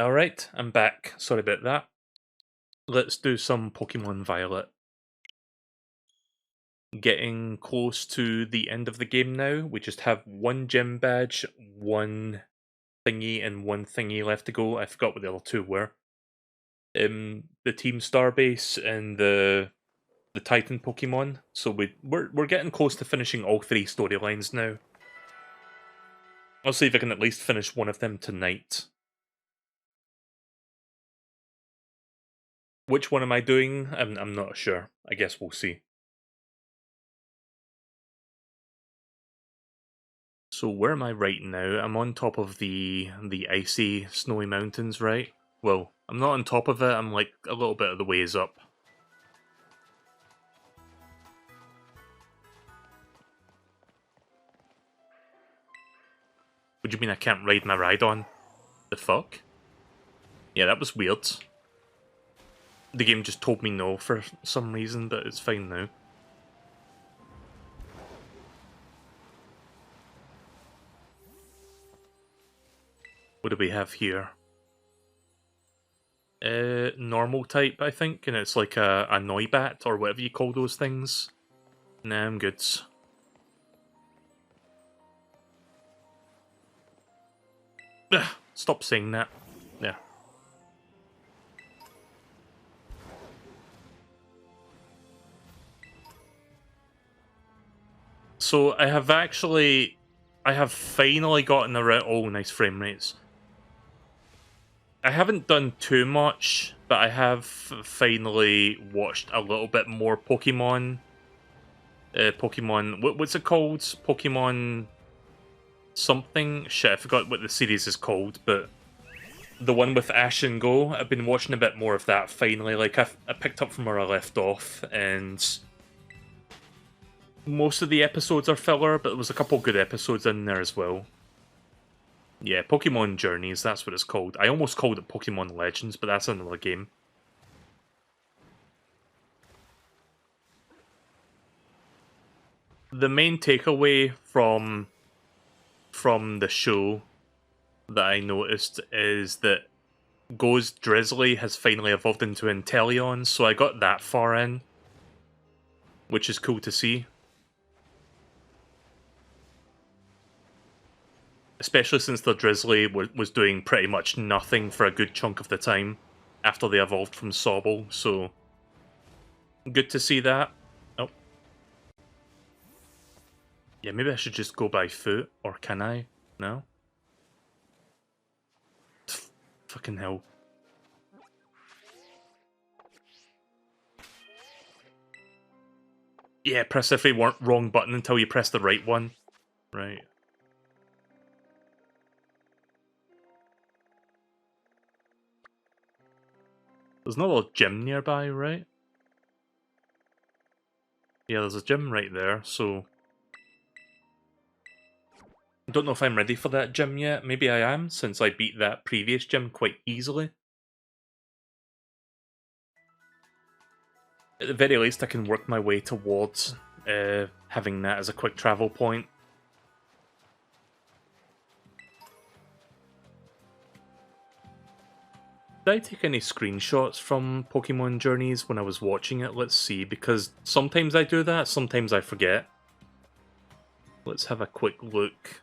Alright, I'm back. Sorry about that. Let's do some Pokemon Violet. Getting close to the end of the game now. We just have one gym badge, one thingy, and one thingy left to go. I forgot what the other two were. The Team Starbase and the Titan Pokemon. So we're getting close to finishing all three storylines now. I'll see if I can at least finish one of them tonight. Which one am I doing? I'm not sure. I guess we'll see. So where am I right now? I'm on top of the icy, snowy mountains, right? Well, I'm not on top of it, I'm like a little bit of the ways up. What do you mean I can't ride my Rhydon? The fuck? Yeah, that was weird. The game just told me no for some reason, but it's fine now. What do we have here? Normal type, I think, and it's like a Noibat, or whatever you call those things. Nah, I'm good. Ugh, stop saying that. Yeah. So I have finally gotten around. Oh, nice frame rates. I haven't done too much, but I have finally watched a little bit more Pokemon. What's it called? Pokemon something? Shit, I forgot what the series is called, but the one with Ash and Go, I've been watching a bit more of that finally. Like, I picked up from where I left off, and most of the episodes are filler, but there was a couple good episodes in there as well. Yeah, Pokemon Journeys, that's what it's called. I almost called it Pokemon Legends, but that's another game. The main takeaway from the show that I noticed is that Go's Drizzly has finally evolved into Inteleon, so I got that far in, which is cool to see. Especially since the Drizzly was doing pretty much nothing for a good chunk of the time after they evolved from Sobble, so good to see that. Oh. Yeah, maybe I should just go by foot, or can I? No? Fucking hell. Yeah, press every wrong button until you press the right one. Right. There's no little gym nearby, right? Yeah, there's a gym right there, so I don't know if I'm ready for that gym yet. Maybe I am, since I beat that previous gym quite easily. At the very least, I can work my way towards having that as a quick travel point. Did I take any screenshots from Pokemon Journeys when I was watching it? Let's see, because sometimes I do that, sometimes I forget. Let's have a quick look.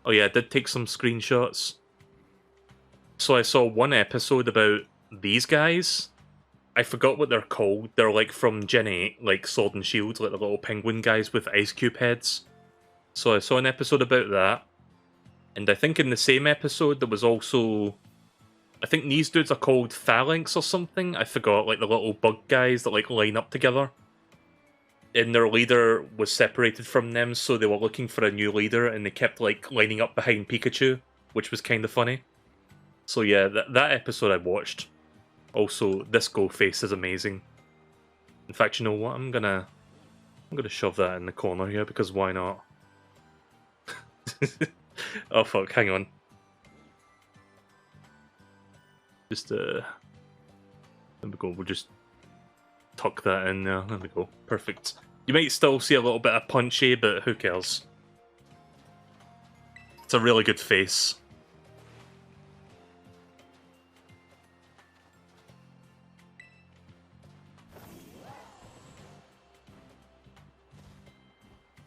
Oh yeah, I did take some screenshots. So I saw one episode about these guys. I forgot what they're called. They're like from Gen 8, like Sword and Shield, like the little penguin guys with ice cube heads. So I saw an episode about that. And I think in the same episode there was also... I think these dudes are called Phalanx or something. I forgot, like the little bug guys that like line up together. And their leader was separated from them, so they were looking for a new leader, and they kept like lining up behind Pikachu, which was kind of funny. So yeah, that episode I watched. Also, this Go face is amazing. In fact, you know what? I'm gonna shove that in the corner here, because why not? Oh fuck, hang on. Just there we go, we'll just tuck that in there. There we go. Perfect. You might still see a little bit of punchy, but who cares? It's a really good face.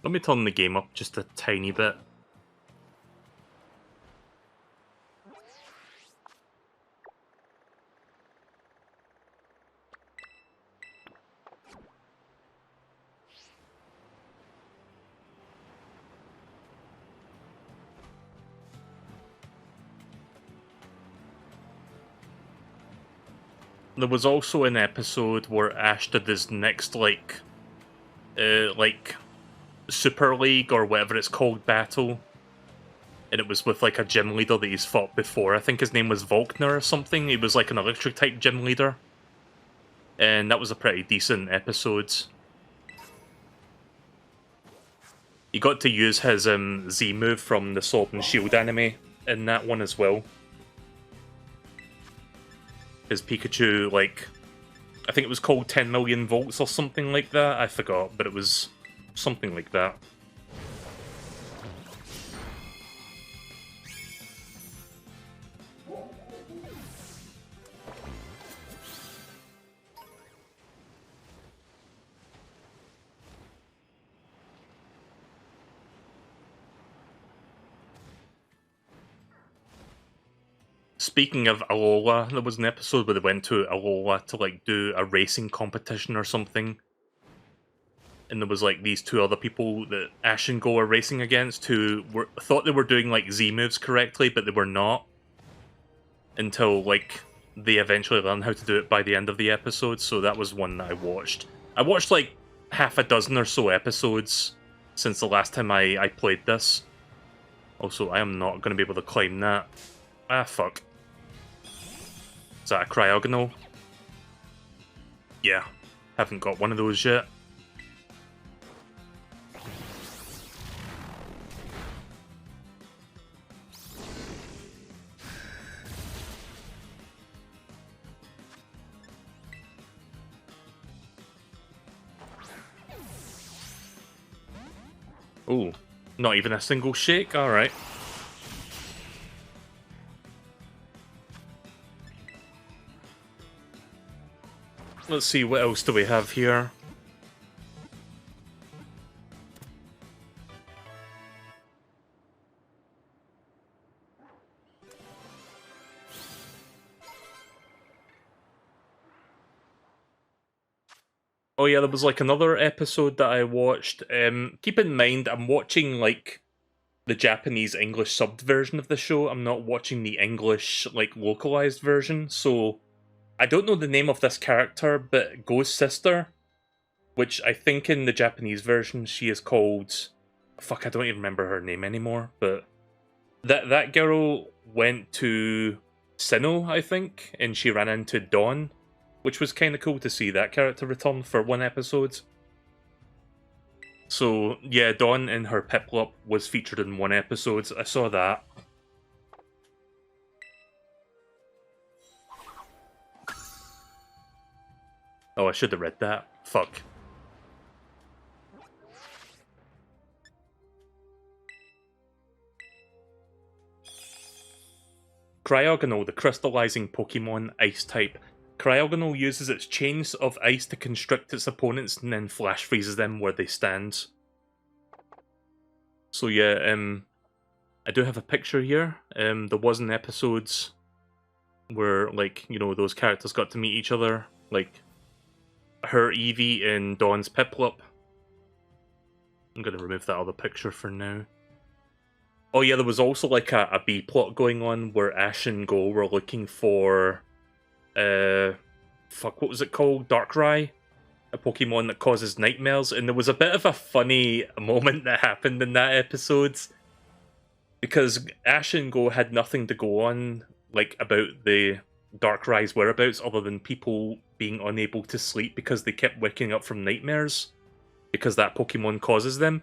Let me turn the game up just a tiny bit. There was also an episode where Ash did his next, like Super League or whatever it's called battle. And it was with, like, a gym leader that he's fought before. I think his name was Volkner or something. He was, like, an electric-type gym leader. And that was a pretty decent episode. He got to use his Z move from the Sword and Shield anime in that one as well. His Pikachu, like, I think it was called 10 million volts or something like that. I forgot, but it was something like that. Speaking of Alola, there was an episode where they went to Alola to, like, do a racing competition or something. And there was, like, these two other people that Ash and Go were racing against who thought they were doing, like, Z moves correctly, but they were not. Until, like, they eventually learned how to do it by the end of the episode, so that was one that I watched. I watched, like, half a dozen or so episodes since the last time I played this. Also, I am not going to be able to climb that. Ah, fuck. Is that a cryogonal? Yeah, haven't got one of those yet. Ooh, not even a single shake? Alright. Let's see, what else do we have here? Oh yeah, there was, like, another episode that I watched. Keep in mind, I'm watching, like, the Japanese-English subbed version of the show. I'm not watching the English, like, localized version, so I don't know the name of this character, but Go's sister, which I think in the Japanese version she is called... Fuck, I don't even remember her name anymore, but... That girl went to Sinnoh, I think, and she ran into Dawn, which was kind of cool to see that character return for one episode. So, yeah, Dawn in her Piplup was featured in one episode. I saw that. Oh, I should have read that. Fuck. Cryogonal, the crystallizing Pokemon, Ice type. Cryogonal uses its chains of ice to constrict its opponents and then flash freezes them where they stand. So yeah, I do have a picture here. There was an episodes where, like, you know, those characters got to meet each other, like her Eevee and Dawn's Piplup. I'm gonna remove that other picture for now. Oh yeah, there was also, like, a B plot going on where Ash and Go were looking for fuck, what was it called? Darkrai? A Pokemon that causes nightmares, and there was a bit of a funny moment that happened in that episode. Because Ash and Go had nothing to go on, like, about the Darkrai's whereabouts other than people being unable to sleep because they kept waking up from nightmares. Because that Pokemon causes them.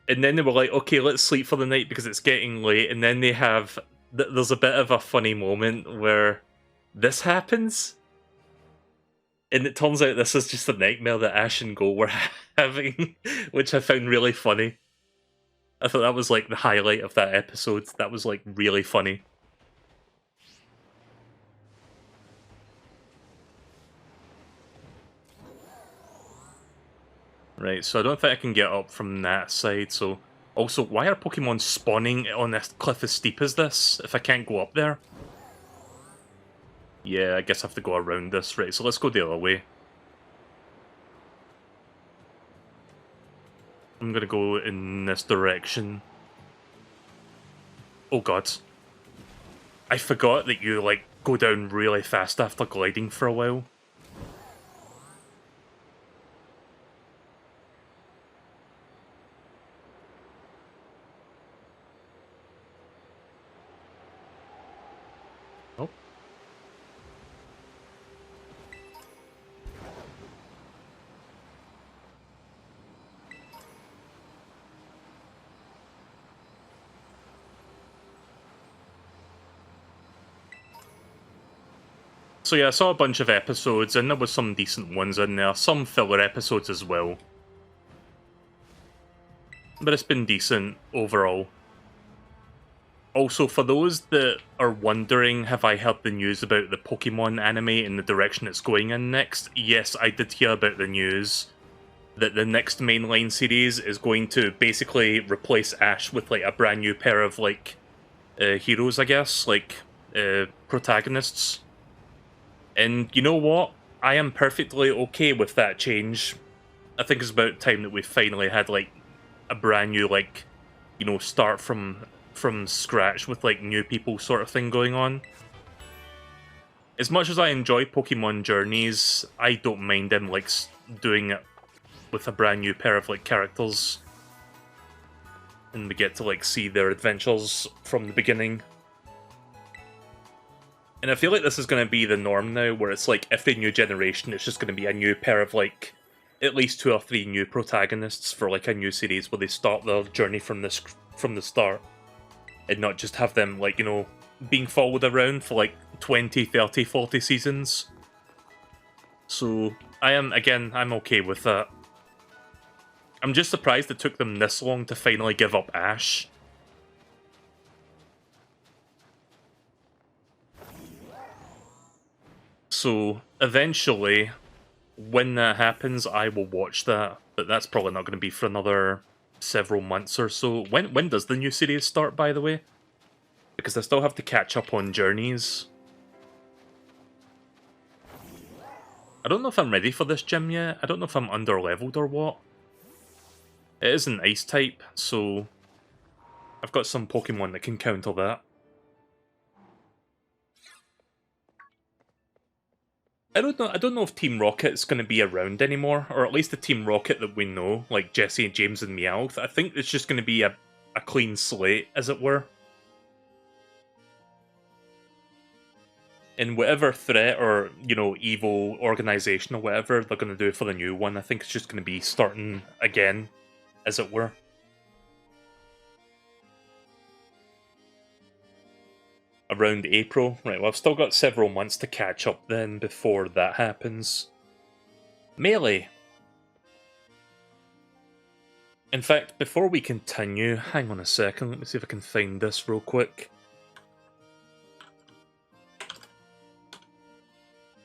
And then they were like, okay, let's sleep for the night because it's getting late. And then they have... There's a bit of a funny moment where this happens. And it turns out this is just a nightmare that Ash and Go were having, which I found really funny. I thought that was, like, the highlight of that episode. That was, like, really funny. Right, so I don't think I can get up from that side, so... Also, why are Pokemon spawning on this cliff as steep as this, if I can't go up there? Yeah, I guess I have to go around this. Right, so let's go the other way. I'm gonna go in this direction. Oh god. I forgot that you, like, go down really fast after gliding for a while. Oh. So yeah, I saw a bunch of episodes, and there was some decent ones in there, some filler episodes as well. But it's been decent overall. Also, for those that are wondering, have I heard the news about the Pokemon anime and the direction it's going in next? Yes, I did hear about the news that the next mainline series is going to basically replace Ash with, like, a brand new pair of, like, heroes, I guess, like, protagonists. And you know what? I am perfectly okay with that change. I think it's about time that we finally had, like, a brand new, like, you know, start from scratch with, like, new people sort of thing going on. As much as I enjoy Pokemon Journeys, I don't mind them, like, doing it with a brand new pair of, like, characters. And we get to, like, see their adventures from the beginning. And I feel like this is going to be the norm now, where it's like every new generation, it's just going to be a new pair of, like, at least 2 or 3 new protagonists for, like, a new series where they start their journey from the start. And not just have them, like, you know, being followed around for, like, 20, 30, 40 seasons. So, I'm okay with that. I'm just surprised it took them this long to finally give up Ash. So, eventually, when that happens, I will watch that. But that's probably not going to be for another several months or so. When does the new series start, by the way? Because I still have to catch up on Journeys. I don't know if I'm ready for this gym yet. I don't know if I'm under-leveled or what. It is an Ice type, so I've got some Pokemon that can counter that. I don't know if Team Rocket's going to be around anymore, or at least the Team Rocket that we know, like Jesse, James, and Meowth. I think it's just going to be a clean slate, as it were. And whatever threat or, you know, evil organization or whatever they're going to do for the new one, I think it's just going to be starting again, as it were. Around April. Right, well, I've still got several months to catch up then before that happens. Melee! In fact, before we continue, hang on a second, let me see if I can find this real quick.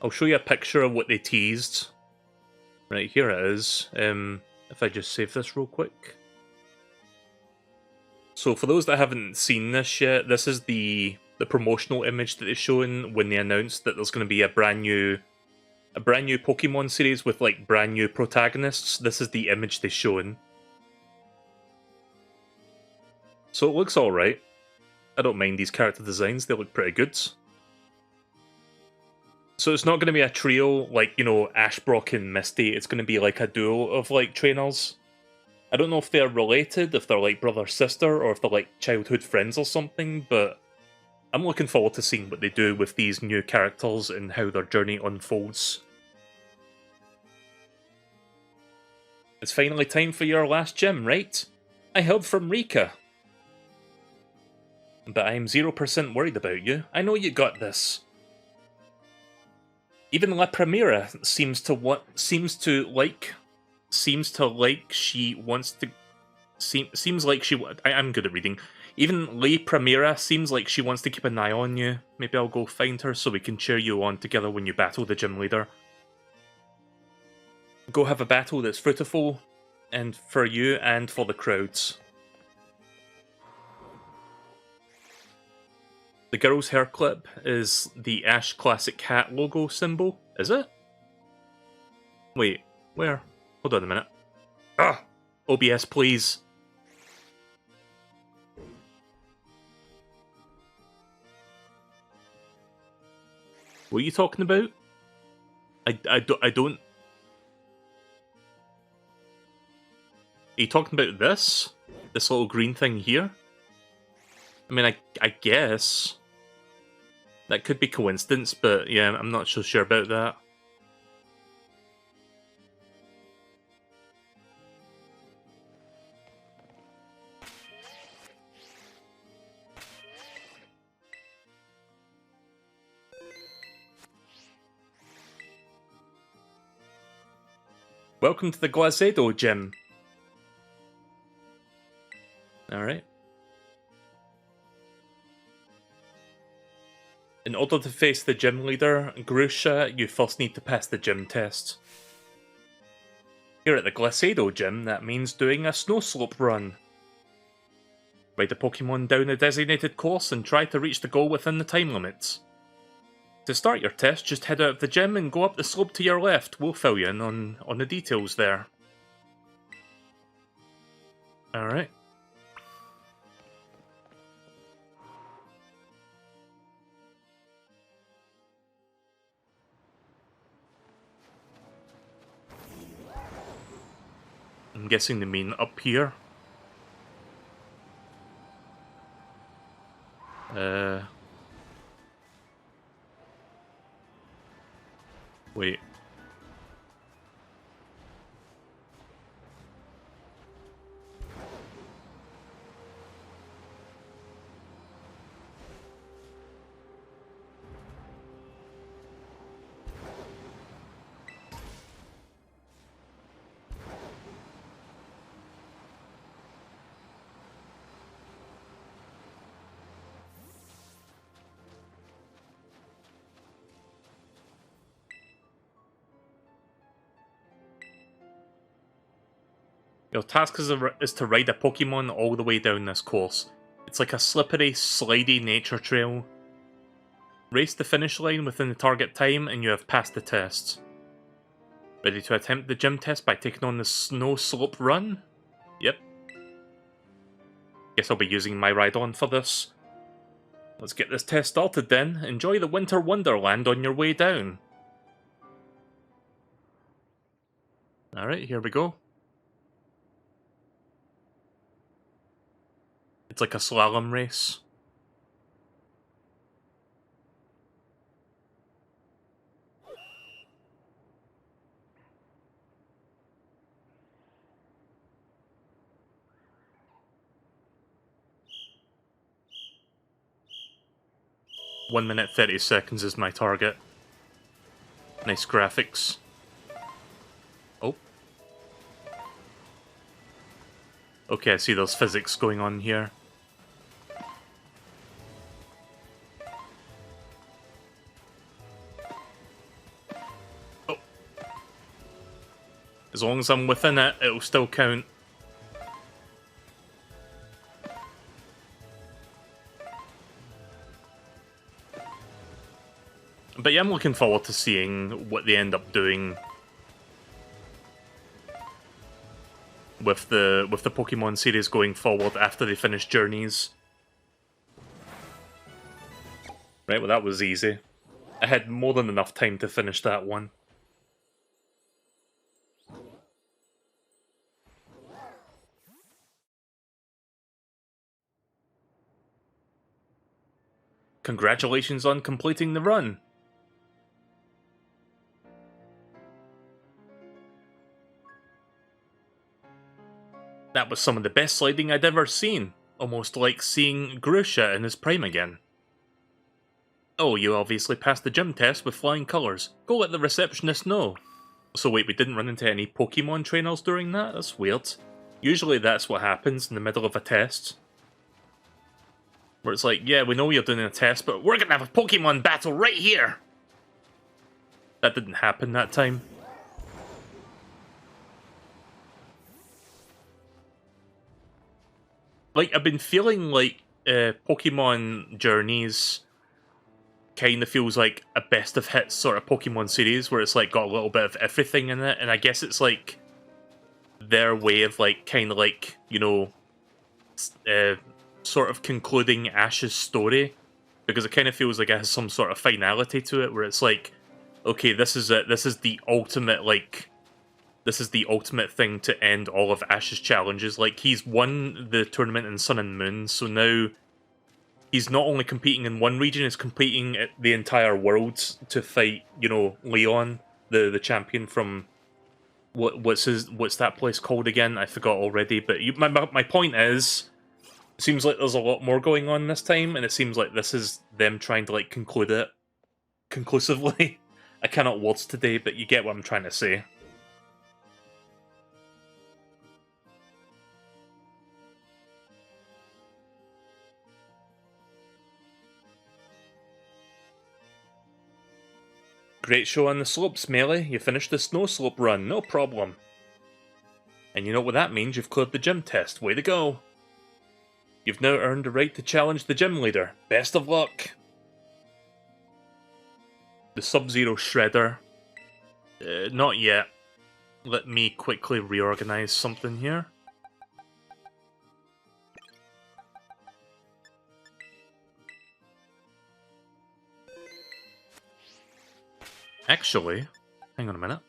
I'll show you a picture of what they teased. Right, here it is. If I just save this real quick. So for those that haven't seen this yet, this is the promotional image that they're showing when they announced that there's going to be a brand new Pokemon series with, like, brand new protagonists. This is the image they're showing. So it looks alright. I don't mind these character designs, they look pretty good. So it's not going to be a trio like, you know, Ash, Brock, and Misty. It's going to be like a duo of, like, trainers. I don't know if they're related, if they're like brother-sister, or if they're like childhood friends or something, but I'm looking forward to seeing what they do with these new characters and how their journey unfolds. It's finally time for your last gym, right? I heard from Rika. But I'm 0% worried about you. I know you got this. Even La Primera seems like I'm good at reading. Even La Primera seems like she wants to keep an eye on you. Maybe I'll go find her so we can cheer you on together when you battle the gym leader. Go have a battle that's fruitful. And for you and for the crowds. The girl's hair clip is the Ash Classic Hat logo symbol, is it? Wait, where? Hold on a minute. Ah! OBS, please. What are you talking about? I don't... Are you talking about this? This little green thing here? I mean, I guess. That could be coincidence, but yeah, I'm not so sure about that. Welcome to the Glazedo gym. Alright. In order to face the gym leader, Grusha, you first need to pass the gym test. Here at the Glacedo gym, that means doing a snow slope run. Ride a Pokemon down a designated course and try to reach the goal within the time limits. To start your test, just head out of the gym and go up the slope to your left. We'll fill you in on the details there. Alright. I'm guessing they mean up here. Wait. Your task is to ride a Pokemon all the way down this course. It's like a slippery, slidey nature trail. Race the finish line within the target time and you have passed the test. Ready to attempt the gym test by taking on the snow slope run? Yep. Guess I'll be using my Rhydon for this. Let's get this test started then. Enjoy the Winter Wonderland on your way down. Alright, here we go. It's like a slalom race. One minute 30 seconds is my target. Nice graphics. Oh. Okay, I see those physics going on here. Oh. As long as I'm within it, it'll still count. But yeah, I'm looking forward to seeing what they end up doing with the Pokemon series going forward after they finish Journeys. Right, well that was easy. I had more than enough time to finish that one. Congratulations on completing the run! That was some of the best sliding I'd ever seen. Almost like seeing Grusha in his prime again. Oh, you obviously passed the gym test with flying colours. Go let the receptionist know. So wait, we didn't run into any Pokemon trainers during that? That's weird. Usually that's what happens in the middle of a test. Where it's like, yeah, we know you're doing a test, but we're gonna have a Pokemon battle right here! That didn't happen that time. like, I've been feeling like Pokemon Journeys kind of feels like a best of hits sort of Pokemon series where it's like got a little bit of everything in it, and I guess it's like their way of like kind of like, you know, sort of concluding Ash's story, because it kind of feels like it has some sort of finality to it where it's like, okay, this is it, this is the ultimate, like, this is the ultimate thing to end all of Ash's challenges. Like, he's won the tournament in Sun and Moon, so now he's not only competing in one region, he's competing at the entire world to fight, you know, Leon, the champion from what's that place called again? I forgot already. But my point is, it seems like there's a lot more going on this time, and it seems like this is them trying to like conclude it conclusively. I cannot words today, but you get what I'm trying to say. Great show on the slopes, Melee. You finished the snow slope run, no problem. And you know what that means, you've cleared the gym test. Way to go. You've now earned the right to challenge the gym leader. Best of luck. The Sub-Zero Shredder. Not yet. Let me quickly reorganize something here. Actually, hang on a minute.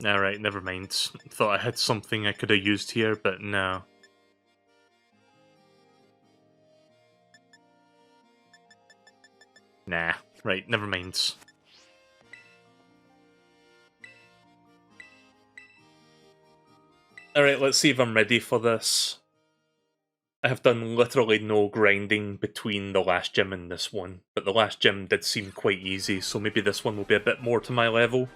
Alright, never mind. Thought I had something I could have used here, but no. Nah, right, never mind. Alright, let's see if I'm ready for this. I have done literally no grinding between the last gym and this one, but the last gym did seem quite easy, so maybe this one will be a bit more to my level.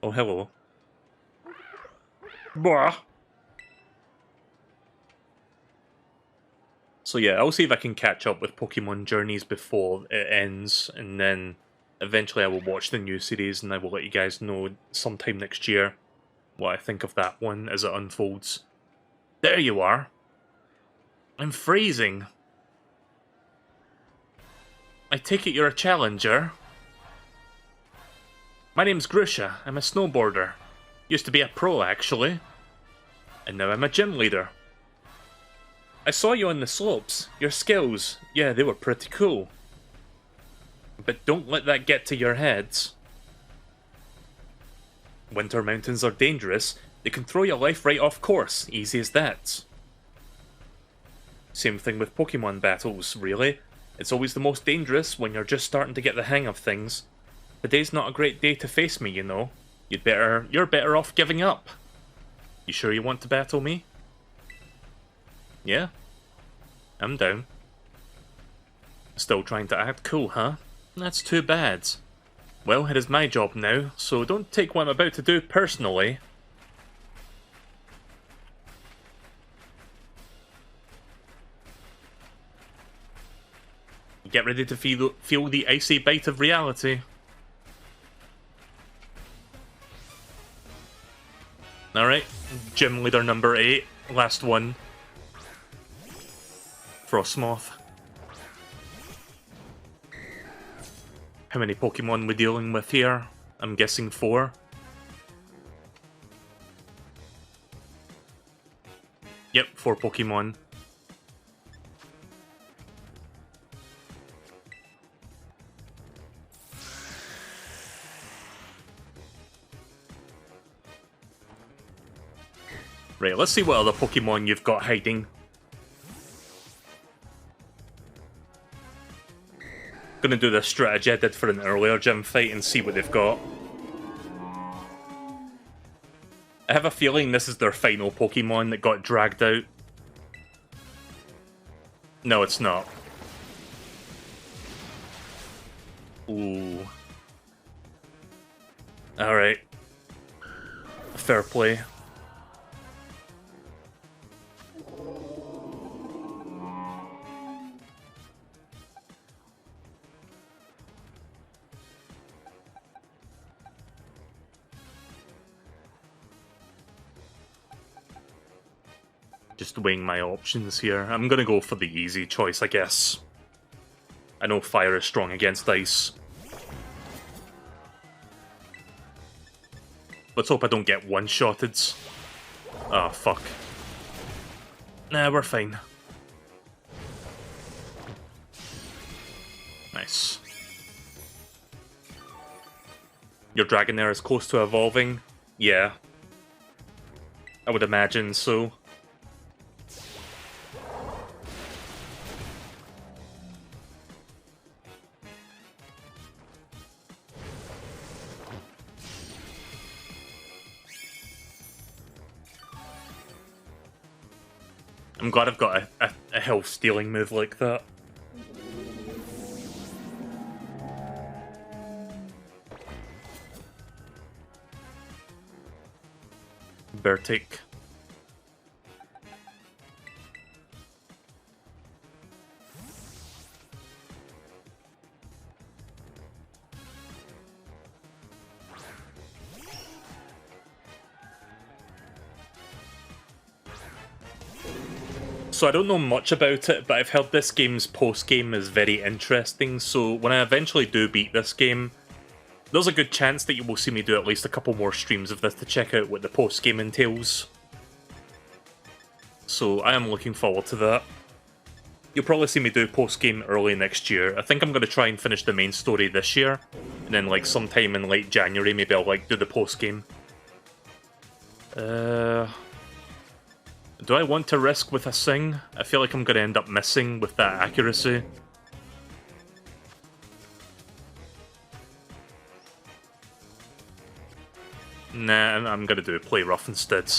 Oh, hello. Blah. So yeah, I'll see if I can catch up with Pokemon Journeys before it ends, and then eventually I will watch the new series, and I will let you guys know sometime next year what I think of that one as it unfolds. There you are. I'm freezing. I take it you're a challenger? My name's Grusha. I'm a snowboarder. Used to be a pro, actually. And now I'm a gym leader. I saw you on the slopes. Your skills, yeah, they were pretty cool. But don't let that get to your heads. Winter mountains are dangerous. They can throw your life right off course. Easy as that. Same thing with Pokemon battles, really. It's always the most dangerous when you're just starting to get the hang of things. Today's not a great day to face me, you know. You're better off giving up. You sure you want to battle me? Yeah? I'm down. Still trying to act cool, huh? That's too bad. Well, it is my job now, so don't take what I'm about to do personally. Get ready to feel the icy bite of reality. Alright, gym leader number 8, last one. Frostmoth. How many Pokemon we dealing with here? I'm guessing 4. Yep, 4 Pokemon. Right, let's see what other Pokemon you've got hiding. Gonna do the strategy I did for an earlier gym fight and see what they've got. I have a feeling this is their final Pokemon that got dragged out. No, it's not. Ooh. Alright. Fair play. Just weighing my options here. I'm gonna go for the easy choice, I guess. I know fire is strong against ice. Let's hope I don't get one-shotted. Oh, fuck. Nah, we're fine. Nice. Your Dragonair is close to evolving? Yeah. I would imagine so. I'm glad I've got a health stealing move like that. Bertic. So I don't know much about it, but I've heard this game's post-game is very interesting, so when I eventually do beat this game, there's a good chance that you will see me do at least a couple more streams of this to check out what the post-game entails. So I am looking forward to that. You'll probably see me do post-game early next year. I think I'm going to try and finish the main story this year, and then like sometime in late January maybe I'll like do the post-game. Do I want to risk with a Sing? I feel like I'm going to end up missing with that accuracy. Nah, I'm going to do play rough instead.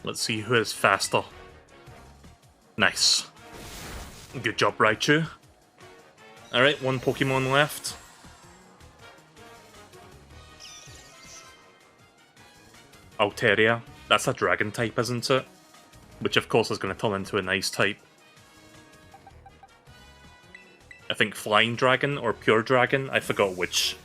Let's see who is faster. Nice. Good job, Raichu. Alright, one Pokemon left. Altaria. That's a dragon type, isn't it? Which of course is going to turn into an ice type. I think Flying Dragon or Pure Dragon, I forgot which.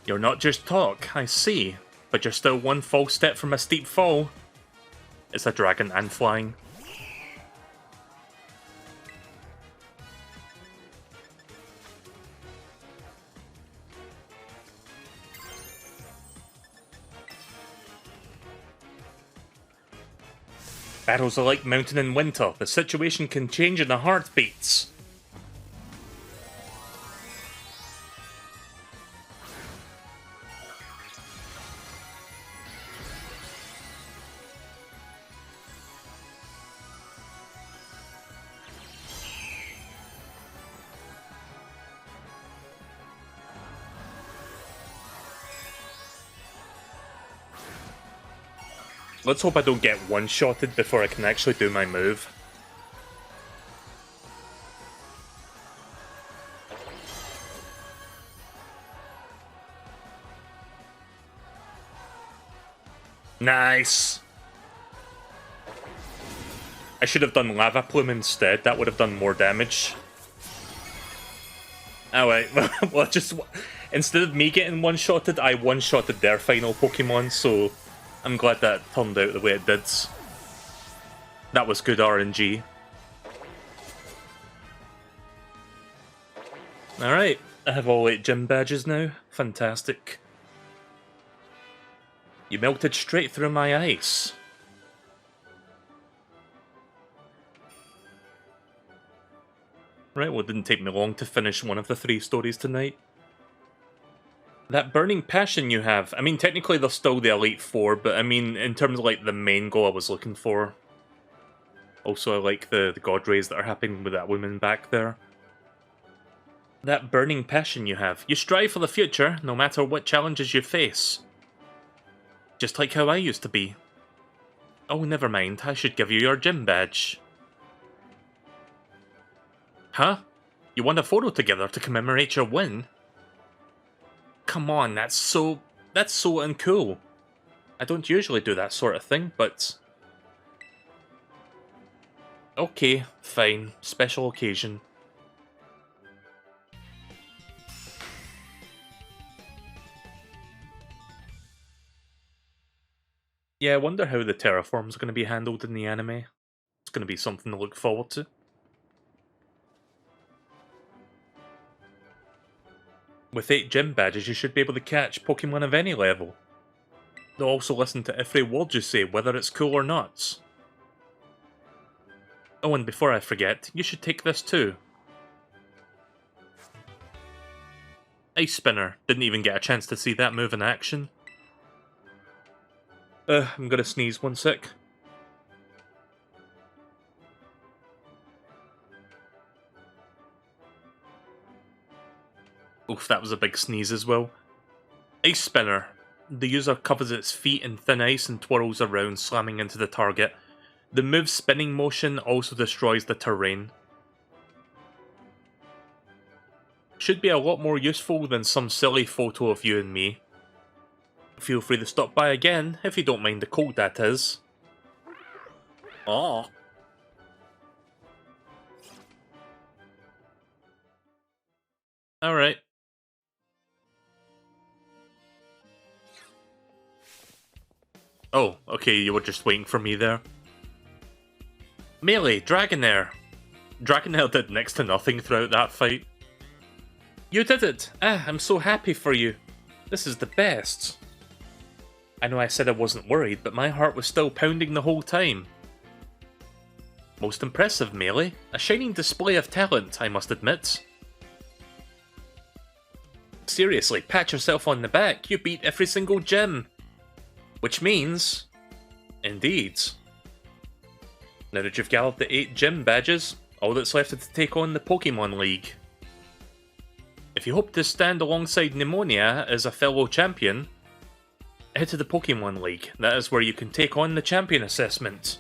You're not just talk, I see, but you're still one false step from a steep fall. It's a dragon and flying. Battles are like mountain in winter. The situation can change in a heartbeat. Let's hope I don't get one-shotted before I can actually do my move. Nice! I should have done Lava Plume instead, that would have done more damage. Oh wait, well just... Instead of me getting one-shotted, I one-shotted their final Pokemon, so... I'm glad that turned out the way it did. That was good RNG. Alright, I have all 8 gym badges now. Fantastic. You melted straight through my ice. Right, well it didn't take me long to finish one of the 3 stories tonight. That burning passion you have, I mean, technically they're still the Elite Four, but I mean, in terms of, like, the main goal I was looking for. Also, I like the god rays that are happening with that woman back there. That burning passion you have. You strive for the future, no matter what challenges you face. Just like how I used to be. Oh, never mind, I should give you your gym badge. Huh? You want a photo together to commemorate your win? Come on, that's so uncool. I don't usually do that sort of thing, but... Okay, fine. Special occasion. Yeah, I wonder how the terraforms are going to be handled in the anime. It's going to be something to look forward to. With 8 gym badges, you should be able to catch Pokemon of any level. They'll also listen to every word you say, whether it's cool or not. Oh, and before I forget, you should take this too. Ice Spinner. Didn't even get a chance to see that move in action. I'm gonna sneeze 1 sec. Oof, that was a big sneeze as well. Ice Spinner. The user covers its feet in thin ice and twirls around, slamming into the target. The move's spinning motion also destroys the terrain. Should be a lot more useful than some silly photo of you and me. Feel free to stop by again, if you don't mind the cold that is. Aww. Alright. Oh, okay, you were just waiting for me there. Melee, Dragonair. Dragonair did next to nothing throughout that fight. You did it! Ah, I'm so happy for you. This is the best. I know I said I wasn't worried, but my heart was still pounding the whole time. Most impressive, Melee. A shining display of talent, I must admit. Seriously, pat yourself on the back. You beat every single gym. Which means... Indeed. Now that you've gathered the 8 gym badges, all that's left is to take on the Pokémon League. If you hope to stand alongside Pneumonia as a fellow champion, head to the Pokémon League. That is where you can take on the champion assessment.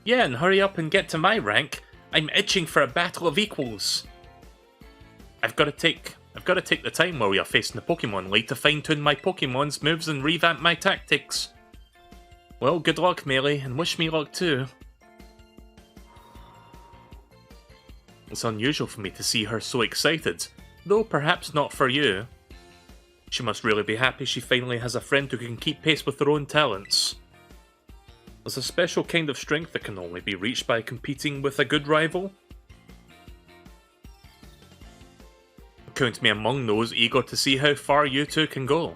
Yeah, and hurry up and get to my rank. I'm itching for a battle of equals. I've got to take the time while we are facing the Pokemon League to fine-tune my Pokemon's moves and revamp my tactics. Well, good luck, Melee, and wish me luck too. It's unusual for me to see her so excited, though perhaps not for you. She must really be happy she finally has a friend who can keep pace with her own talents. There's a special kind of strength that can only be reached by competing with a good rival. Count me among those eager to see how far you two can go.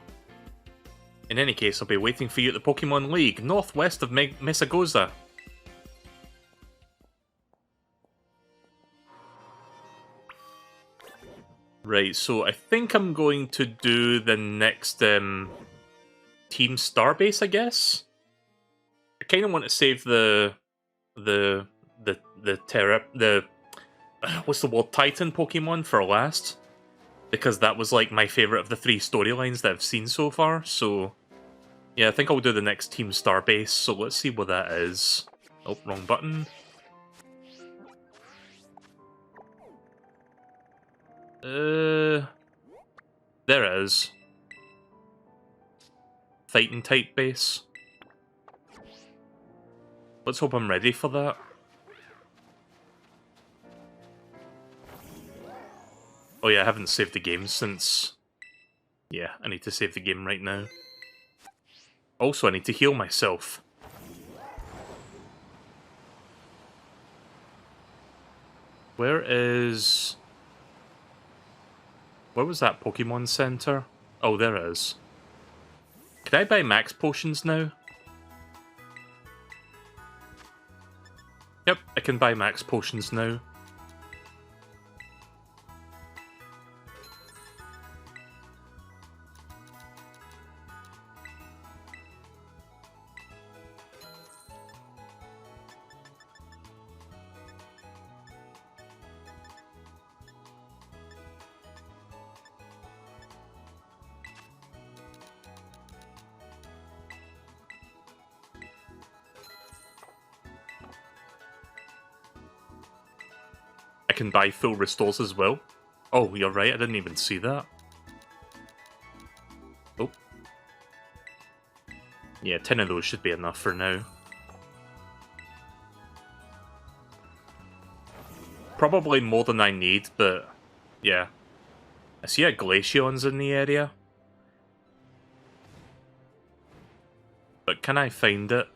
In any case, I'll be waiting for you at the Pokemon League, northwest of Mesagoza. Right, so I think I'm going to do the next Team Starbase, I guess. I kind of want to save the what's the word, Titan Pokemon for last, because that was like my favorite of the 3 storylines that I've seen so far. So yeah, I think I'll do the next Team Starbase. So let's see what that is. Oh, wrong button. There it is. Fighting type base. Let's hope I'm ready for that. Oh yeah, I haven't saved the game since... Yeah, I need to save the game right now. Also, I need to heal myself. Where was that Pokemon Center? Oh, there it is. Can I buy max potions now? Yep, I can buy max potions now. I can buy full restores as well. Oh, you're right, I didn't even see that. Oh. Yeah, 10 of those should be enough for now. Probably more than I need, but yeah. I see a Glaceon's in the area. But can I find it?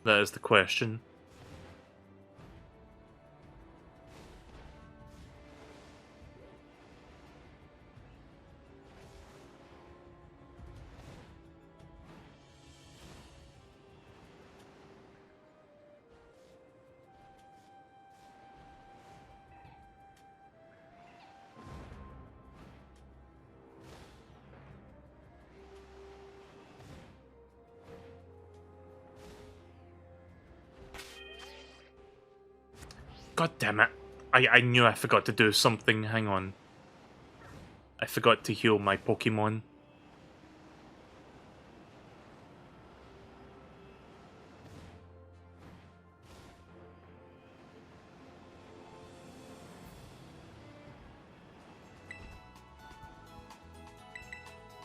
That is the question. God damn it. I knew I forgot to do something. Hang on. I forgot to heal my Pokemon.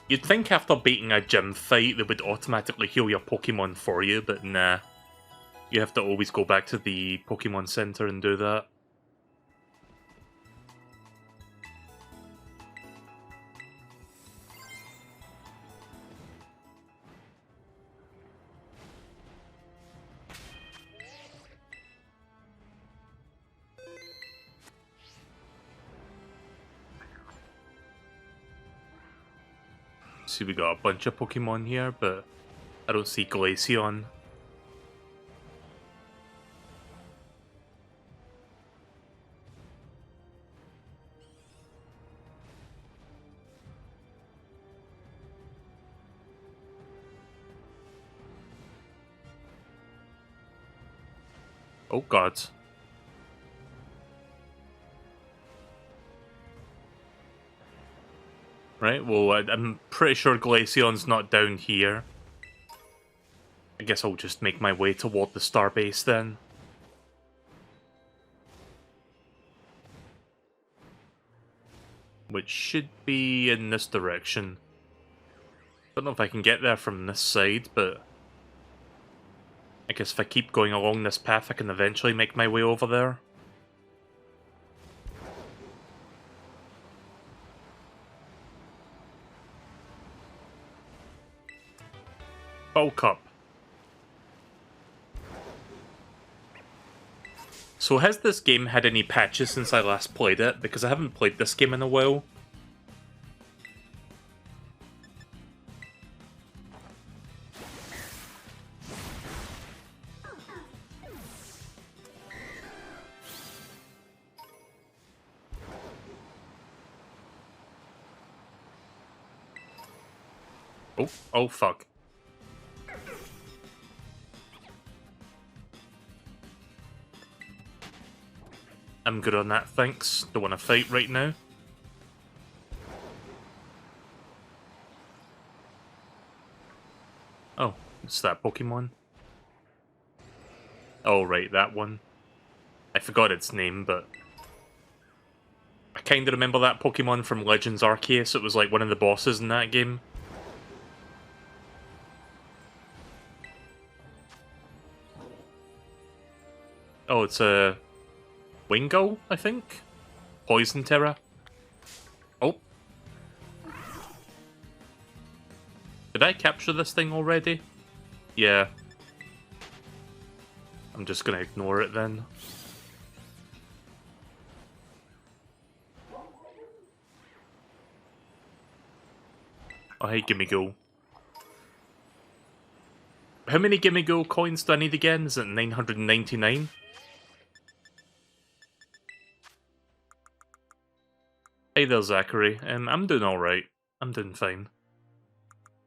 You'd think after beating a gym fight they would automatically heal your Pokemon for you, but nah. You have to always go back to the Pokemon Center and do that. See, we got a bunch of Pokemon here, but I don't see Glaceon. Oh god. Right, well, I'm pretty sure Glaceon's not down here. I guess I'll just make my way toward the Starbase then. Which should be in this direction. Don't know if I can get there from this side, but... I guess if I keep going along this path, I can eventually make my way over there. Bulk up. So has this game had any patches since I last played it? Because I haven't played this game in a while. Oh fuck. I'm good on that, thanks. Don't want to fight right now. Oh, it's that Pokemon. Oh, right, that one. I forgot its name, but... I kinda remember that Pokemon from Legends Arceus. It was like one of the bosses in that game. Oh, it's a... Wingull, I think? Poison Terra. Oh. Did I capture this thing already? Yeah. I'm just gonna ignore it then. Oh, hey, Gimme Go. How many Gimme Go coins do I need again? Is it 999? Hey there, Zachary. I'm doing alright. I'm doing fine.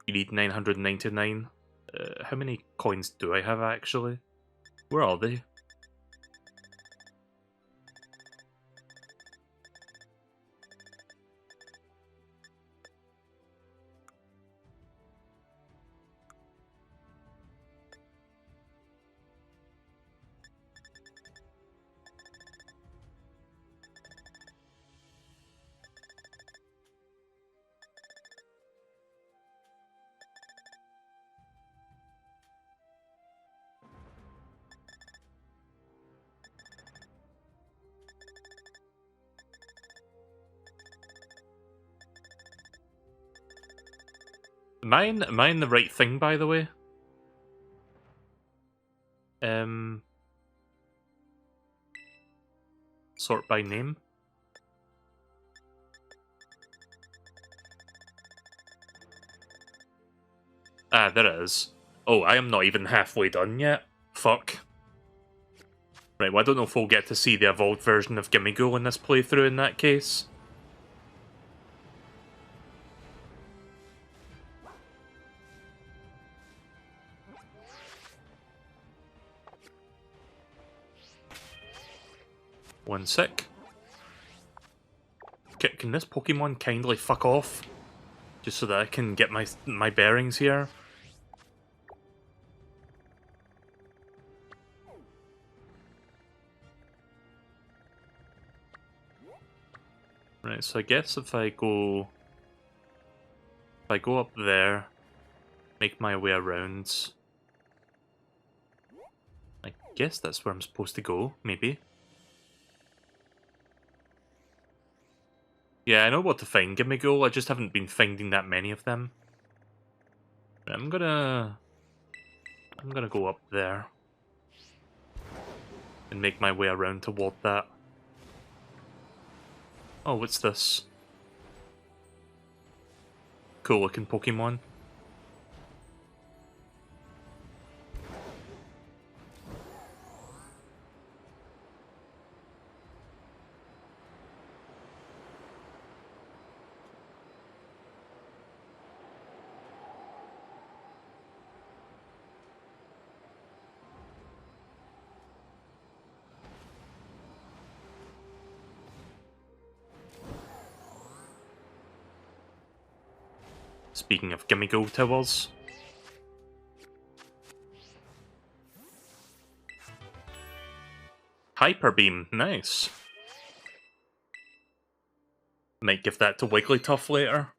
You need 999. How many coins do I have, actually? Where are they? Am I in the right thing, by the way? Sort by name? Ah, there it is. Oh, I am not even halfway done yet. Fuck. Right, well, I don't know if we'll get to see the evolved version of Gimme Go in this playthrough in that case. One sec. Can this Pokemon kindly fuck off? Just so that I can get my bearings here. Right, so I guess if I go up there, make my way around, I guess that's where I'm supposed to go, maybe. Yeah, I know what to find Gimme Go, I just haven't been finding that many of them. Right, I'm gonna go up there and make my way around toward that. Oh, what's this? Cool looking Pokemon. Speaking of Gimme Go towers. Hyper Beam, nice. Might give that to Wigglytuff later.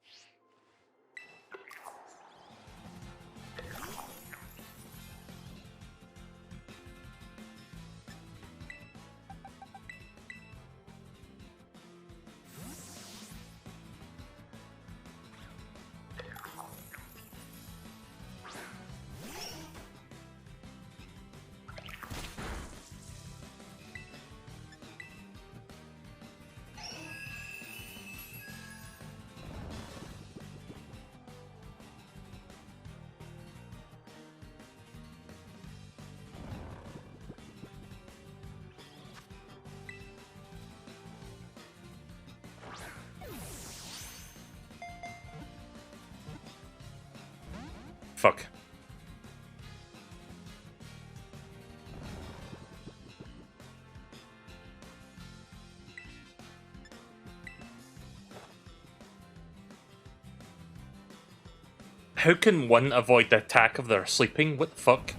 Fuck. How can one avoid the attack if they're sleeping? What the fuck?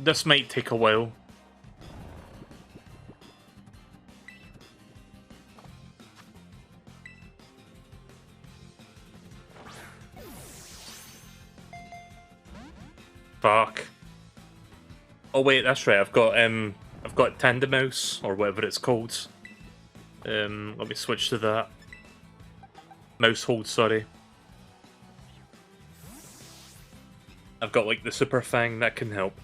This might take a while. Fuck. Oh wait, that's right. I've got Tandemouse or whatever it's called. Let me switch to that. Mouse hold, sorry. I've got like the super fang that can help.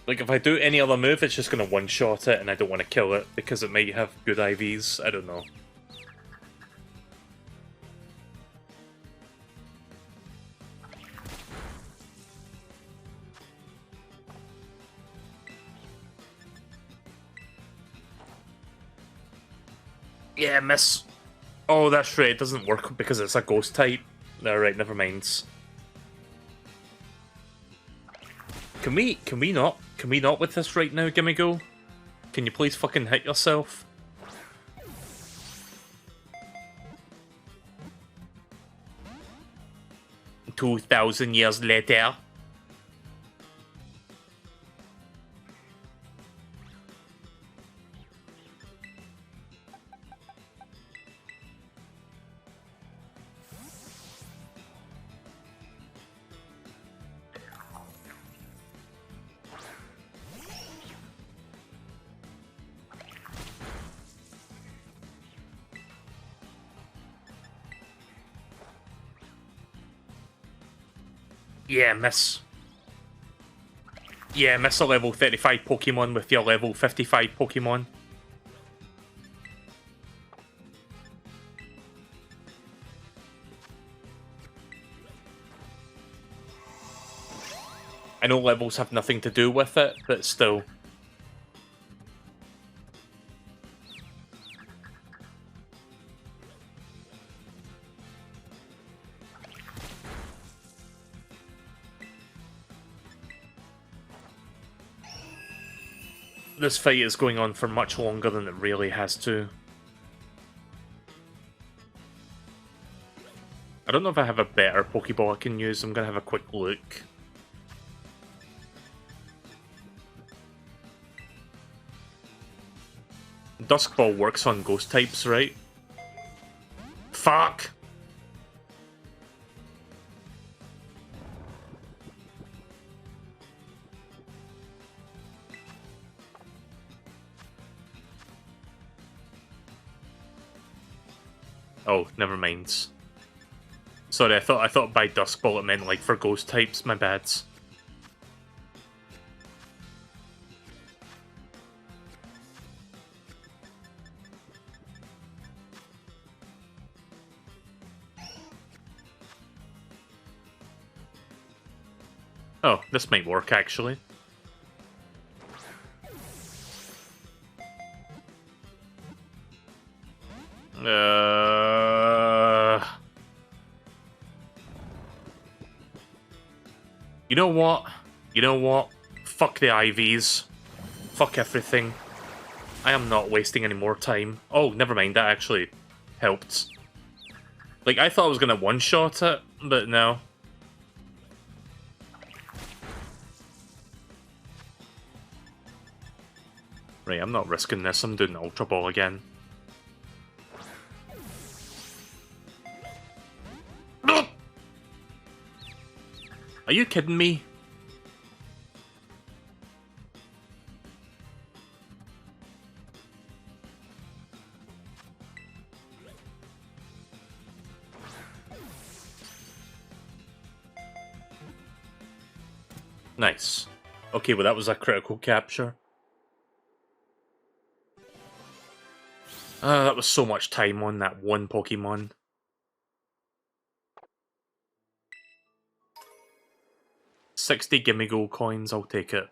Like, if I do any other move, it's just going to one-shot it, and I don't want to kill it, because it might have good IVs. I don't know. Yeah, miss. Oh, that's right, it doesn't work because it's a ghost type. Alright, never mind. Can we not? Can we not with this right now, Gimme Go? Can you please fucking hit yourself? $2,000 later. Yeah, miss. Yeah, miss a level 35 Pokemon with your level 55 Pokemon. I know levels have nothing to do with it, but still. This fight is going on for much longer than it really has to. I don't know if I have a better Pokeball I can use. I'm going to have a quick look. Dusk Ball works on ghost types, right? Fuck! Oh, never mind. Sorry, I thought by Dusk Ball it meant like for ghost types, my bad. Oh, this might work actually. You know what? You know what? Fuck the IVs. Fuck everything. I am not wasting any more time. Oh, never mind, that actually helped. Like, I thought I was gonna one-shot it, but no. Right, I'm not risking this, I'm doing Ultra Ball again. Are you kidding me? Nice. Okay, well that was a critical capture. That was so much time on that one Pokemon. $60 gimme gold coins, I'll take it.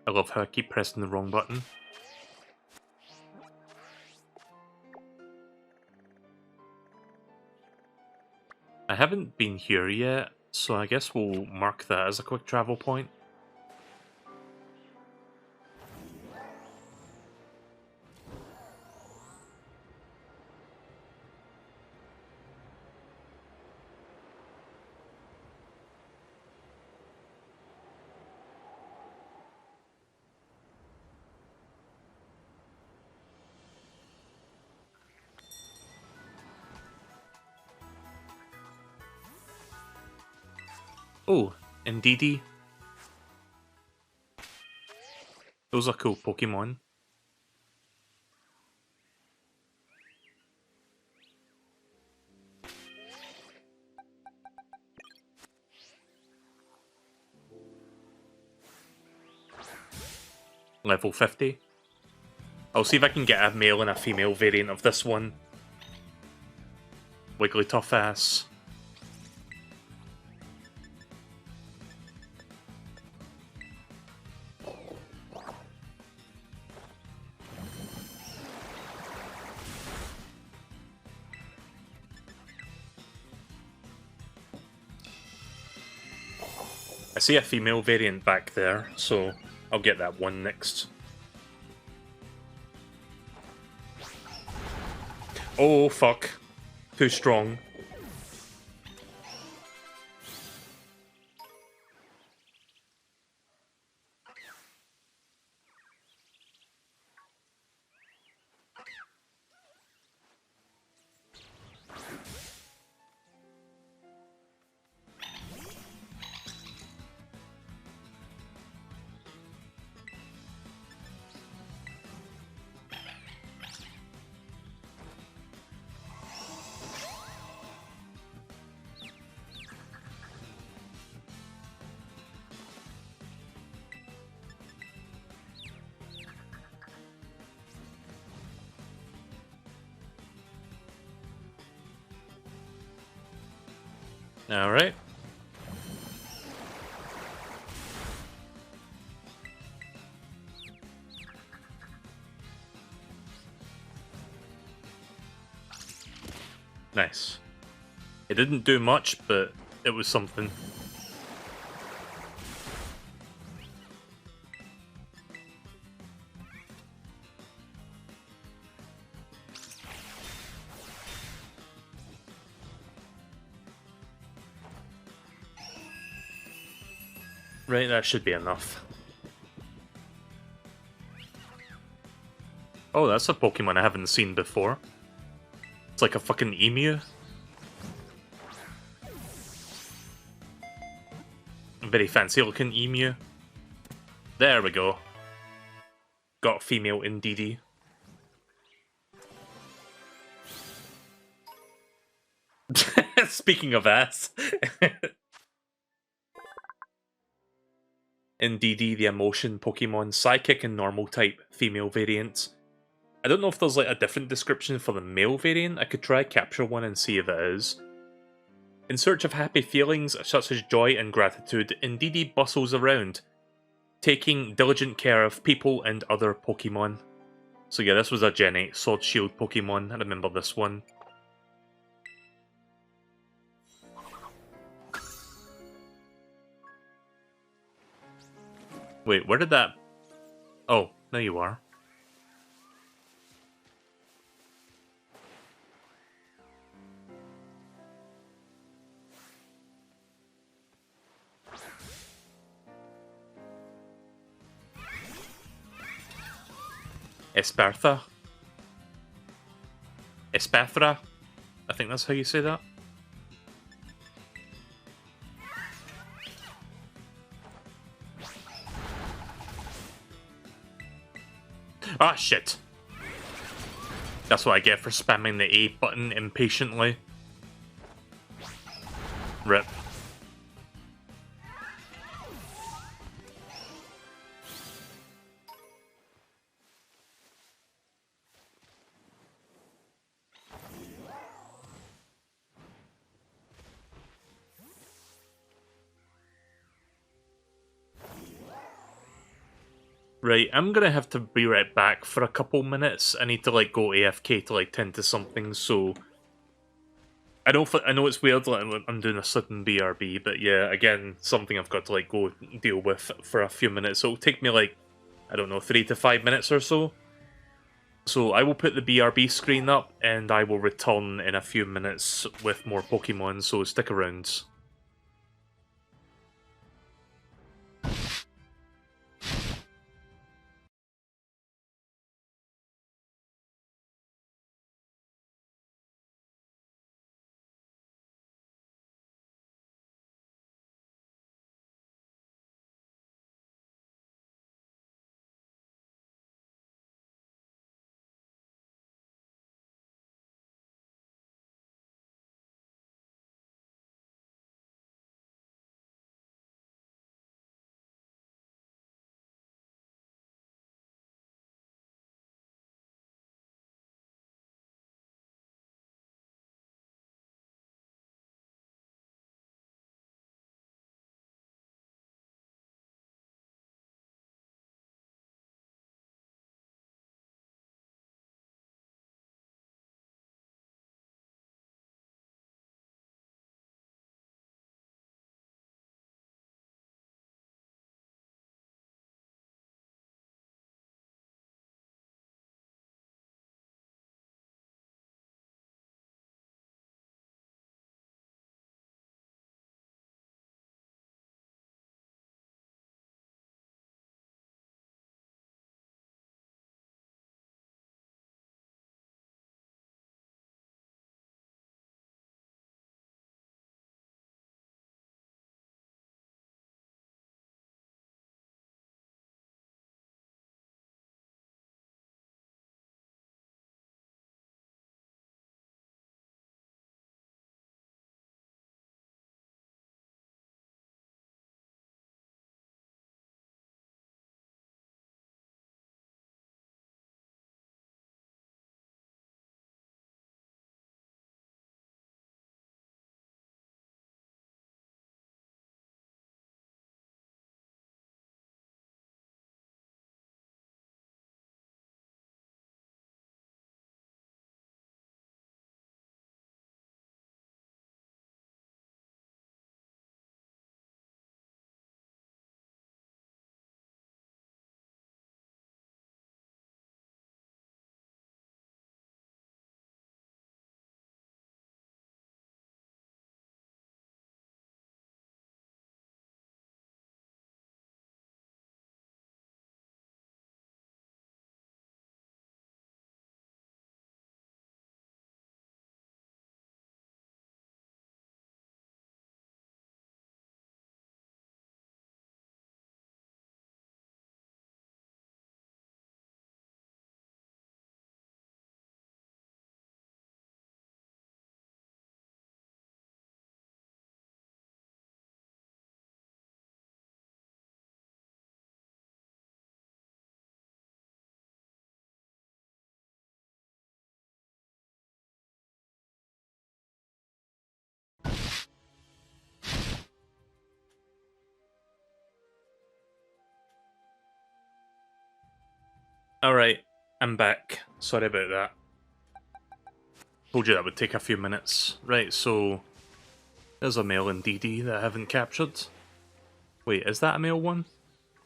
I love how I keep pressing the wrong button. I haven't been here yet, so I guess we'll mark that as a quick travel point. Oh, Indeedee. Those are cool Pokemon. Level 50. I'll see if I can get a male and a female variant of this one. Wigglytuff-ass. I see a female variant back there, so I'll get that one next. Oh, fuck. Too strong. Alright. Nice. It didn't do much, but it was something. Right, that should be enough. Oh, that's a Pokemon I haven't seen before. It's like a fucking emu. A very fancy looking emu. There we go. Got a female Indeedee. Speaking of ass. Indeedee, the emotion Pokemon, Psychic and Normal type, female variant. I don't know if there's like a different description for the male variant. I could try capture one and see if it is. In search of happy feelings such as joy and gratitude, Indeedee bustles around, taking diligent care of people and other Pokemon. So yeah, this was a Gen 8 Sword Shield Pokemon. I remember this one. Wait, where did that... Oh, there you are. Espertha. Espathra? I think that's how you say that. Ah, shit. That's what I get for spamming the A button impatiently. Rip. Right, I'm gonna have to be right back for a couple minutes. I need to like go AFK to like tend to something, so I know it's weird like I'm doing a sudden BRB, but yeah, again, something I've got to like go deal with for a few minutes. So it'll take me like, I don't know, 3 to 5 minutes or so. So I will put the BRB screen up and I will return in a few minutes with more Pokemon, so stick around. Alright, I'm back. Sorry about that. Told you that would take a few minutes. Right, so there's a male in DD that I haven't captured. Wait, is that a male one?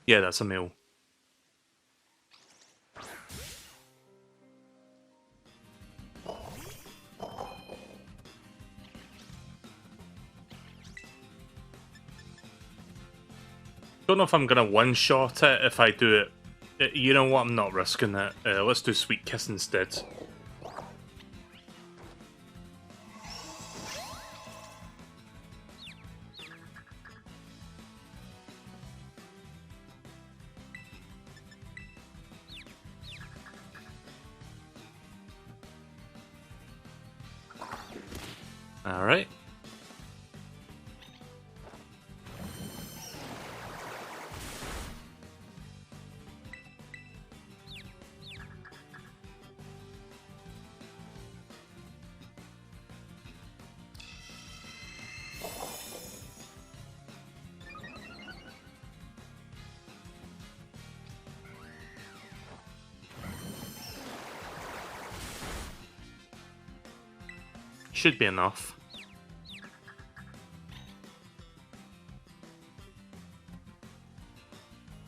Yeah, that's a male. Don't know if I'm gonna one-shot it if I do it You know what? I'm not risking it. Let's do Sweet Kiss instead. Alright. Should be enough.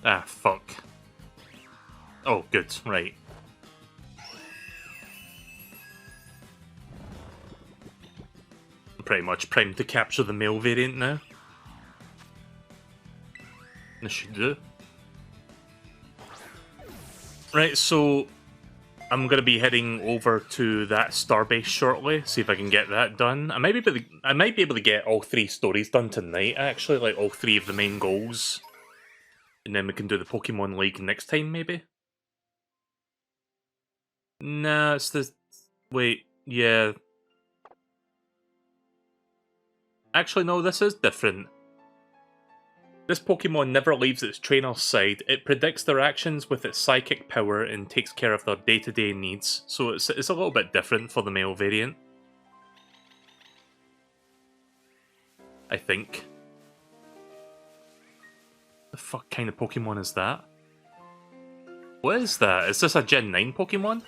Ah, fuck. Oh, good, right. I'm pretty much primed to capture the male variant now. This should do. Right, so I'm gonna be heading over to that starbase shortly, see if I can get that done. I might be able to get all 3 stories done tonight, actually, like all 3 of the main goals. And then we can do the Pokemon League next time, maybe? Nah, it's the... Wait, yeah. Actually, no, this is different. This Pokemon never leaves its trainer's side. It predicts their actions with its psychic power and takes care of their day-to-day needs, so it's a little bit different for the male variant. I think. The fuck kind of Pokemon is that? What is that? Is this a Gen 9 Pokemon?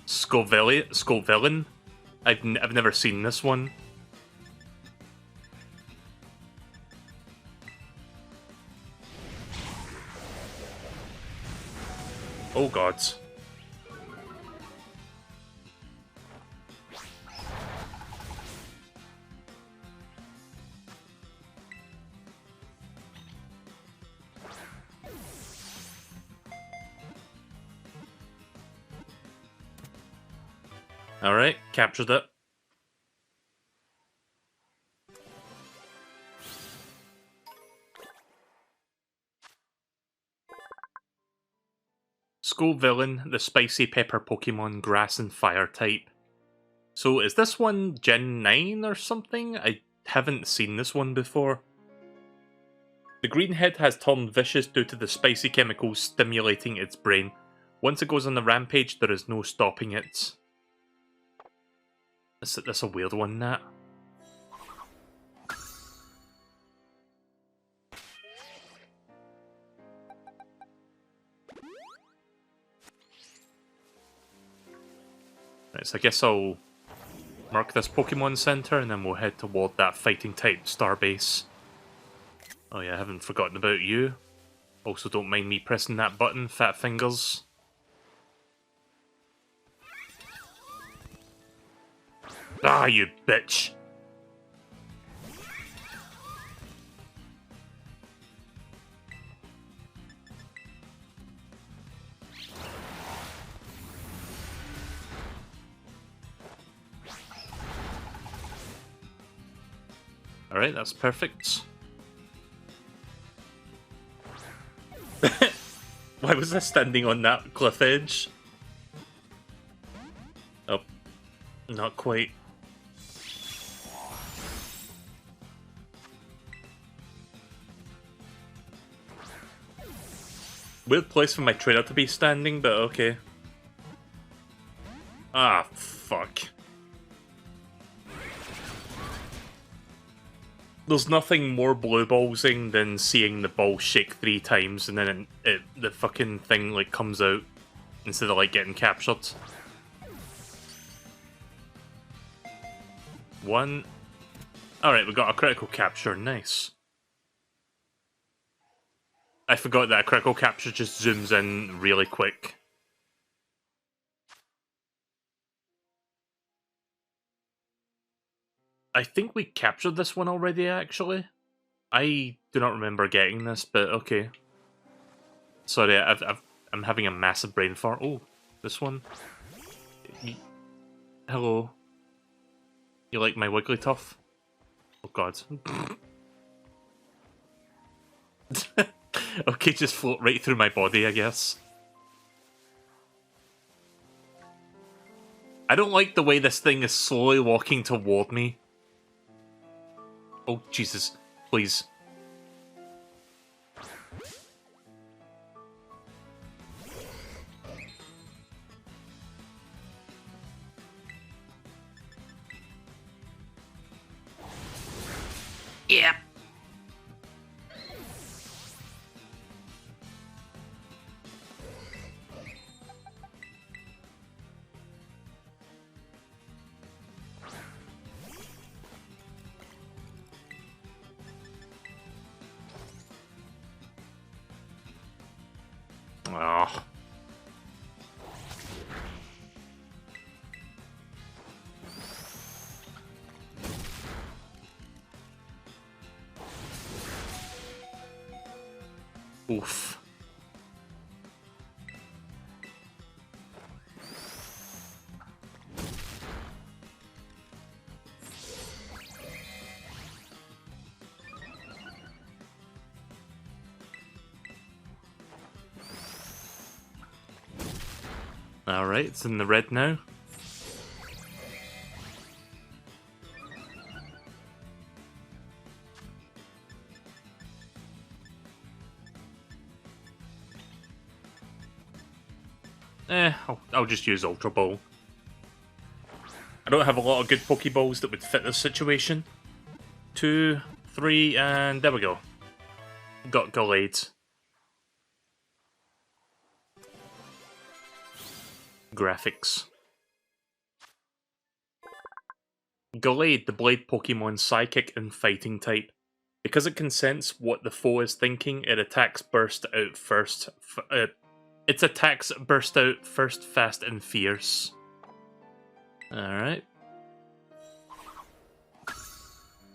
Scovillain? I've never seen this one. Oh god. Alright, captured it. Scovillain, the spicy pepper Pokemon, grass and fire type. So is this one Gen 9 or something? I haven't seen this one before. The green head has turned vicious due to the spicy chemicals stimulating its brain. Once it goes on the rampage, there is no stopping it. That's a weird one, that. Right, so I guess I'll mark this Pokemon Center and then we'll head toward that fighting type starbase. Oh yeah, I haven't forgotten about you. Also, don't mind me pressing that button, fat fingers. Ah, you bitch! Alright, that's perfect. Why was I standing on that cliff edge? Oh, not quite. Weird place for my trainer to be standing, but okay. Ah, fuck. There's nothing more blue ballsing than seeing the ball shake 3 times and then the fucking thing like comes out instead of like getting captured. 1. Alright, we got a critical capture, nice. I forgot that a critical capture just zooms in really quick. I think we captured this one already, actually. I do not remember getting this, but okay. Sorry, I'm having a massive brain fart. Oh, this one. Hello. You like my Wigglytuff? Oh god. Okay, just float right through my body, I guess. I don't like the way this thing is slowly walking toward me. Oh, Jesus. Please. Yeah. Oh. Oof. Alright, it's in the red now. I'll just use Ultra Ball. I don't have a lot of good Pokeballs that would fit this situation. 2, 3, and there we go. Got Gallade. Graphics. Gallade, the Blade Pokemon Psychic and Fighting type. Because it can sense what the foe is thinking, it attacks burst out first. Its attacks burst out first, fast, and fierce. Alright.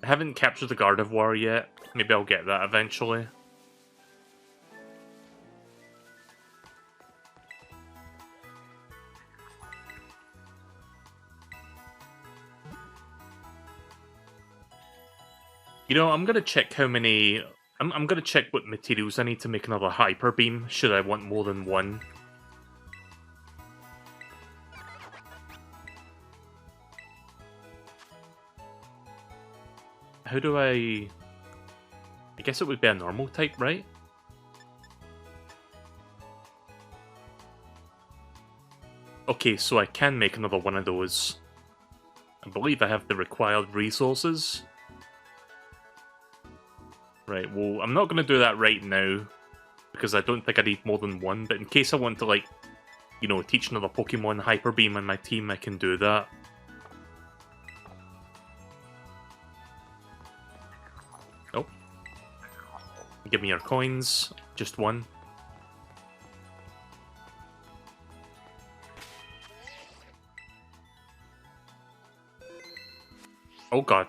I haven't captured the Gardevoir yet. Maybe I'll get that eventually. You know, I'm gonna check how many... I'm gonna check what materials I need to make another Hyper Beam, should I want more than one. How do I guess it would be a normal type, right? Okay, so I can make another one of those. I believe I have the required resources. Right, well, I'm not going to do that right now, because I don't think I need more than one, but in case I want to, like, you know, teach another Pokemon Hyper Beam on my team, I can do that. Oh. Give me your coins. Just one. Oh god.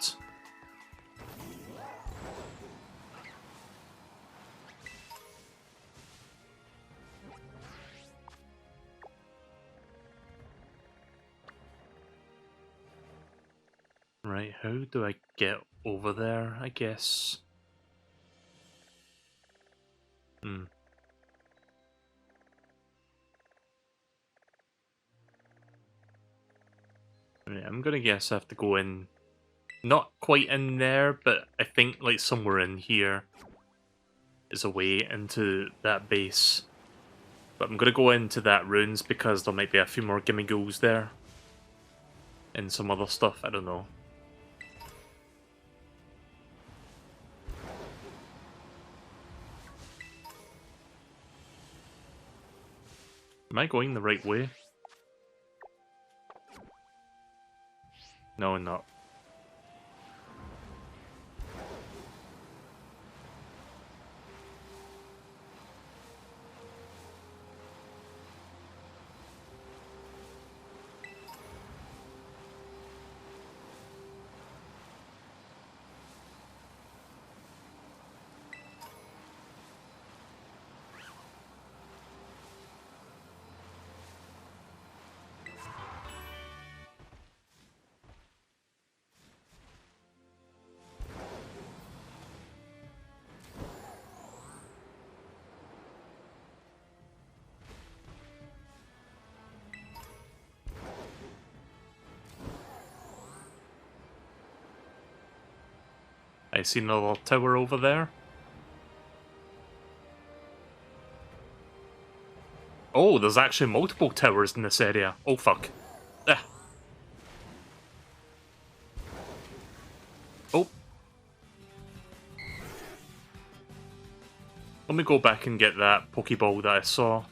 Right, how do I get over there, I guess? Hmm. Right, I'm gonna guess I have to go in... Not quite in there, but I think, like, somewhere in here is a way into that base. But I'm gonna go into that ruins because there might be a few more Gimmighosts there. And some other stuff, I don't know. Am I going the right way? No, I'm not. I see another tower over there. Oh, there's actually multiple towers in this area. Oh, fuck. Ah. Oh. Let me go back and get that Pokeball that I saw.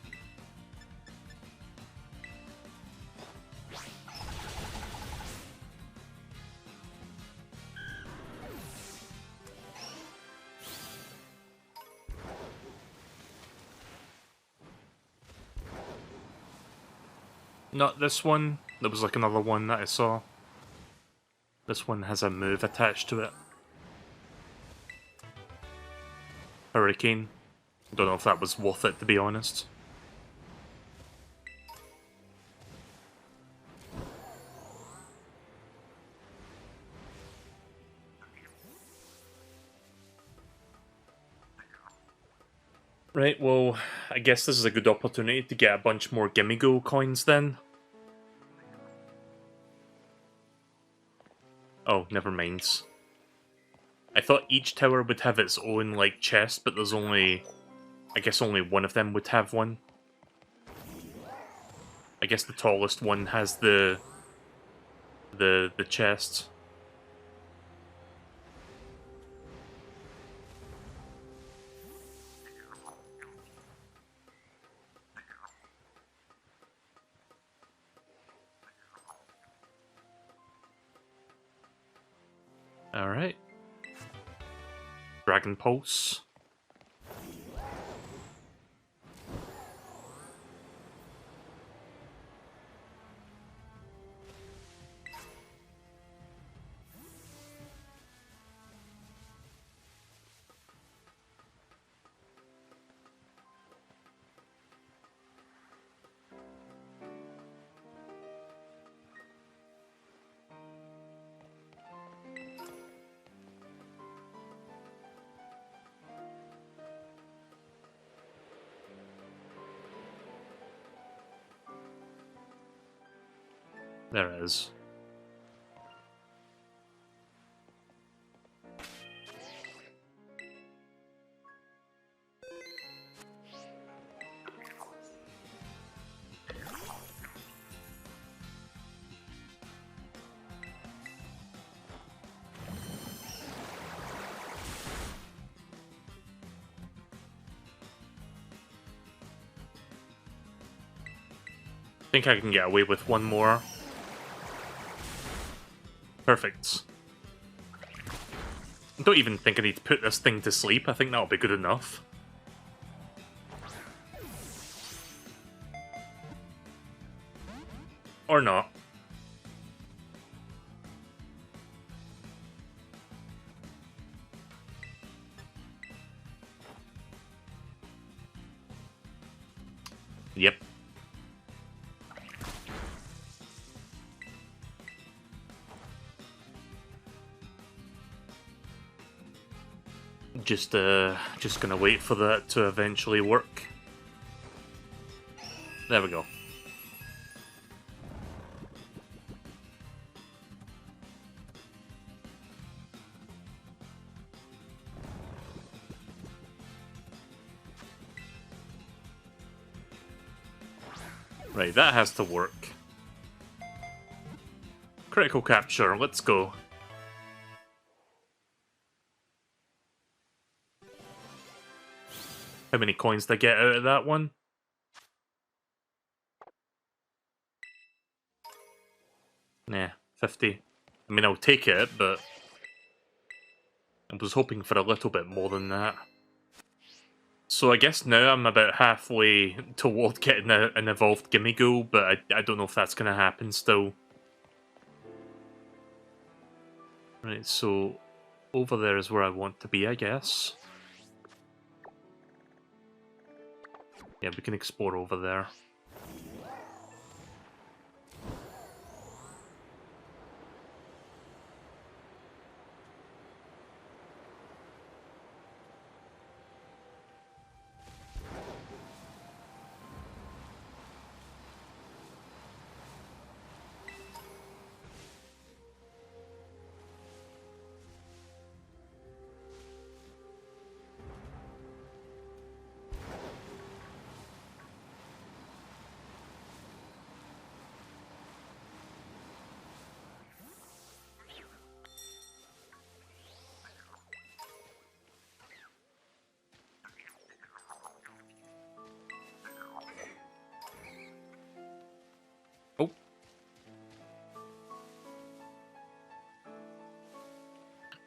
Not this one. There was like another one that I saw. This one has a move attached to it. Hurricane. Don't know if that was worth it, to be honest. Right, well, I guess this is a good opportunity to get a bunch more Gimme Go coins then. Oh, never mind. I thought each tower would have its own, like, chest, but there's only... I guess only one of them would have one. I guess the tallest one has the chest. Alright. Dragon Pulse. There it is. I think I can get away with one more. Perfect. I don't even think I need to put this thing to sleep. I think that'll be good enough. Or not. Yep. Just gonna wait for that to eventually work. There we go. Right, that has to work. Critical capture, let's go. How many coins did I get out of that one? Nah, 50. I mean, I'll take it, but I was hoping for a little bit more than that. So I guess now I'm about halfway toward getting an evolved Gimme Go, but I don't know if that's going to happen still. Right, so over there is where I want to be, I guess. Yeah, we can explore over there.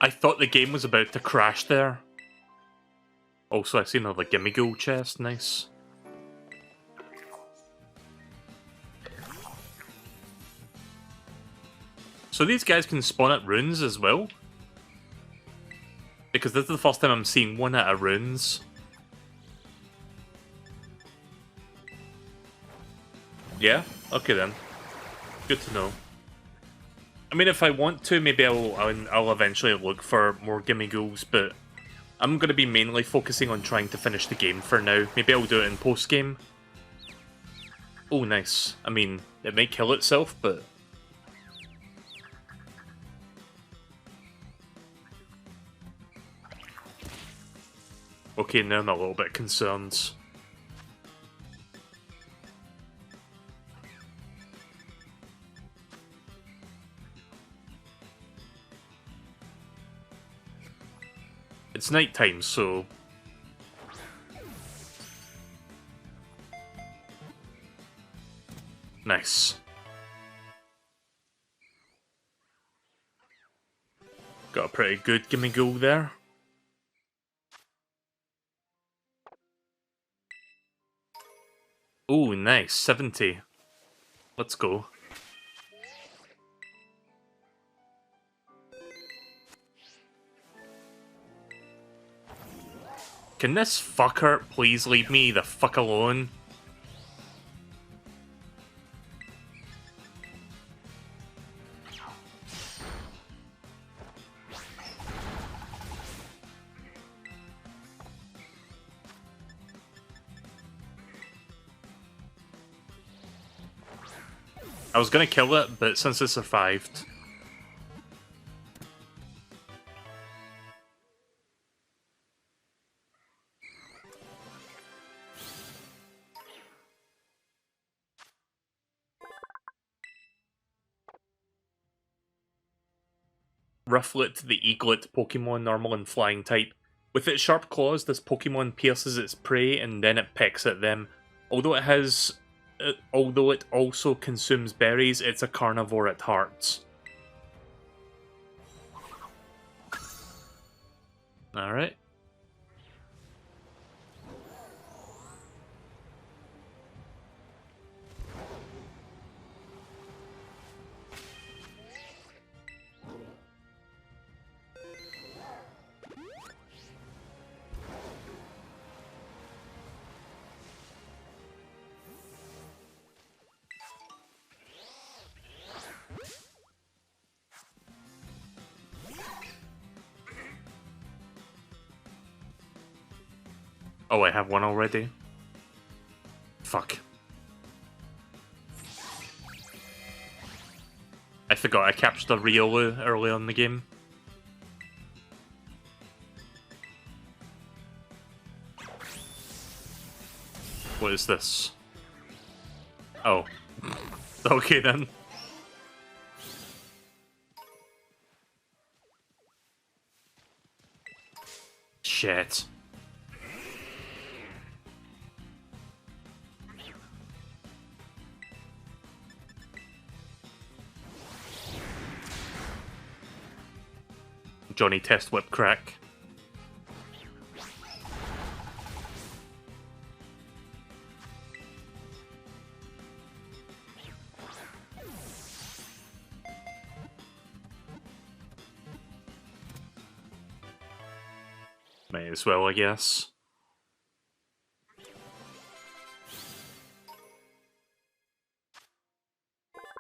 I thought the game was about to crash there. Also, I see another Gimme Ghoul chest. Nice. So these guys can spawn at runes as well? Because this is the first time I'm seeing one at a runes. Yeah? Okay then. Good to know. I mean, if I want to, maybe I'll eventually look for more Gimme Ghouls, but I'm going to be mainly focusing on trying to finish the game for now. Maybe I'll do it in post-game. Oh, nice. I mean, it may kill itself, but... Okay, now I'm a little bit concerned. It's nighttime, so... Nice. Got a pretty good Gimme Ghoul there. Ooh, nice. 70. Let's go. Can this fucker please leave me the fuck alone? I was gonna kill it, but since it survived... Rufflet, the eaglet Pokemon, normal and flying type. With its sharp claws, this Pokemon pierces its prey and then it pecks at them. Although it also consumes berries, it's a carnivore at heart. Alright. Oh, I have one already? Fuck. I forgot I captured a Riolu early on in the game. What is this? Oh. Okay then. Shit. Johnny Test Whip Crack. May as well, I guess.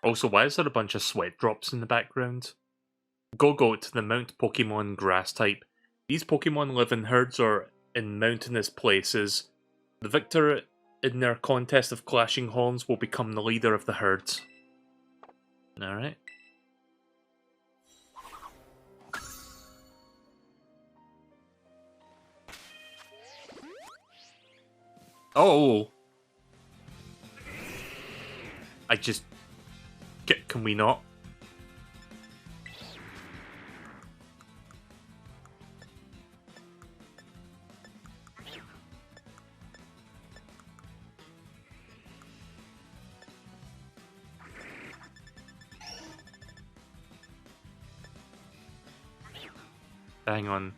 Also, why is there a bunch of sweat drops in the background? Gogoat, the Mount Pokemon grass type. These Pokemon live in herds or in mountainous places. The victor in their contest of clashing horns will become the leader of the herd. Alright. Oh! I just... Can we not? Hang on.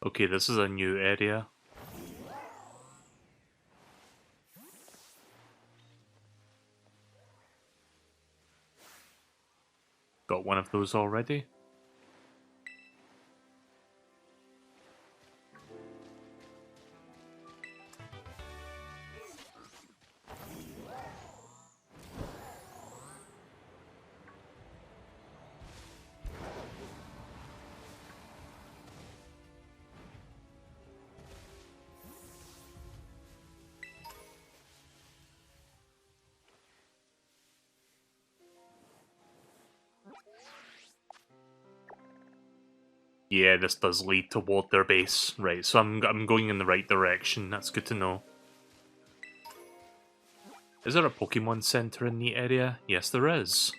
Okay, this is a new area. Got one of those already. Yeah, this does lead toward their base. Right, so I'm going in the right direction. That's good to know. Is there a Pokemon Center in the area? Yes, there is.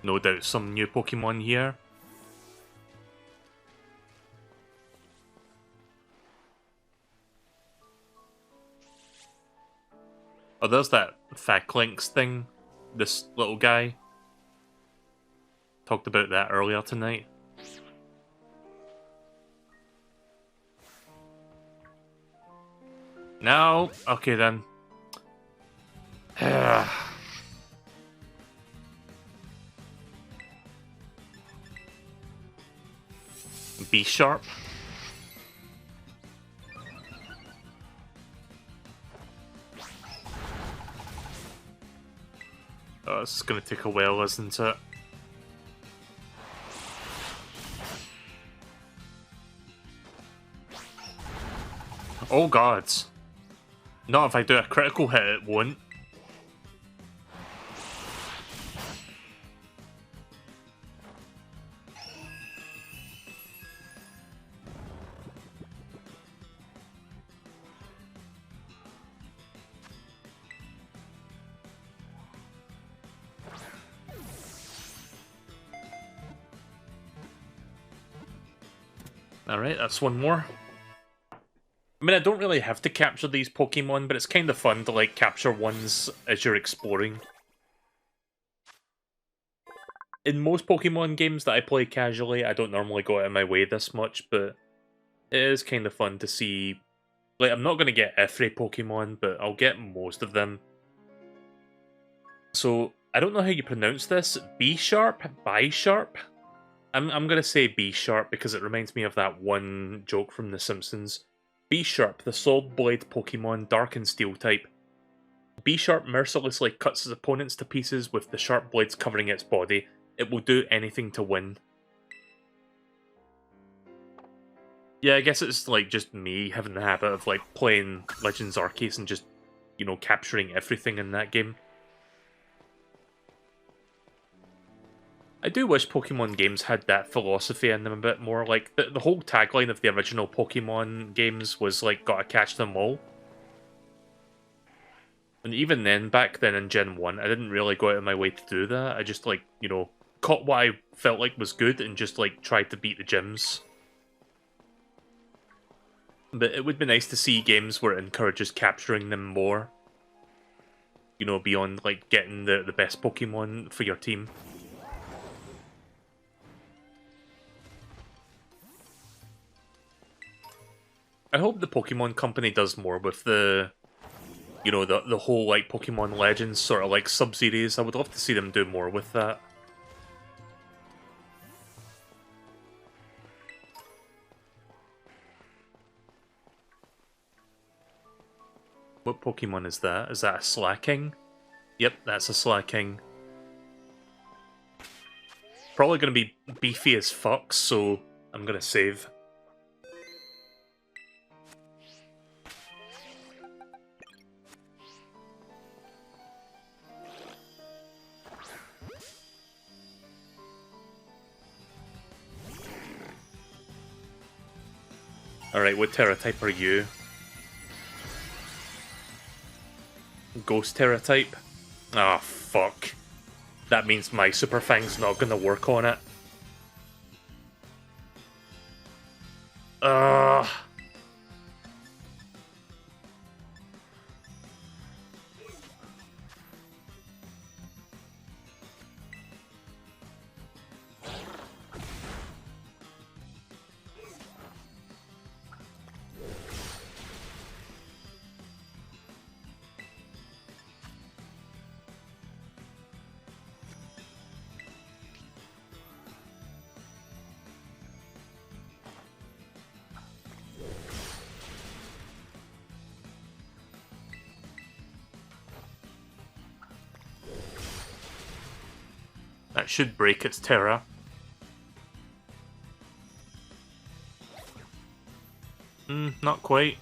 No doubt some new Pokemon here. Oh, there's that Faclinks thing. This little guy. Talked about that earlier tonight. No? Okay then. B sharp. Oh, this is gonna take a while, isn't it? Oh god. Not if I do a critical hit, it won't. Alright, that's one more. I mean, I don't really have to capture these Pokemon, but it's kind of fun to, like, capture ones as you're exploring. In most Pokemon games that I play casually, I don't normally go out of my way this much, but it is kind of fun to see. Like, I'm not going to get every Pokemon, but I'll get most of them. So, I don't know how you pronounce this. B-sharp? Bi-sharp? I'm going to say B-sharp because it reminds me of that one joke from The Simpsons. B-sharp, the Sword Blade Pokemon, Dark and Steel type. B-sharp mercilessly cuts its opponents to pieces with the sharp blades covering its body. It will do anything to win. Yeah, I guess it's like just me having the habit of like playing Legends Arceus and just, you know, capturing everything in that game. I do wish Pokemon games had that philosophy in them a bit more. Like, the whole tagline of the original Pokemon games was, like, gotta catch them all. And even then, back then in Gen 1, I didn't really go out of my way to do that. I just, like, you know, caught what I felt like was good and just, like, tried to beat the gyms. But it would be nice to see games where it encourages capturing them more. You know, beyond, like, getting the best Pokemon for your team. I hope the Pokemon Company does more with the, you know, the whole, like, Pokemon Legends sort of, like, sub-series. I would love to see them do more with that. What Pokemon is that? Is that a Slacking? Yep, that's a Slacking. Probably going to be beefy as fuck, so I'm going to save. Alright, what Terra type are you? Ghost Terra type? Ah, fuck. That means my Super Fang's not gonna work on it. Ugh. That should break its Terra. Not quite.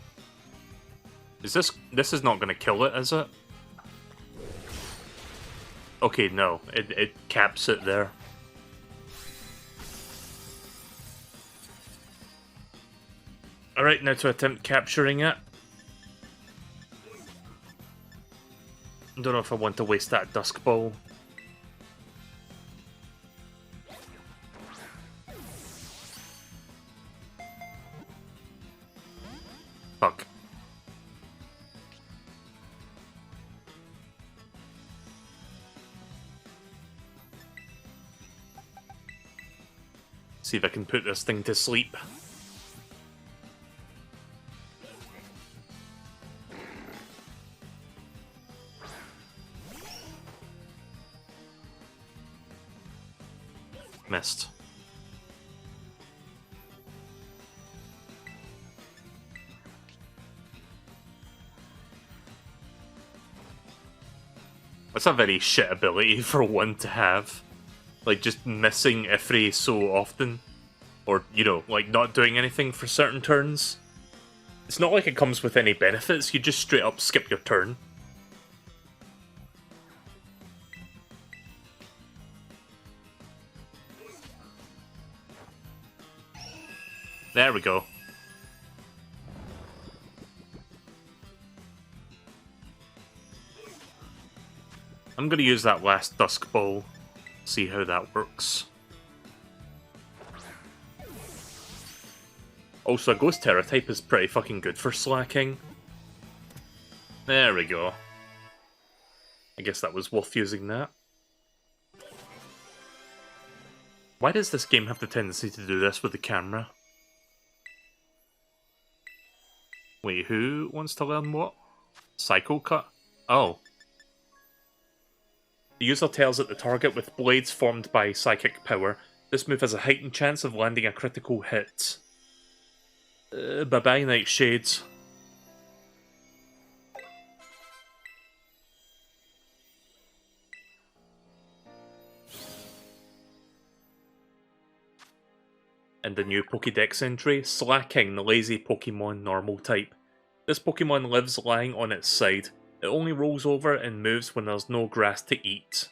Is this is not gonna kill it, is it? Okay, no. It caps it there. Alright, now to attempt capturing it. I don't know if I want to waste that Dusk Ball. Fuck. See if I can put this thing to sleep. Missed. That's a very shit ability for one to have. Like, just missing Ifri so often. Or, you know, like, not doing anything for certain turns. It's not like it comes with any benefits, you just straight up skip your turn. There we go. I'm gonna use that last Dusk Ball, see how that works. Also, a Ghost Terra type is pretty fucking good for slacking. There we go. I guess that was worth using that. Why does this game have the tendency to do this with the camera? Wait, who wants to learn what? Psycho Cut? Oh. The user tells at the target with blades formed by psychic power. This move has a heightened chance of landing a critical hit. Bye-bye, Nightshades. And the new Pokédex entry, Slacking, the lazy Pokemon normal type. This Pokemon lives lying on its side. It only rolls over and moves when there's no grass to eat.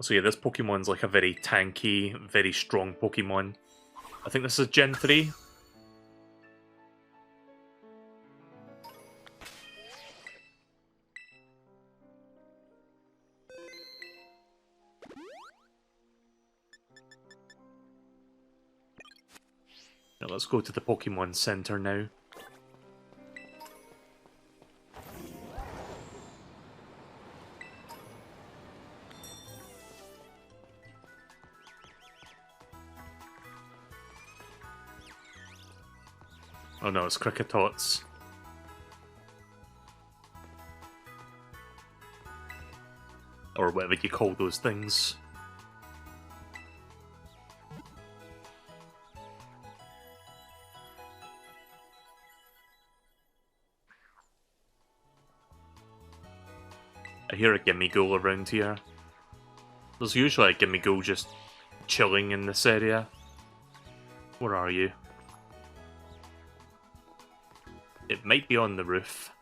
So yeah, this Pokemon's like a very tanky, very strong Pokemon. I think this is Gen 3. Now let's go to the Pokemon Center now. Oh no, it's Cricketots. Or whatever you call those things. I hear a Gimmighoul around here. There's usually a Gimme-Go just chilling in this area. Where are you? It might be on the roof.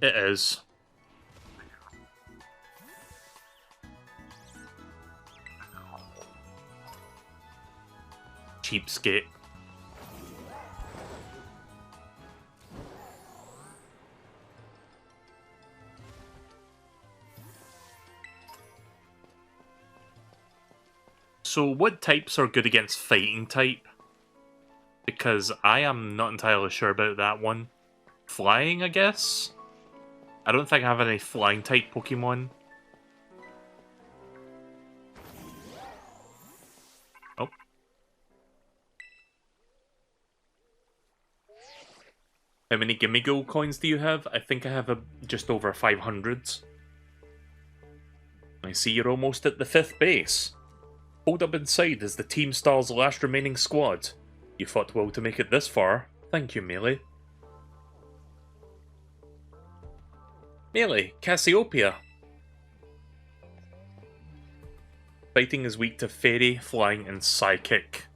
It is. Cheapskate. So what types are good against fighting type? Because I am not entirely sure about that one. Flying, I guess? I don't think I have any flying type Pokemon. Oh. How many Gimme-Go coins do you have? I think I have just over 500. I see you're almost at the 5th base. Hold up inside is the Team Star's last remaining squad. You fought well to make it this far. Thank you, Melee. Melee, Cassiopia. Fighting is weak to Fairy, Flying, and Psychic.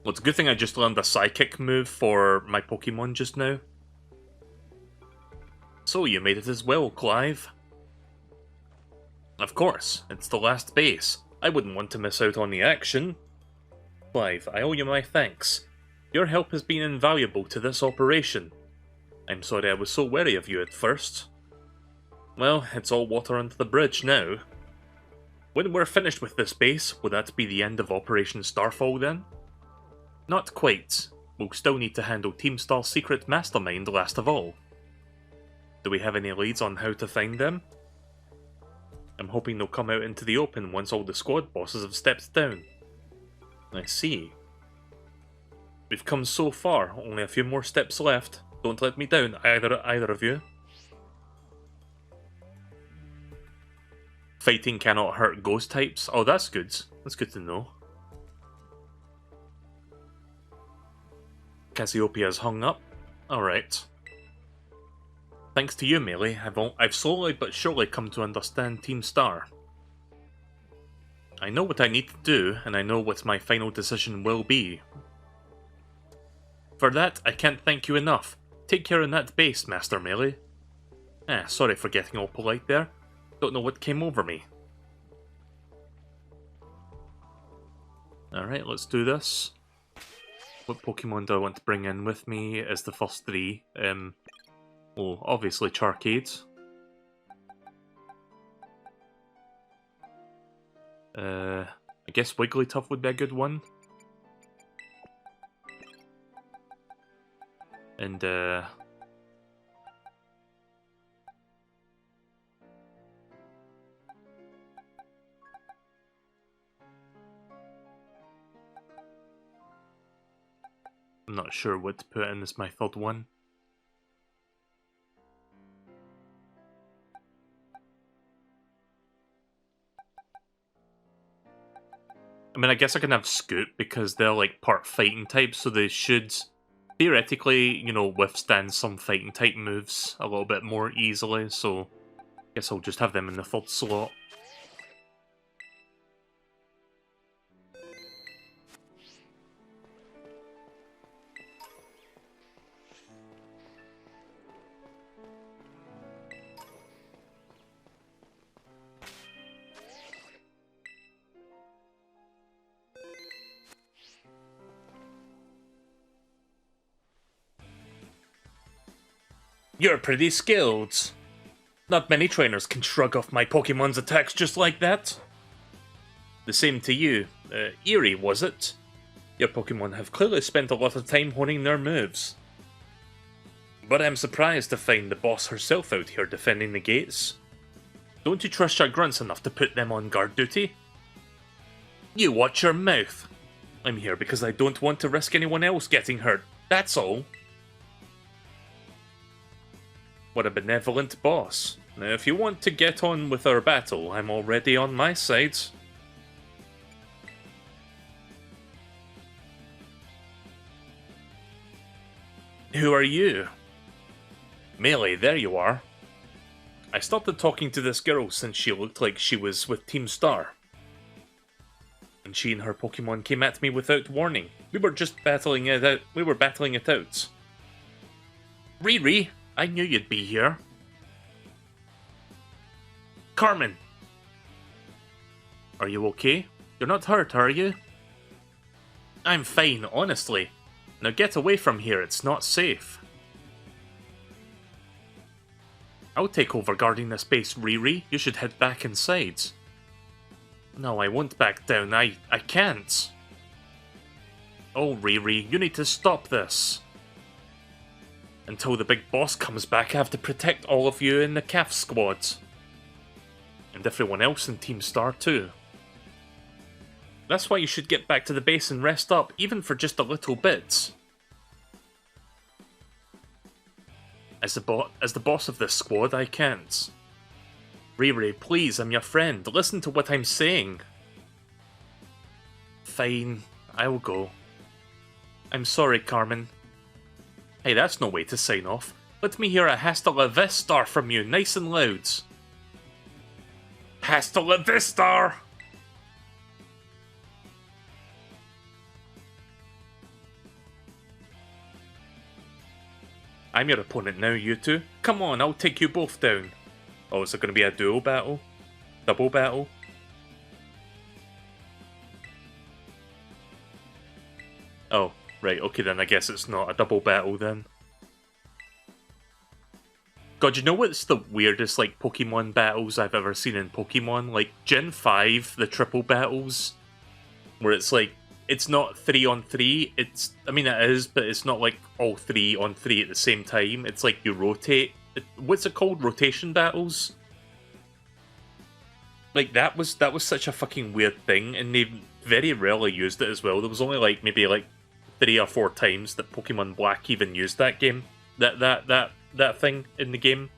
Well, it's a good thing I just learned a Psychic move for my Pokemon just now. So you made it as well, Clive. Of course, it's the last base. I wouldn't want to miss out on the action. Clive, I owe you my thanks. Your help has been invaluable to this operation. I'm sorry I was so wary of you at first. Well, it's all water under the bridge now. When we're finished with this base, will that be the end of Operation Starfall then? Not quite. We'll still need to handle Team Star's secret mastermind last of all. Do we have any leads on how to find them? I'm hoping they'll come out into the open once all the squad bosses have stepped down. I see. We've come so far, only a few more steps left. Don't let me down, either of you. Fighting cannot hurt ghost types. Oh, that's good. That's good to know. Cassiopia is hung up. Alright. Thanks to you, Melee, I've slowly but surely come to understand Team Star. I know what I need to do, and I know what my final decision will be. For that, I can't thank you enough. Take care of that base, Master Melee. Sorry for getting all polite there. Don't know what came over me. Alright, let's do this. What Pokemon do I want to bring in with me as the first 3? Well, obviously Charcade. I guess Wigglytuff would be a good one. And, I'm not sure what to put in as my 3rd one. I mean, I guess I can have Scoot because they're like part fighting type, so they should theoretically, you know, withstand some fighting type moves a little bit more easily, so I guess I'll just have them in the 3rd slot. You're pretty skilled. Not many trainers can shrug off my Pokemon's attacks just like that. The same to you. Eerie, was it? Your Pokemon have clearly spent a lot of time honing their moves. But I'm surprised to find the boss herself out here defending the gates. Don't you trust your grunts enough to put them on guard duty? You watch your mouth. I'm here because I don't want to risk anyone else getting hurt, that's all. What a benevolent boss. Now, if you want to get on with our battle, I'm already on my side. Who are you? Melee, there you are. I started talking to this girl since she looked like she was with Team Star. And she and her Pokemon came at me without warning. We were just battling it out. Riri, I knew you'd be here. Carmen! Are you okay? You're not hurt, are you? I'm fine, honestly. Now get away from here, it's not safe. I'll take over guarding this base, Riri. You should head back inside. No, I won't back down. I can't. Oh, Riri, you need to stop this. Until the big boss comes back, I have to protect all of you in the CAF squad. And everyone else in Team Star too. That's why you should get back to the base and rest up, even for just a little bit. As the boss of this squad, I can't. Riri, please, I'm your friend. Listen to what I'm saying. Fine, I will go. I'm sorry, Carmen. Hey, that's no way to sign off. Let me hear a Hasta la Vista from you, nice and loud. Hasta la Vista! I'm your opponent now, you two. Come on, I'll take you both down. Oh, is it going to be a duo battle? Double battle? Oh, right, okay then, I guess it's not a double battle then. God, you know what's the weirdest, like, Pokemon battles I've ever seen in Pokemon? Like, Gen 5, the triple battles, where it's like, it's not 3-on-3, it's, I mean it is, but it's not like all 3-on-3 at the same time. It's like you rotate. What's it called? Rotation battles? Like, that was such a fucking weird thing, and they very rarely used it as well. There was only like, maybe like 3 or 4 times that Pokemon Black even used that game. That thing in the game.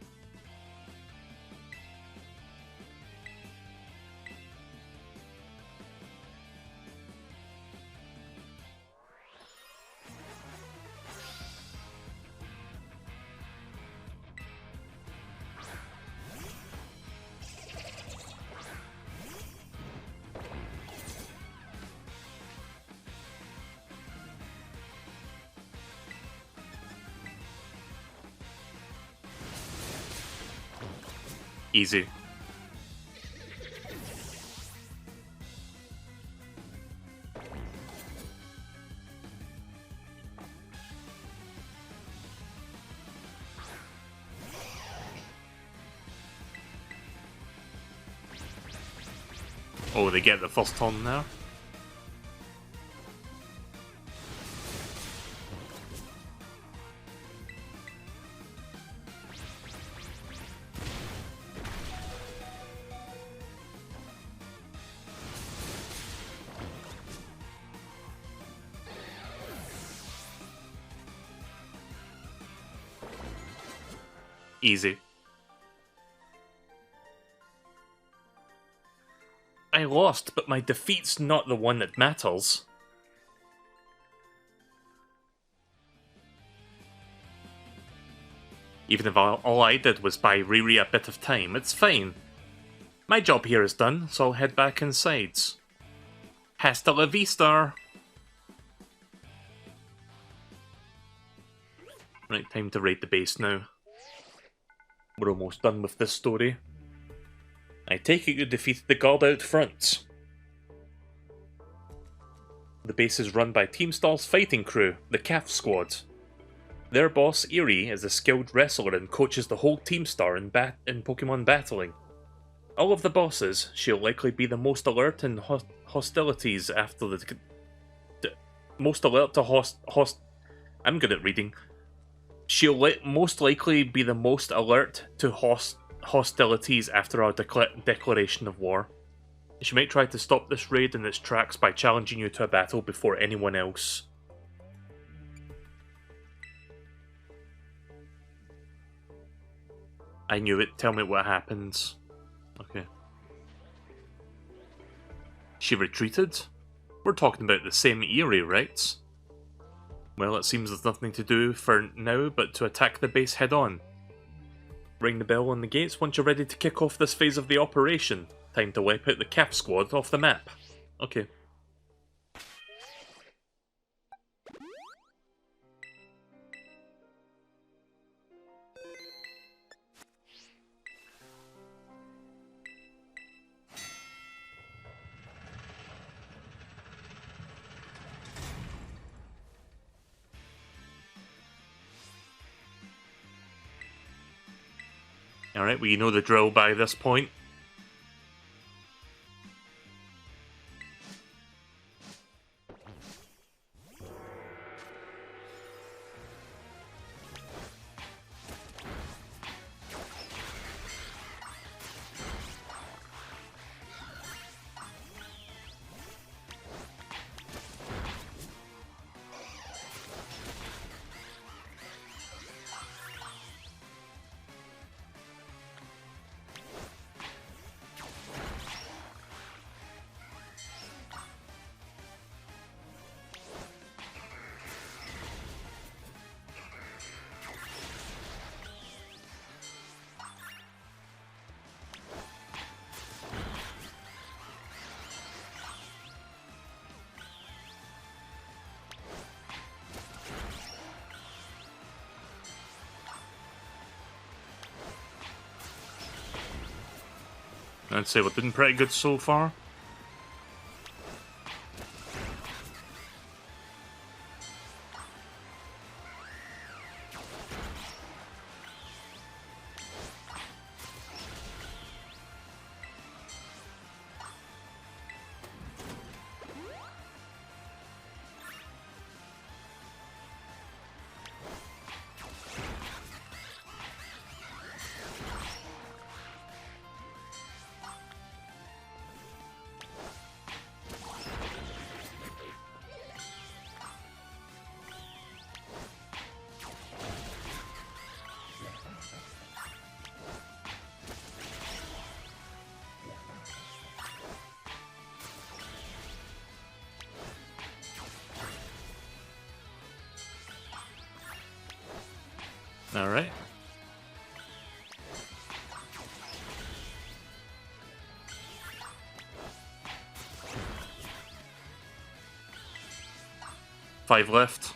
Easy. Oh, they get the first turn now? Easy. I lost, but my defeat's not the one that matters. Even if all I did was buy Riri a bit of time, it's fine. My job here is done, so I'll head back inside. Hasta la vista! Right, time to raid the base now. We're almost done with this story. I take it you defeated the guard out front. The base is run by Team Star's fighting crew, the CAF squad. Their boss, Eerie, is a skilled wrestler and coaches the whole Team Star in Pokemon battling. All of the bosses, she'll likely be the most alert in hostilities after the... most alert to I'm good at reading. She'll most likely be the most alert to hostilities after our declaration of war. She might try to stop this raid in its tracks by challenging you to a battle before anyone else. I knew it. Tell me what happens. Okay. She retreated? We're talking about the same Eerie, right? Well, it seems there's nothing to do for now but to attack the base head on. Ring the bell on the gates once you're ready to kick off this phase of the operation. Time to wipe out the Cap Squad off the map. Okay. Alright, we know the drill by this point. I'd say we're doing pretty good so far. Alright. Five left.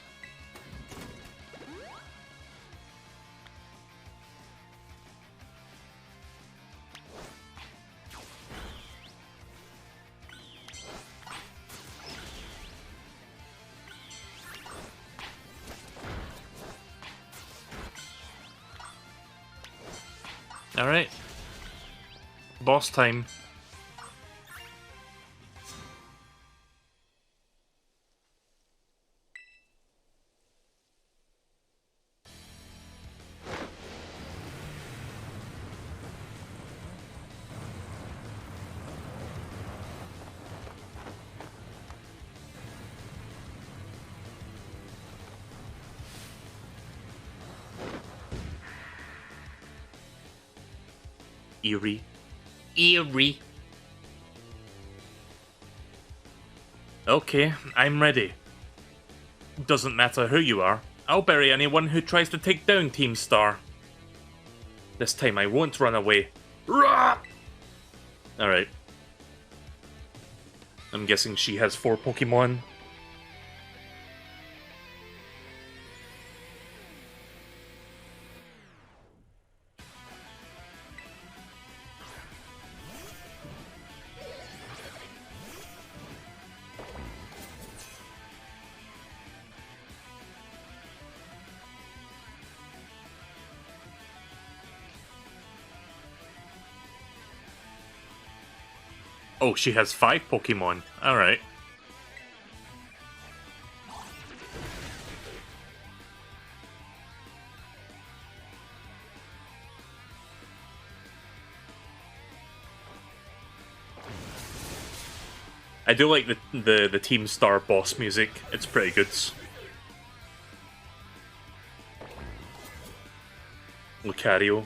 Alright. Boss time. Eerie. Eerie. Okay, I'm ready. Doesn't matter who you are, I'll bury anyone who tries to take down Team Star. This time I won't run away. Alright. I'm guessing she has 4 Pokemon. Oh, she has 5 Pokemon. Alright. I do like the Team Star boss music. It's pretty good. Lucario.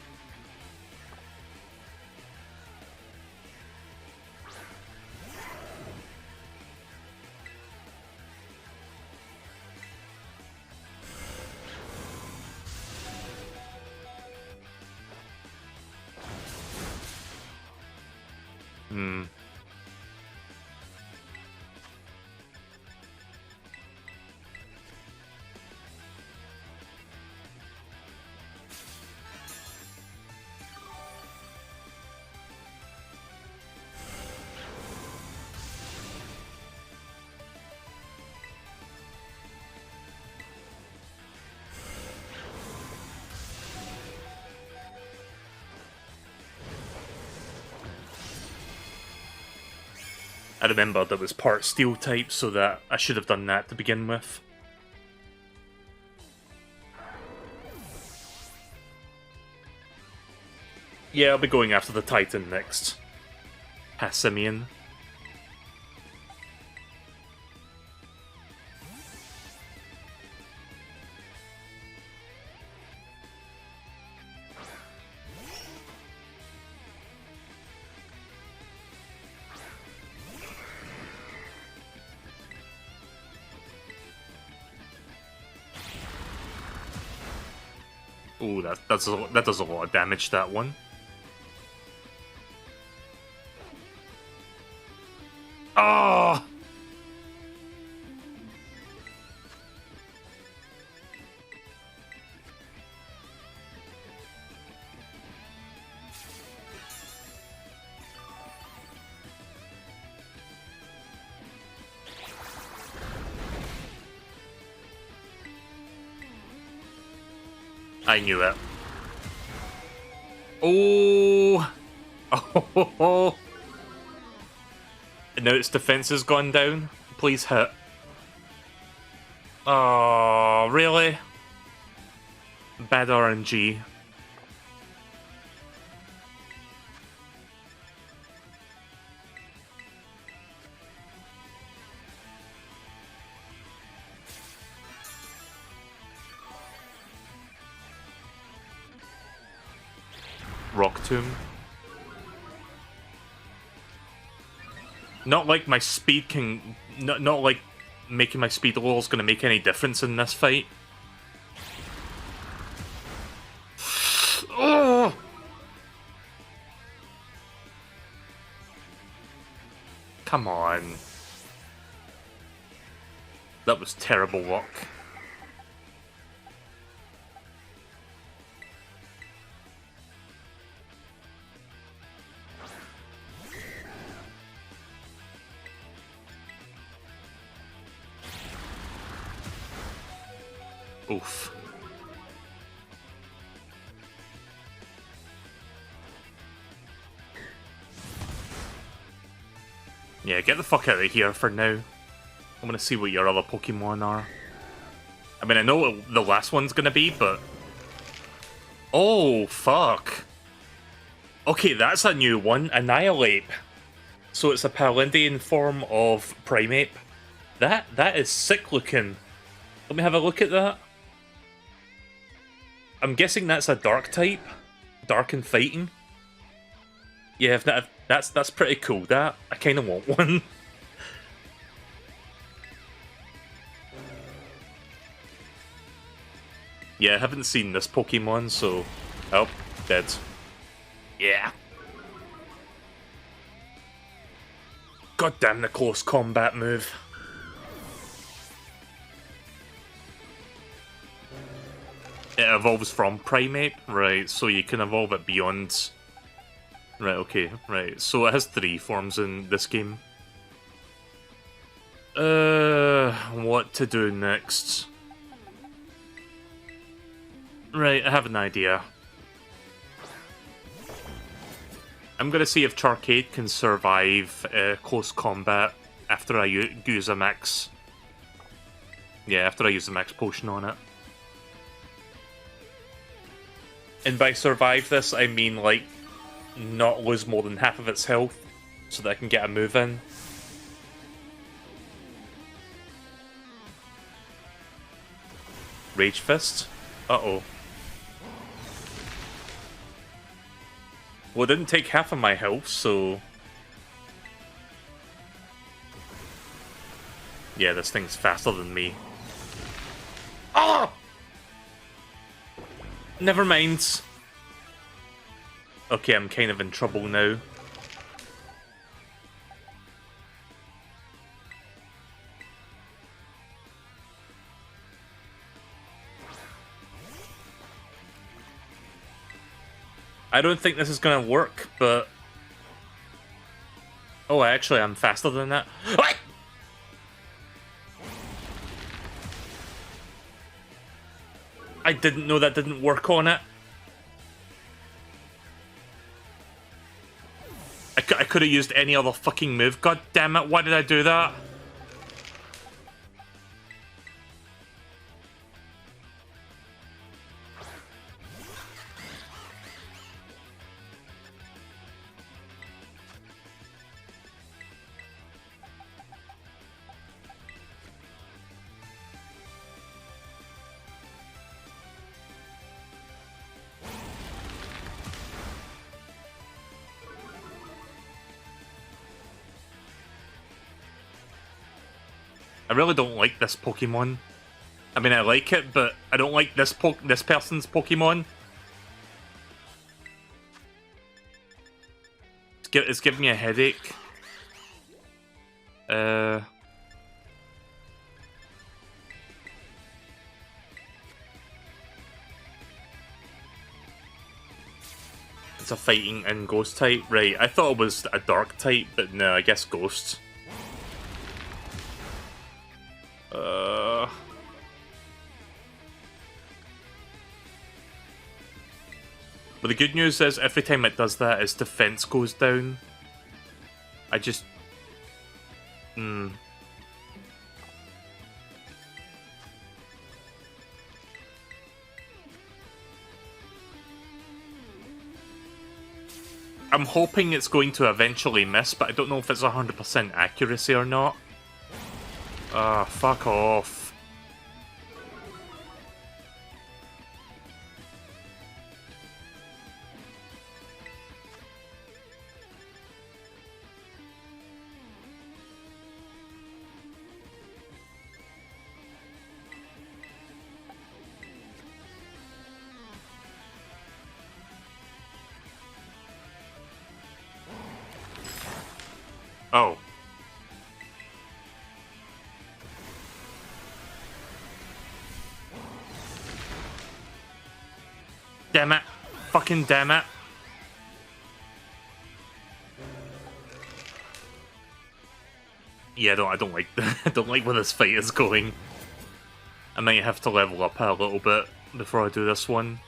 I remember that was part steel type, so that I should have done that to begin with. Yeah, I'll be going after the Titan next. Passimian. Ooh, that does a lot of damage, that one. Oh! I knew it. Oh! Oh! And now its defense has gone down. Please hit. Oh, really? Bad RNG. Rock Tomb. Not like my speed can... Not like making my speed low is going to make any difference in this fight. Oh! Come on. That was terrible luck. Oof. Yeah, get the fuck out of here for now. I want to see what your other Pokemon are. I mean, I know what the last one's gonna be, but... Oh, fuck. Okay, that's a new one. Annihilate. So it's a Palindian form of Primeape. That is sick looking. Let me have a look at that. I'm guessing that's a dark type. Dark and fighting. Yeah, that's pretty cool. That I kind of want one. Yeah, I haven't seen this Pokemon, so... Oh, dead. Yeah. God damn the close combat move. It evolves from Primeape? Right, so you can evolve it beyond... Right, okay, right. So it has 3 forms in this game. What to do next? Right, I have an idea. I'm gonna see if Charcade can survive close combat after I use a max... Yeah, after I use a max potion on it. And by survive this, I mean, like, not lose more than half of its health, so that I can get a move in. Rage Fist? Uh-oh. Well, it didn't take half of my health, so... Yeah, this thing's faster than me. Oh! Never mind. Okay, I'm kind of in trouble now. I don't think this is gonna work, but... Oh, actually, I'm faster than that. I didn't know that didn't work on it. I could have used any other fucking move. God damn it, why did I do that? I really don't like this Pokemon. I mean, I like it, but I don't like this person's Pokemon. It's giving me a headache. It's a fighting and ghost type. Right, I thought it was a dark type, but no, I guess ghost. But the good news is, every time it does that, its defense goes down. I just... I'm hoping it's going to eventually miss, but I don't know if it's 100% accuracy or not. Ah, fuck off. Oh. Damn it. Fucking damn it. Yeah, I don't like I don't like where this fight is going. I might have to level up a little bit before I do this one.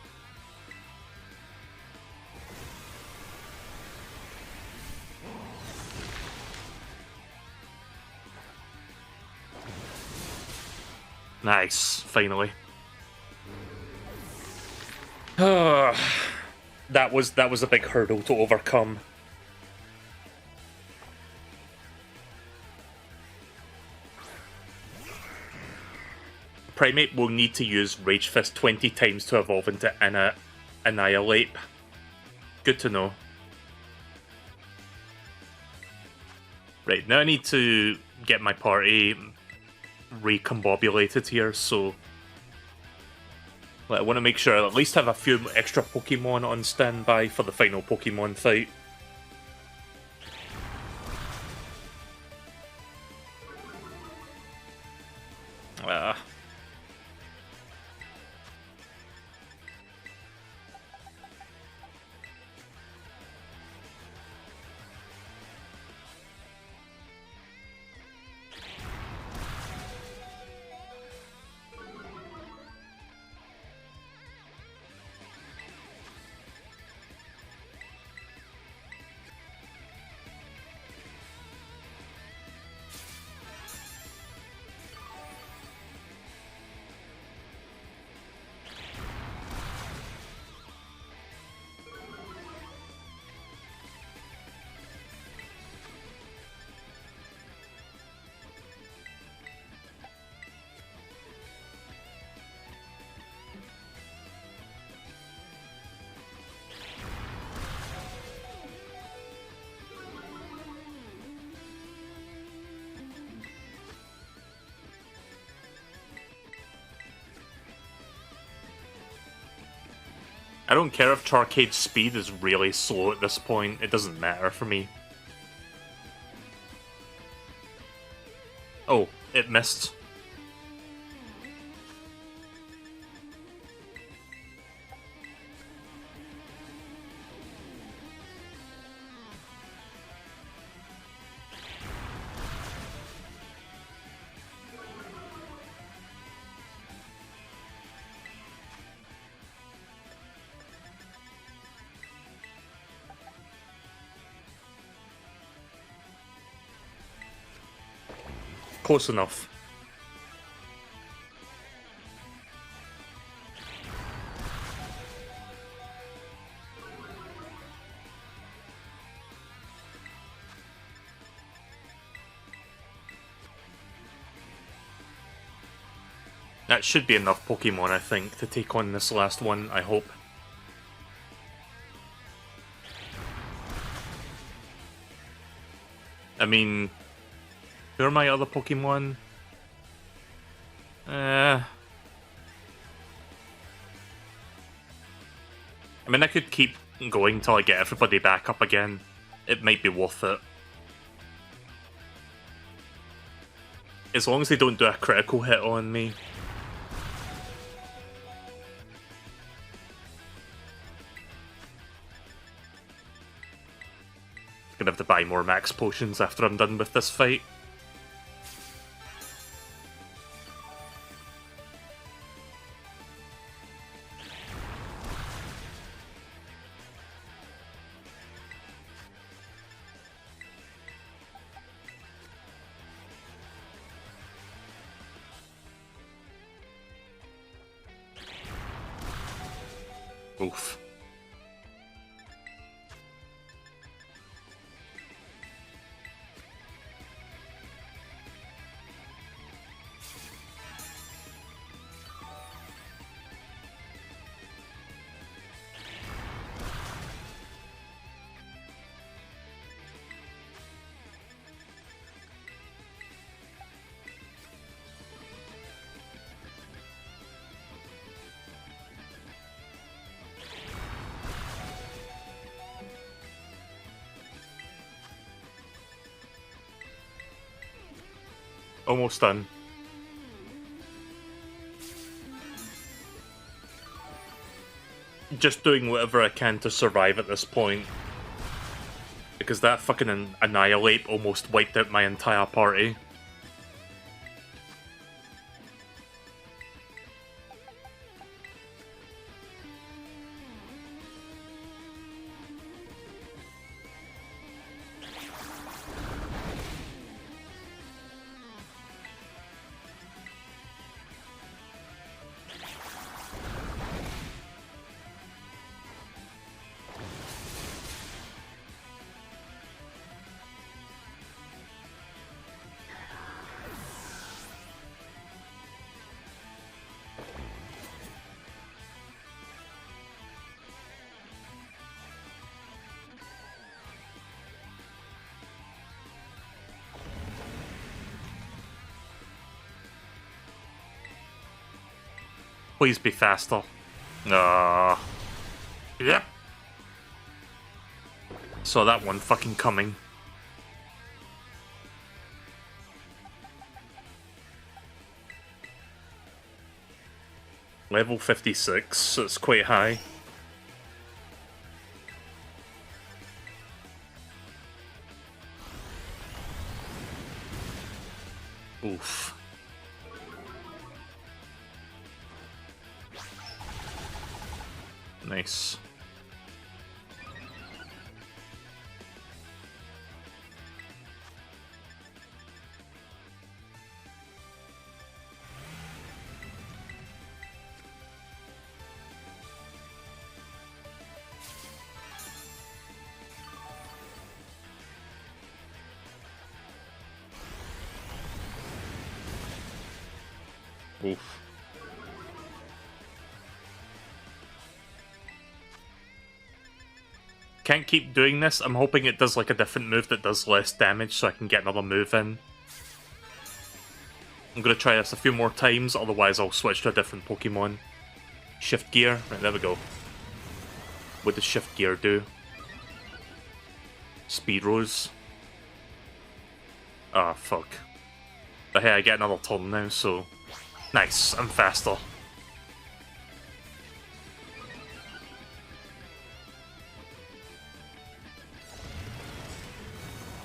Nice, finally. That was a big hurdle to overcome. Primate will need to use Rage Fist 20 times to evolve into Annihilate. Good to know. Right, now I need to get my party recombobulated here, so I want to make sure I at least have a few extra Pokemon on standby for the final Pokemon fight. I don't care if Charcade's speed is really slow at this point, it doesn't matter for me. Oh, it missed. Close enough. That should be enough Pokemon, I think, to take on this last one, I hope. I mean, who are my other Pokemon? I mean, I could keep going till I get everybody back up again. It might be worth it. As long as they don't do a critical hit on me. Gonna have to buy more max potions after I'm done with this fight. Oof. Almost done. Just doing whatever I can to survive at this point. Because that fucking Annihilate almost wiped out my entire party. Please be faster. Yep. Saw that one fucking coming. Level 56, so it's quite high. Oof. Nice. Oof. Can't keep doing this. I'm hoping it does like a different move that does less damage so I can get another move in. I'm gonna try this a few more times, otherwise I'll switch to a different Pokemon. Shift gear. Right, there we go. What does shift gear do? Speed Rose. Ah, fuck. But hey, I get another turn now, so... Nice, I'm faster.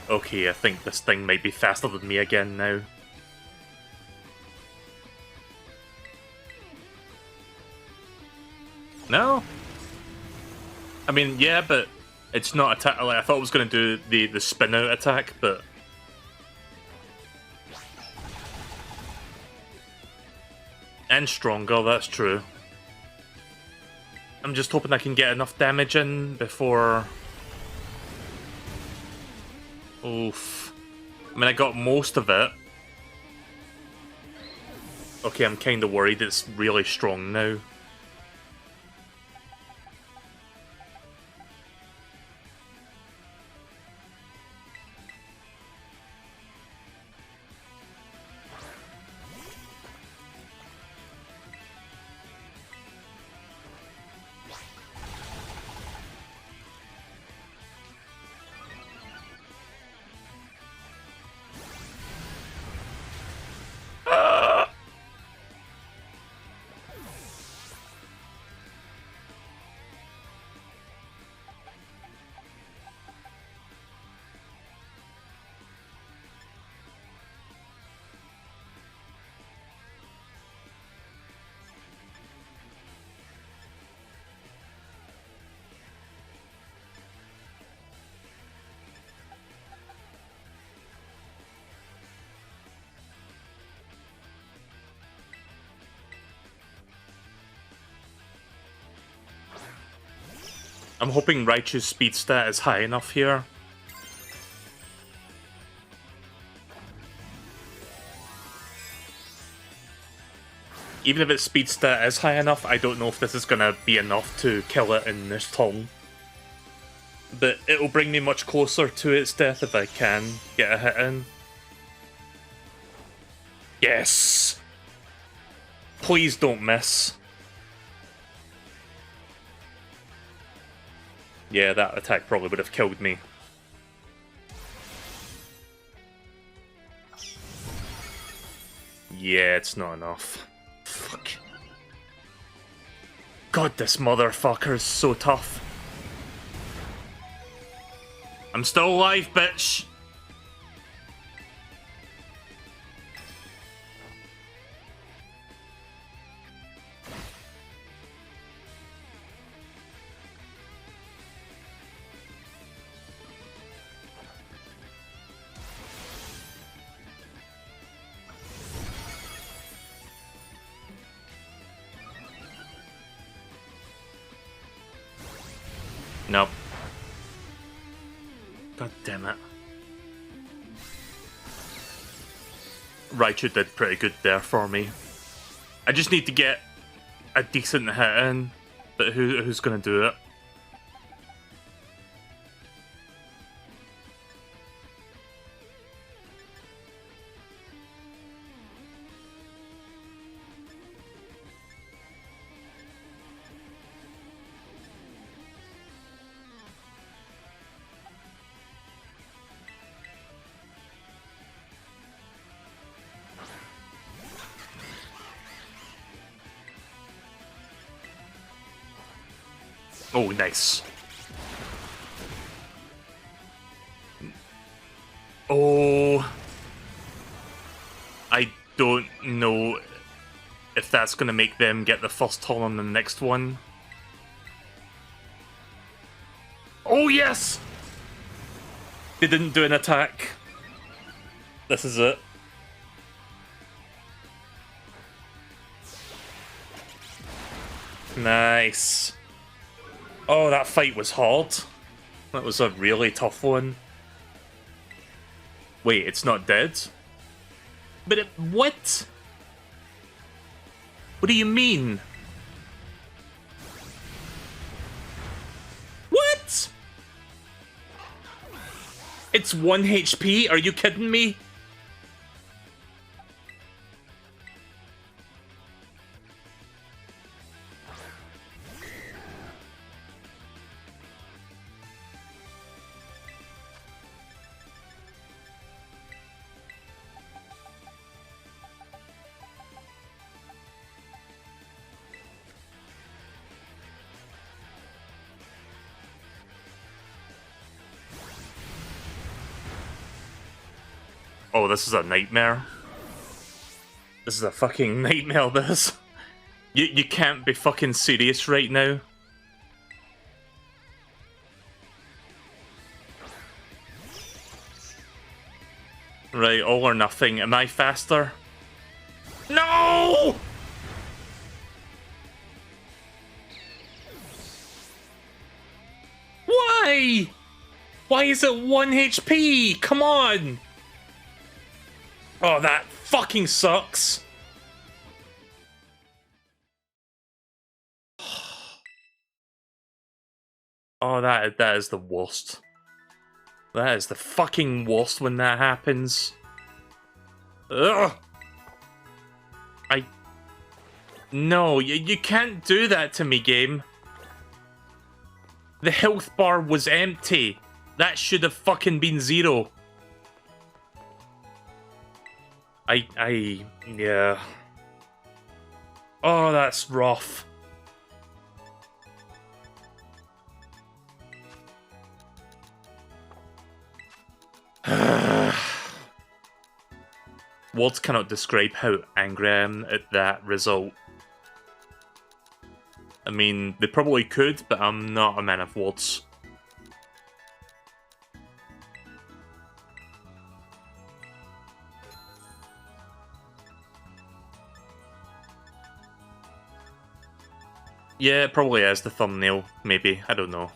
Okay, I think this thing might be faster than me again now. No? I mean, yeah, but it's not attack. Like, I thought it was going to do the spin out attack, but And stronger, that's true. I'm just hoping I can get enough damage in before... Oof. I mean, I got most of it. Okay, I'm kind of worried it's really strong now. I'm hoping Raichu's speed stat is high enough here. Even if its speed stat is high enough, I don't know if this is gonna be enough to kill it in this turn. But it'll bring me much closer to its death if I can get a hit in. Yes! Please don't miss. Yeah, that attack probably would have killed me. Yeah, it's not enough. Fuck. God, this motherfucker is so tough. I'm still alive, bitch! Nope. God damn it. Raichu did pretty good there for me. I just need to get a decent hit in, but who's gonna do it? Oh, nice. Oh. I don't know if that's going to make them get the first turn on the next one. Oh, yes! They didn't do an attack. This is it. Nice. Oh, that fight was hard. That was a really tough one. Wait, it's not dead? But it... What? What do you mean? What? It's 1 HP? Are you kidding me? Oh, this is a nightmare. This is a fucking nightmare, this. You can't be fucking serious right now. Right, all or nothing. Am I faster? No! Why is it 1 HP? Come on! Oh, that fucking sucks. Oh, that is the worst. That is the fucking worst when that happens. Ugh! No, you can't do that to me, game. The health bar was empty. That should have fucking been 0. Yeah. Oh, that's rough. Words cannot describe how angry I am at that result. I mean, they probably could, but I'm not a man of words. Yeah, it probably is the thumbnail, maybe. I don't know.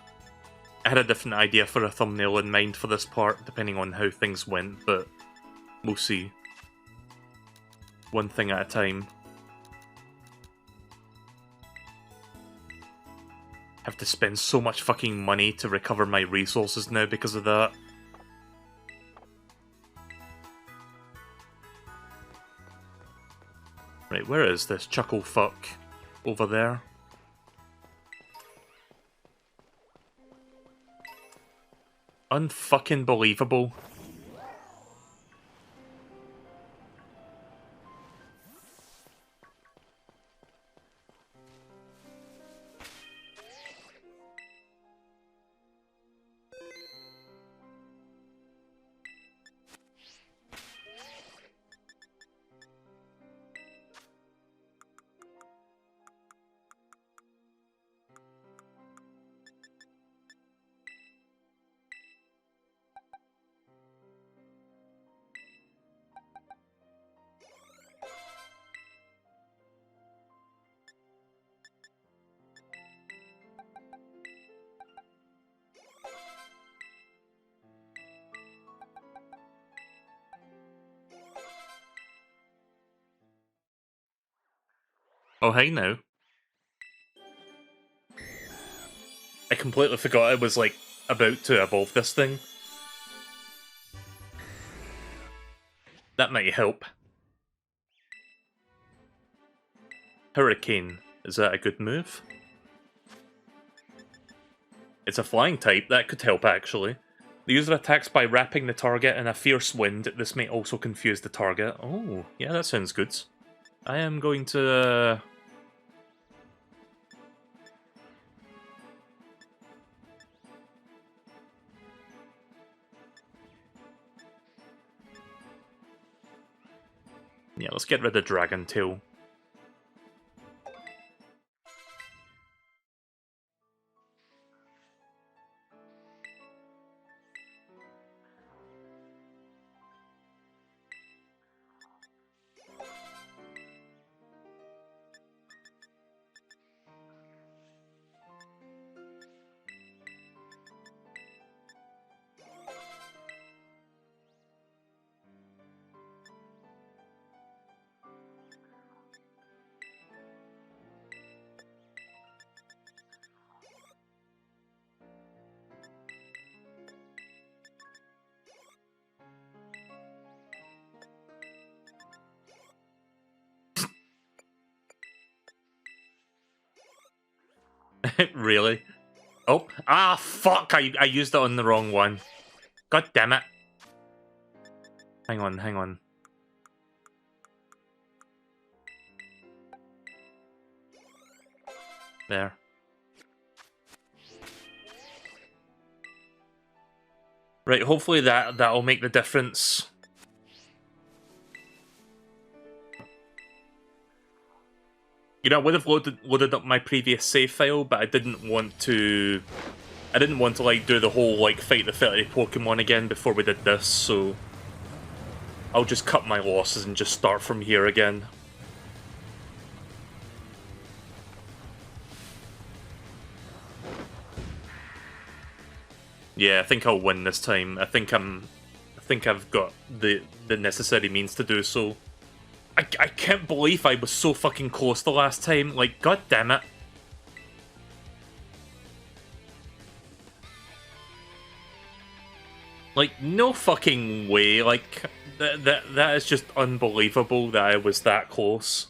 I had a different idea for a thumbnail in mind for this part, depending on how things went, but we'll see. One thing at a time. Have to spend so much fucking money to recover my resources now because of that. Right, where is this chuckle fuck? Over there. Unfucking believable. Oh, hey now. I completely forgot I was, like, about to evolve this thing. That might help. Hurricane. Is that a good move? It's a flying type. That could help, actually. The user attacks by wrapping the target in a fierce wind. This may also confuse the target. Oh, yeah, that sounds good. I am going to... Yeah, let's get rid of Dragon Tail. Really? Oh, ah, fuck! I used it on the wrong one. God damn it. Hang on, hang on. There. Right, hopefully that'll make the difference. You know, I would have loaded up my previous save file, but I didn't want to like do the whole like fight the 30 Pokemon again before we did this, so I'll just cut my losses and just start from here again. Yeah, I think I'll win this time. I think I've got the necessary means to do so. I can't believe I was so fucking close the last time. Like, god damn it. Like, no fucking way. Like, that is just unbelievable that I was that close.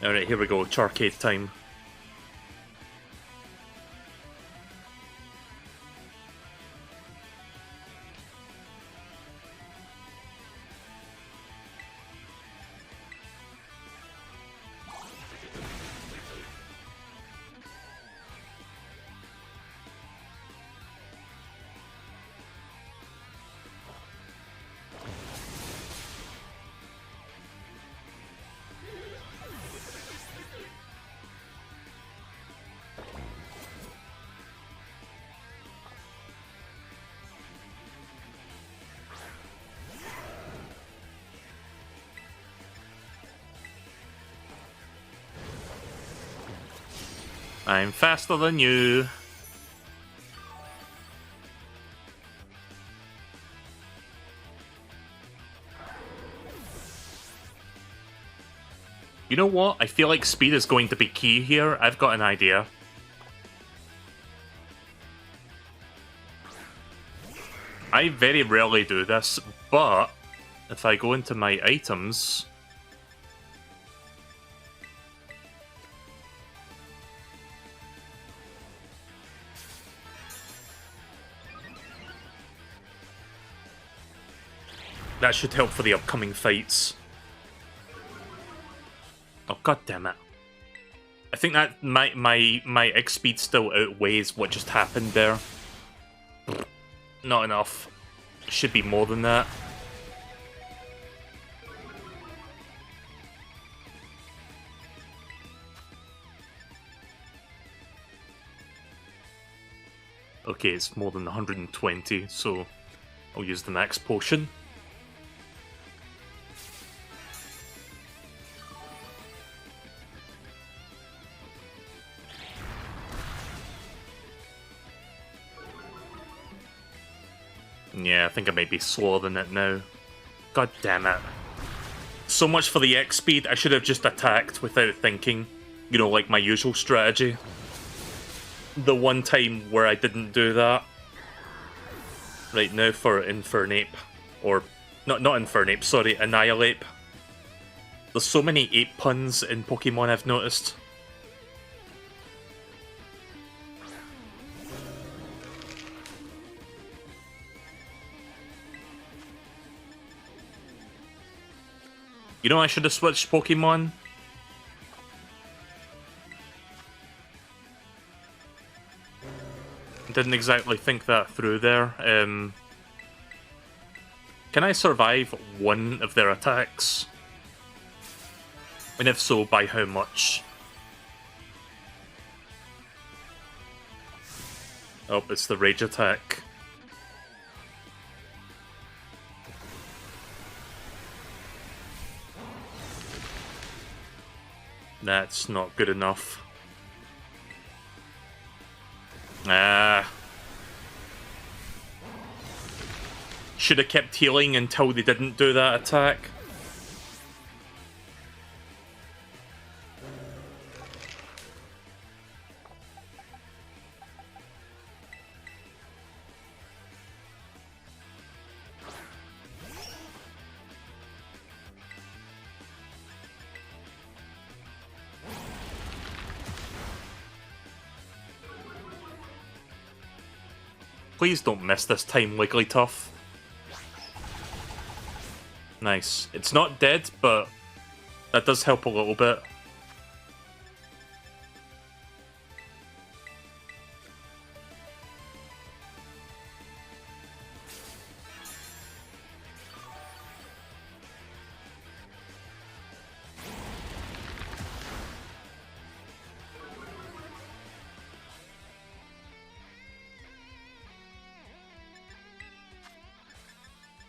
Alright, here we go. Charcade time. I'm faster than you. You know what? I feel like speed is going to be key here. I've got an idea. I very rarely do this, but if I go into my items... that should help for the upcoming fights. Oh, god damn it. I think that my X speed still outweighs what just happened there. Not enough. Should be more than that. Okay, it's more than 120, so I'll use the max potion. Yeah, I think I may be slower than it now. God damn it. So much for the X speed, I should have just attacked without thinking. You know, like my usual strategy. The one time where I didn't do that. Right, now for Infernape. Or, not Infernape, sorry, Annihilate. There's so many ape puns in Pokemon I've noticed. You know, I should have switched Pokemon. Didn't exactly think that through there. Can I survive one of their attacks? And if so, by how much? Oh, it's the Rage attack. That's not good enough. Ah. Should have kept healing until they didn't do that attack. Please don't miss this time, Wigglytuff. Nice. It's not dead, but that does help a little bit.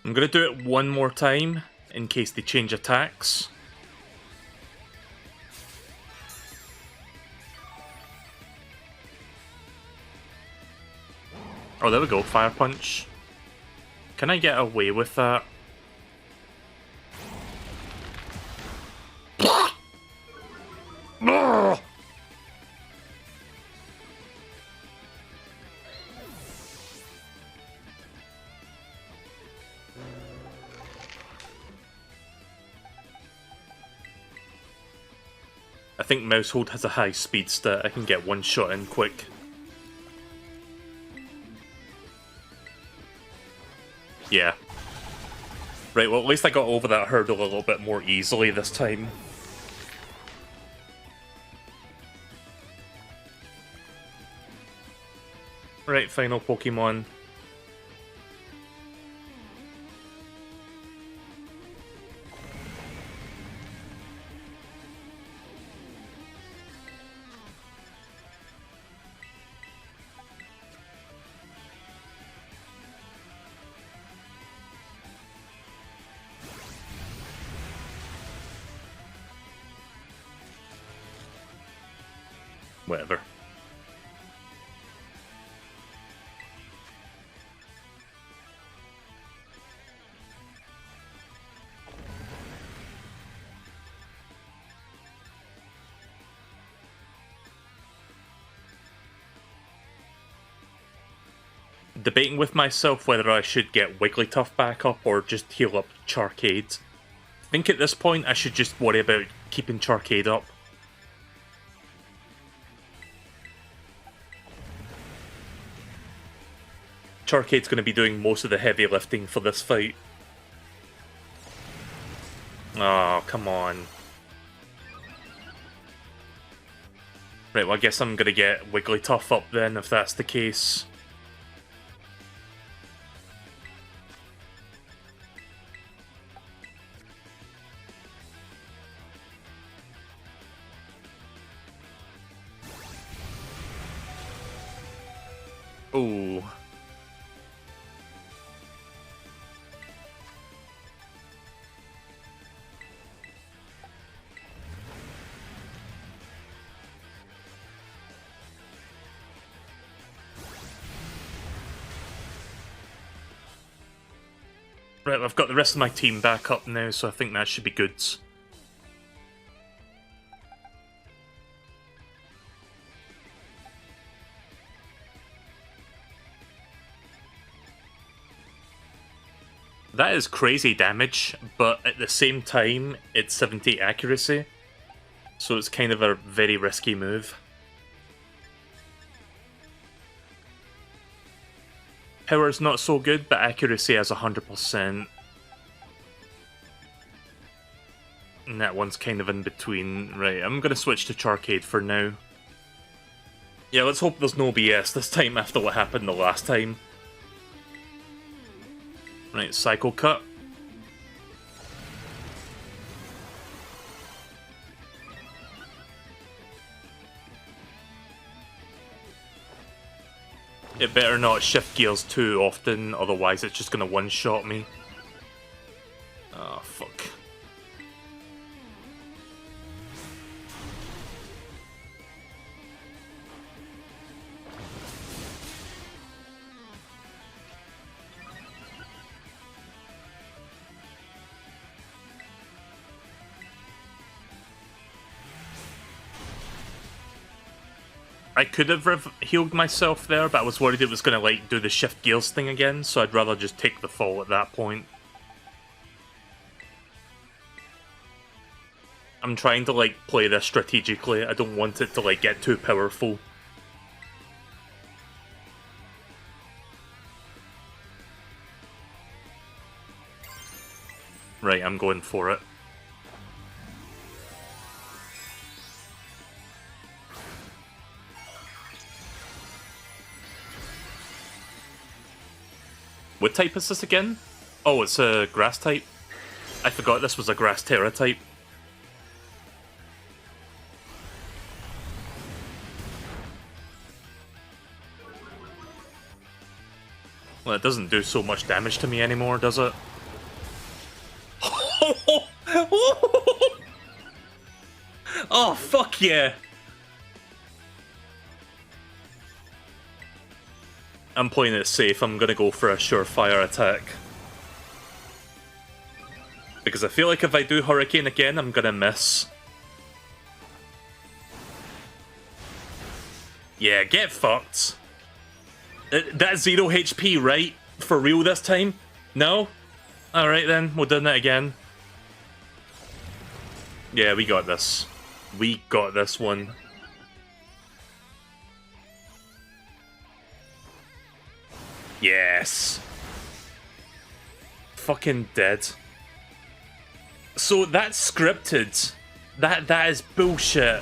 I'm gonna do it one more time, in case they change attacks. Oh, there we go. Fire Punch. Can I get away with that? I think Mousehold has a high speed stat. I can get one shot in quick. Yeah. Right, well at least I got over that hurdle a little bit more easily this time. Right, final Pokemon. Whatever. Debating with myself whether I should get Wigglytuff back up or just heal up Charcade. I think at this point I should just worry about keeping Charcade up. Charcade's going to be doing most of the heavy lifting for this fight. Oh, come on. Right, well I guess I'm going to get Wigglytuff up then, if that's the case. Ooh. Right, I've got the rest of my team back up now, so I think that should be good. That is crazy damage, but at the same time, it's 70 accuracy, so it's kind of a very risky move. Power's not so good, but accuracy has 100%. And that one's kind of in between. Right, I'm gonna switch to Charcade for now. Yeah, let's hope there's no BS this time after what happened the last time. Right, Cycle Cut. It better not shift gears too often, otherwise it's just gonna one-shot me. Oh, fuck. I could have healed myself there, but I was worried it was going to like do the shift gears thing again, so I'd rather just take the fall at that point. I'm trying to like play this strategically. I don't want it to like get too powerful. Right, I'm going for it. What type is this again? Oh, it's a grass type. I forgot this was a grass terra type. Well, it doesn't do so much damage to me anymore, does it? Oh, fuck yeah! I'm playing it safe. I'm gonna go for a surefire attack. Because I feel like if I do Hurricane again, I'm gonna miss. Yeah, get fucked. That's 0 HP, right? For real this time? No? Alright then, we're doing it again. Yeah, we got this. We got this one. Yes. Fucking dead. So that's scripted. That is bullshit.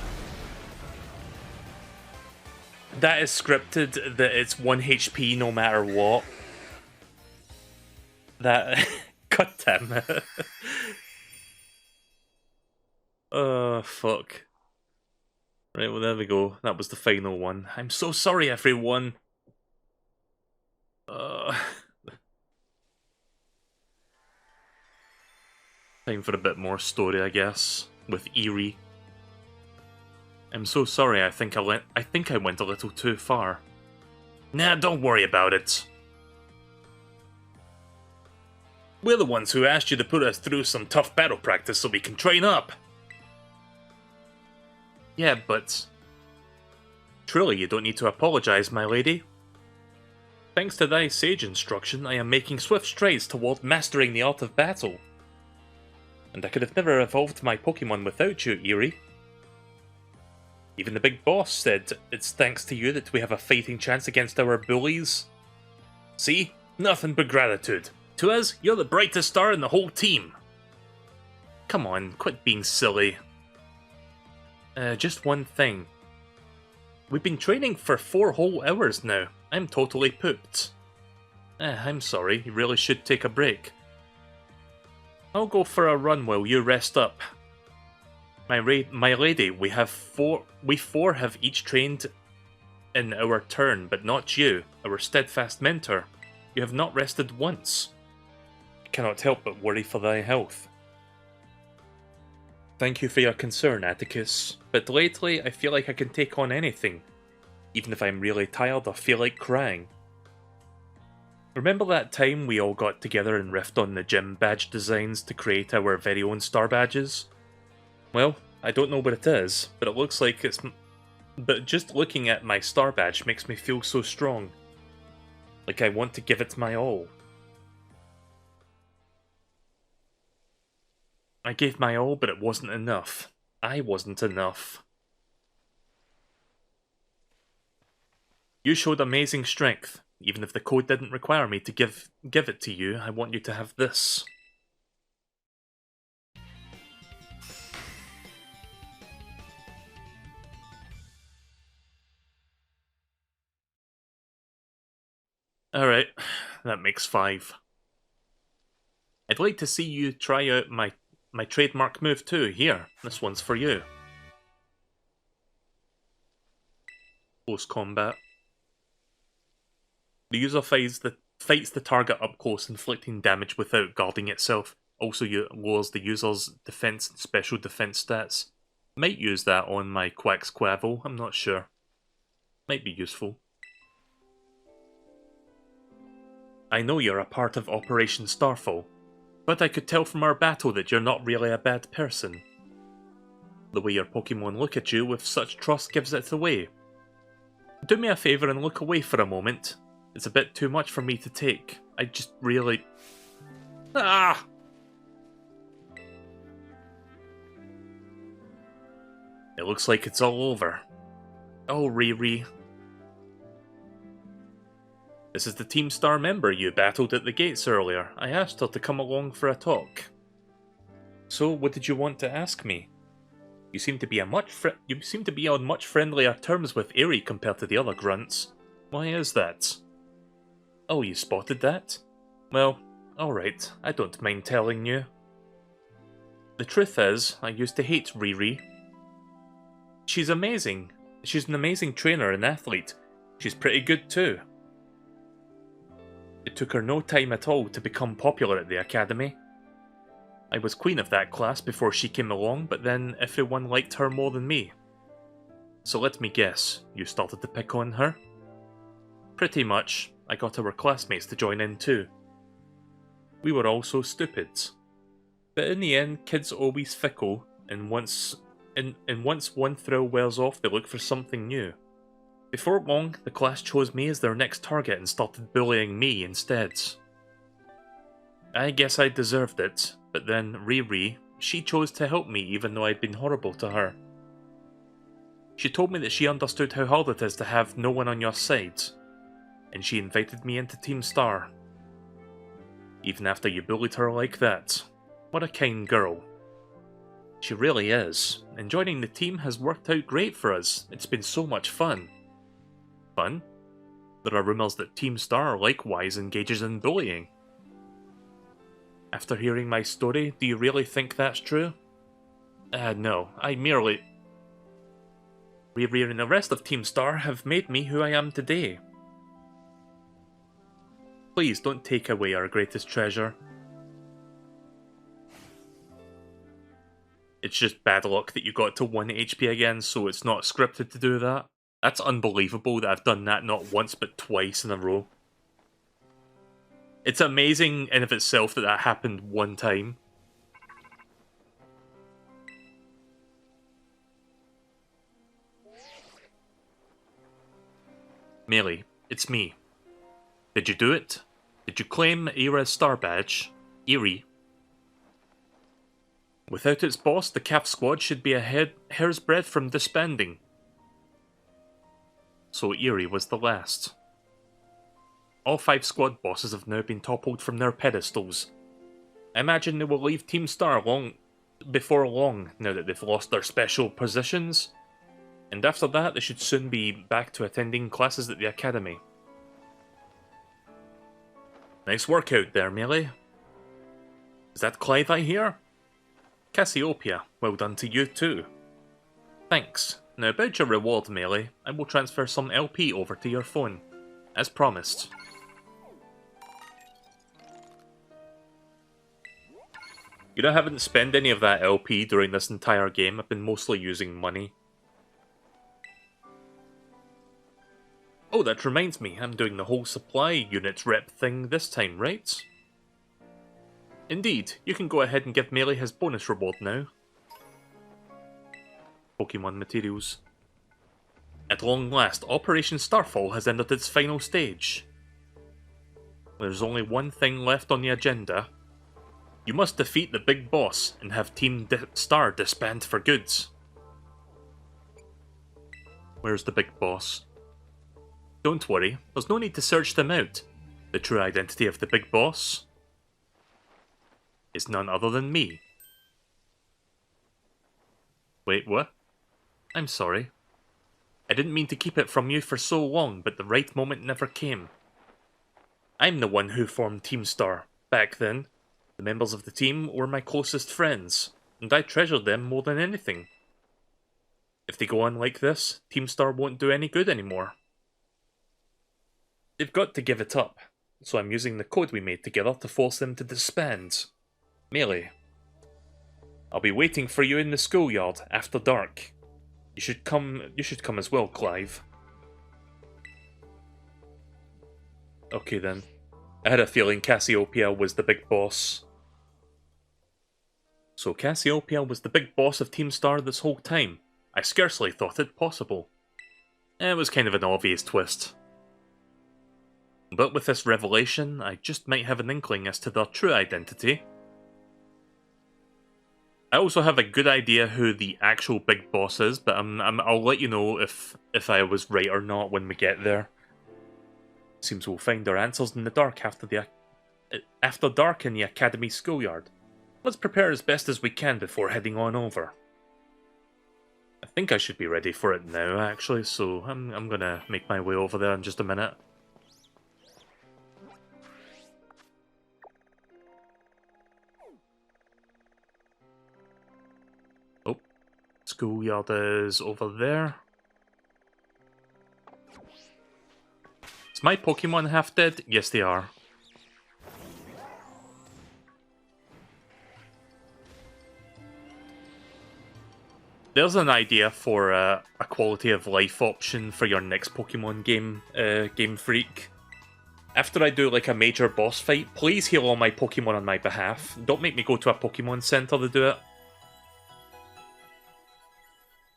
That is scripted that it's 1 HP no matter what. That... God damn it. Fuck. Right, well there we go. That was the final one. I'm so sorry, everyone. Time for a bit more story, I guess, with Eerie. I'm so sorry, I think I went a little too far. Nah, don't worry about it. We're the ones who asked you to put us through some tough battle practice so we can train up. Yeah, but... Truly, you don't need to apologize, my lady. Thanks to thy sage instruction, I am making swift strides toward mastering the art of battle. And I could have never evolved my Pokémon without you, Eerie. Even the big boss said it's thanks to you that we have a fighting chance against our bullies. See? Nothing but gratitude. To us, you're the brightest star in the whole team. Come on, quit being silly. Just one thing. We've been training for 4 whole hours now. I'm totally pooped. I'm sorry, you really should take a break. I'll go for a run while you rest up. My lady, we four have each trained in our turn, but not you, our steadfast mentor. You have not rested once. I cannot help but worry for thy health. Thank you for your concern, Atticus, but lately I feel like I can take on anything, even if I'm really tired or feel like crying. Remember that time we all got together and riffed on the gym badge designs to create our very own star badges? Well, I don't know what it is, but it looks like it's... But just looking at my star badge makes me feel so strong. Like I want to give it my all. I gave my all, but it wasn't enough. I wasn't enough. You showed amazing strength. Even if the code didn't require me to give it to you, I want you to have this. Alright, that makes 5. I'd like to see you try out my trademark move too. Here, this one's for you. Close combat. The user fights the target up close, inflicting damage without guarding itself. Also lowers the user's defense and special defense stats. Might use that on my Quaxquavel, I'm not sure. Might be useful. I know you're a part of Operation Starfall, but I could tell from our battle that you're not really a bad person. The way your Pokémon look at you with such trust gives it away. Do me a favour and look away for a moment. It's a bit too much for me to take. I just really... Ah! It looks like it's all over. Oh, Riri. This is the Team Star member you battled at the gates earlier. I asked her to come along for a talk. So, what did you want to ask me? You seem to be on much friendlier terms with Eerie compared to the other grunts. Why is that? Oh, you spotted that? Well, alright, I don't mind telling you. The truth is, I used to hate Riri. She's amazing. She's an amazing trainer and athlete. She's pretty good too. It took her no time at all to become popular at the academy. I was queen of that class before she came along, but then everyone liked her more than me. So let me guess, you started to pick on her? Pretty much. I got our classmates to join in too. We were all so stupid. But in the end, kids are always fickle, and once one thrill wears off, they look for something new. Before long, the class chose me as their next target and started bullying me instead. I guess I deserved it, but then Riri, she chose to help me even though I'd been horrible to her. She told me that she understood how hard it is to have no one on your side, and she invited me into Team Star. Even after you bullied her like that. What a kind girl. She really is, and joining the team has worked out great for us. It's been so much fun. Fun? There are rumours that Team Star likewise engages in bullying. After hearing my story, do you really think that's true? No, I merely... Riri and the rest of Team Star have made me who I am today. Please don't take away our greatest treasure. It's just bad luck that you got to 1 HP again, so it's not scripted to do that. That's unbelievable that I've done that not once but twice in a row. It's amazing in of itself that that happened one time. Melee, it's me. Did you do it? Did you claim Era's star badge? Eerie. Without its boss, the CAF squad should be a hair's breadth from disbanding. So Eerie was the last. All 5 squad bosses have now been toppled from their pedestals. I imagine they will leave Team Star before long, now that they've lost their special positions. And after that, they should soon be back to attending classes at the academy. Nice work out there, Melee. Is that Clive I hear? Cassiopia, well done to you too. Thanks. Now about your reward, Melee, I will transfer some LP over to your phone, as promised. You know, I haven't spent any of that LP during this entire game. I've been mostly using money. Oh, that reminds me, I'm doing the whole supply unit rep thing this time, right? Indeed, you can go ahead and give Melee his bonus reward now. Pokémon materials. At long last, Operation Starfall has entered its final stage. There's only one thing left on the agenda. You must defeat the big boss and have Team Star disband for good. Where's the big boss? Don't worry, there's no need to search them out. The true identity of the big boss is none other than me. Wait, what? I'm sorry. I didn't mean to keep it from you for so long, but the right moment never came. I'm the one who formed Team Star. Back then, the members of the team were my closest friends, and I treasured them more than anything. If they go on like this, Team Star won't do any good anymore. They've got to give it up, so I'm using the code we made together to force them to disband. Melee. I'll be waiting for you in the schoolyard after dark. You should come as well, Clive. Okay then. I had a feeling Cassiopia was the big boss. So Cassiopia was the big boss of Team Star this whole time. I scarcely thought it possible. It was kind of an obvious twist. But with this revelation, I just might have an inkling as to their true identity. I also have a good idea who the actual big boss is, but I'll let you know if I was right or not when we get there. Seems we'll find our answers in the dark after dark in the academy schoolyard. Let's prepare as best as we can before heading on over. I think I should be ready for it now, actually, so I'm gonna make my way over there in just a minute. Schoolyard is over there. Is my Pokemon half dead? Yes, they are. There's an idea for a quality of life option for your next Pokemon game, Game Freak. After I do like a major boss fight, please heal all my Pokemon on my behalf. Don't make me go to a Pokemon Center to do it.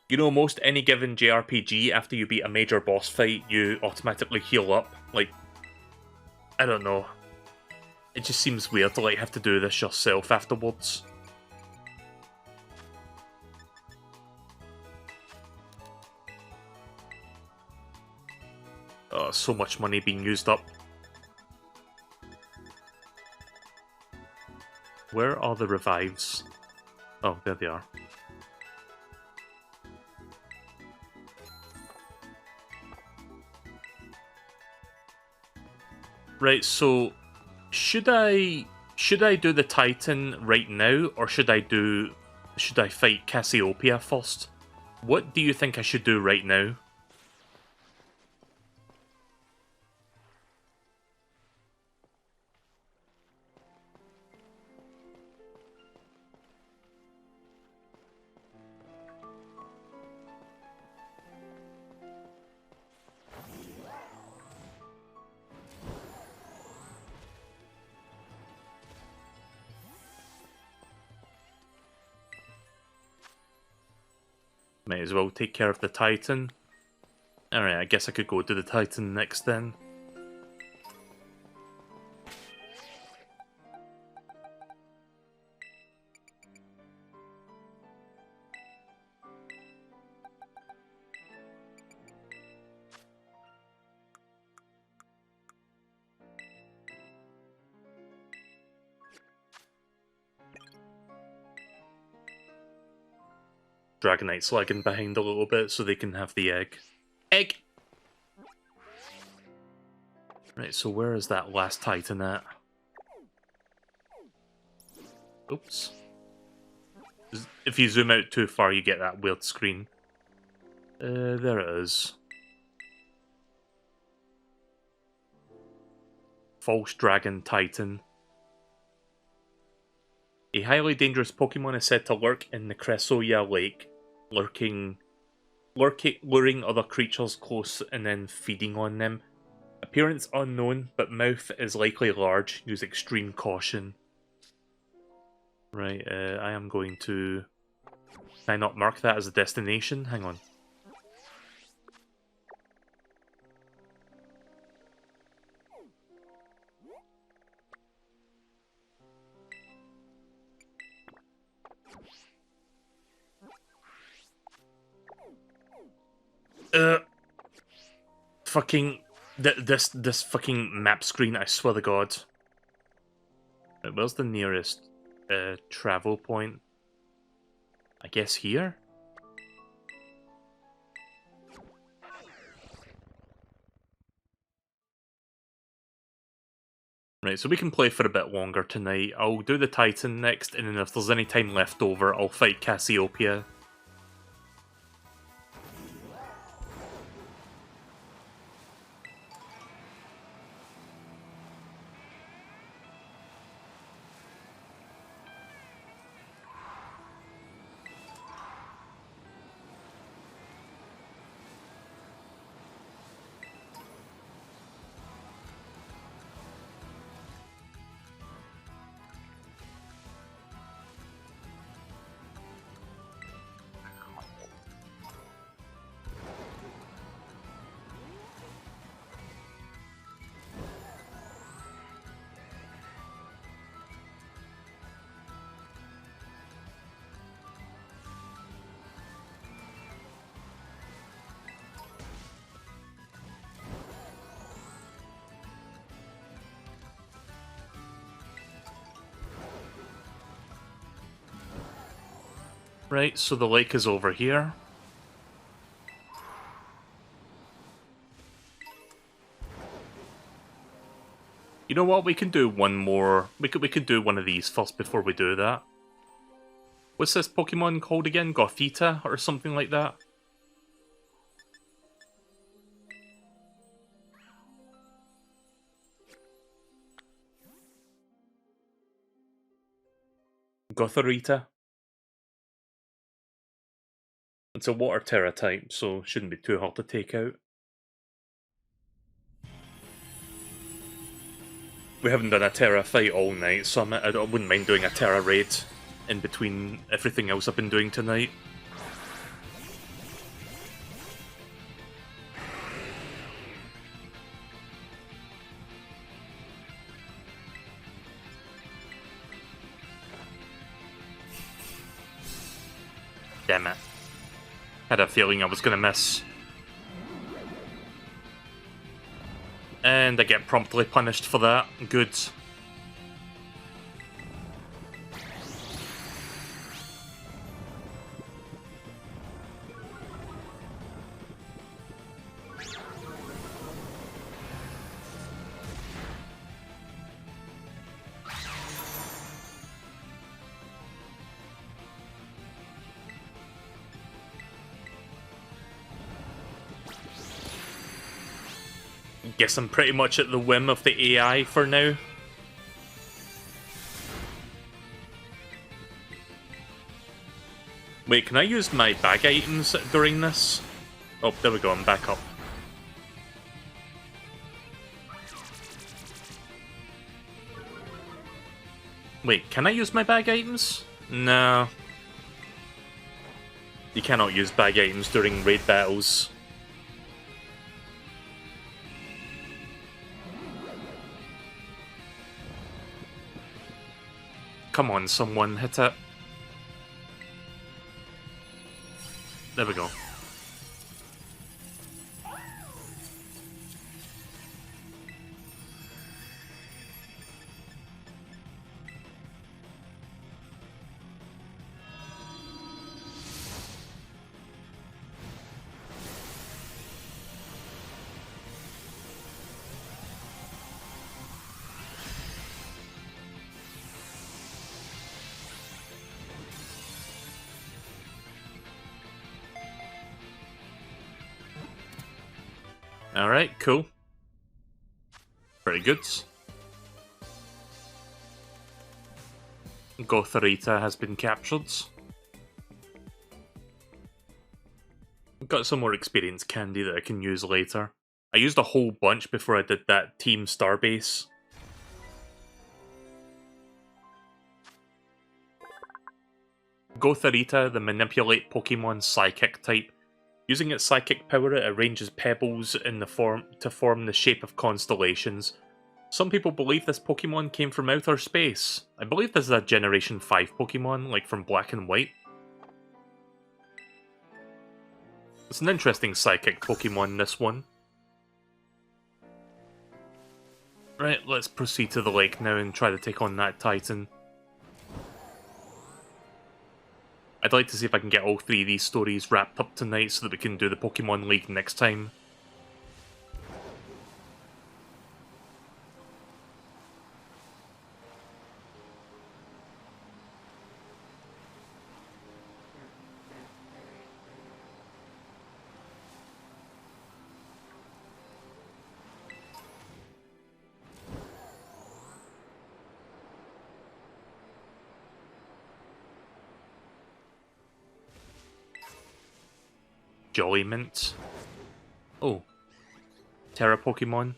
You know, most any given JRPG, after you beat a major boss fight, you automatically heal up. Like, I don't know. It just seems weird to like have to do this yourself afterwards. Oh, so much money being used up. Where are the revives? Oh, there they are. Right, so should I do the Titan right now, or should I fight Cassiopia first? What do you think I should do right now? Might as well take care of the Titan. Alright, I guess I could go to the Titan next then. Dragonite's lagging behind a little bit so they can have the egg. Egg! Right, so where is that last Titan at? Oops. If you zoom out too far, you get that weird screen. There it is. False Dragon Titan. A highly dangerous Pokemon is said to lurk in the Cresoya Lake, luring other creatures close and then feeding on them. Appearance unknown, but mouth is likely large. Use extreme caution. Right, I am going to... Can I not mark that as a destination? Hang on. Fucking... This fucking map screen, I swear to God. Right, where's the nearest travel point? I guess here? Right, so we can play for a bit longer tonight. I'll do the Titan next, and then if there's any time left over, I'll fight Cassiopia. Right, so the lake is over here. You know what? We can do one more. We could do one of these first before we do that. What's this Pokemon called again? Gothita or something like that? Gotharita. It's a water Terra type, so shouldn't be too hard to take out. We haven't done a Terra fight all night, so I wouldn't mind doing a Terra raid in between everything else I've been doing tonight. Damn it. Had a feeling I was gonna miss. And I get promptly punished for that. Good. Guess I'm pretty much at the whim of the AI for now. Wait, can I use my bag items during this? Oh, there we go, I'm back up. Wait, can I use my bag items? No. You cannot use bag items during raid battles. Come on, someone, hit it. There we go. Alright, cool. Pretty good. Gotharita has been captured. I've got some more experience candy that I can use later. I used a whole bunch before I did that Team Starbase. Gotharita, the manipulate Pokemon Psychic type. Using its psychic power, it arranges pebbles in the to form the shape of constellations. Some people believe this Pokemon came from outer space. I believe this is a Generation 5 Pokemon, like from Black and White. It's an interesting psychic Pokemon, this one. Right, let's proceed to the lake now and try to take on that Titan. I'd like to see if I can get all three of these stories wrapped up tonight so that we can do the Pokemon League next time. Jolly Mint. Oh. Terra Pokemon.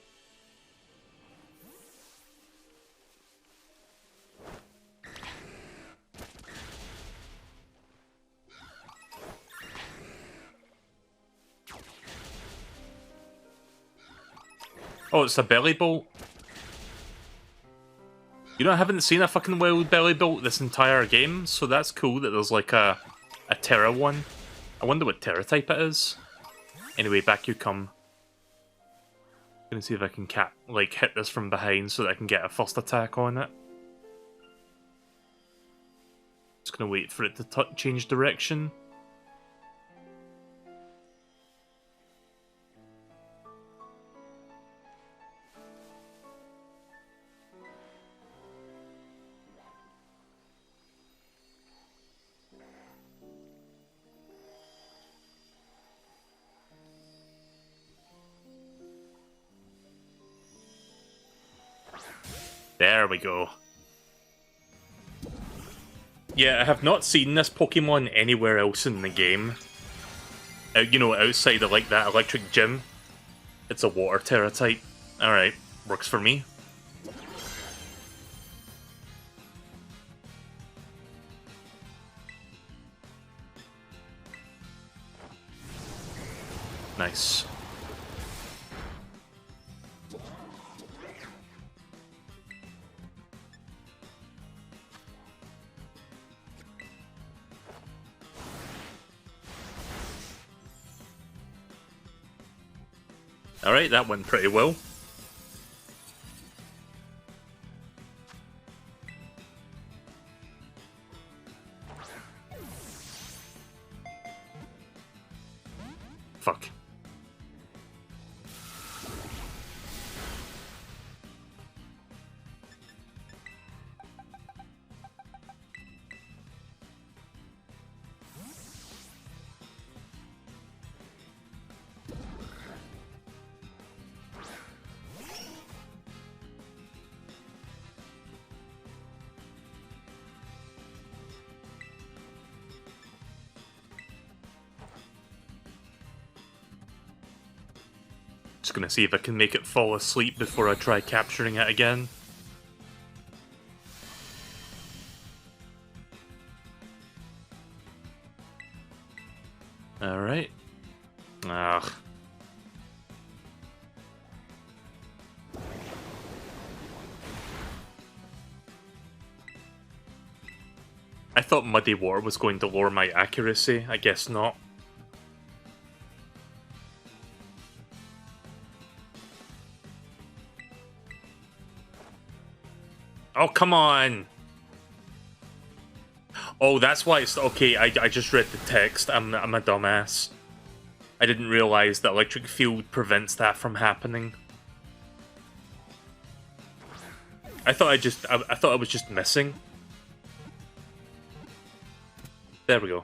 Oh, it's a belly bolt. You know, I haven't seen a fucking wild belly bolt this entire game, so that's cool that there's like a Terra one. I wonder what Terra type it is. Anyway, back you come. Gonna see if I can hit this from behind so that I can get a first attack on it. Just gonna wait for it to change direction. There we go. Yeah, I have not seen this Pokemon anywhere else in the game. You know, outside of like that electric gym. It's a water Terra type. Alright, works for me. Nice. Alright, that went pretty well. Fuck. Just gonna see if I can make it fall asleep before I try capturing it again. Alright. Ugh. I thought Muddy Water was going to lower my accuracy. I guess not. Oh, come on! Oh, that's why it's... Okay, I just read the text. I'm a dumbass. I didn't realize that electric field prevents that from happening. I thought I thought I was just missing. There we go.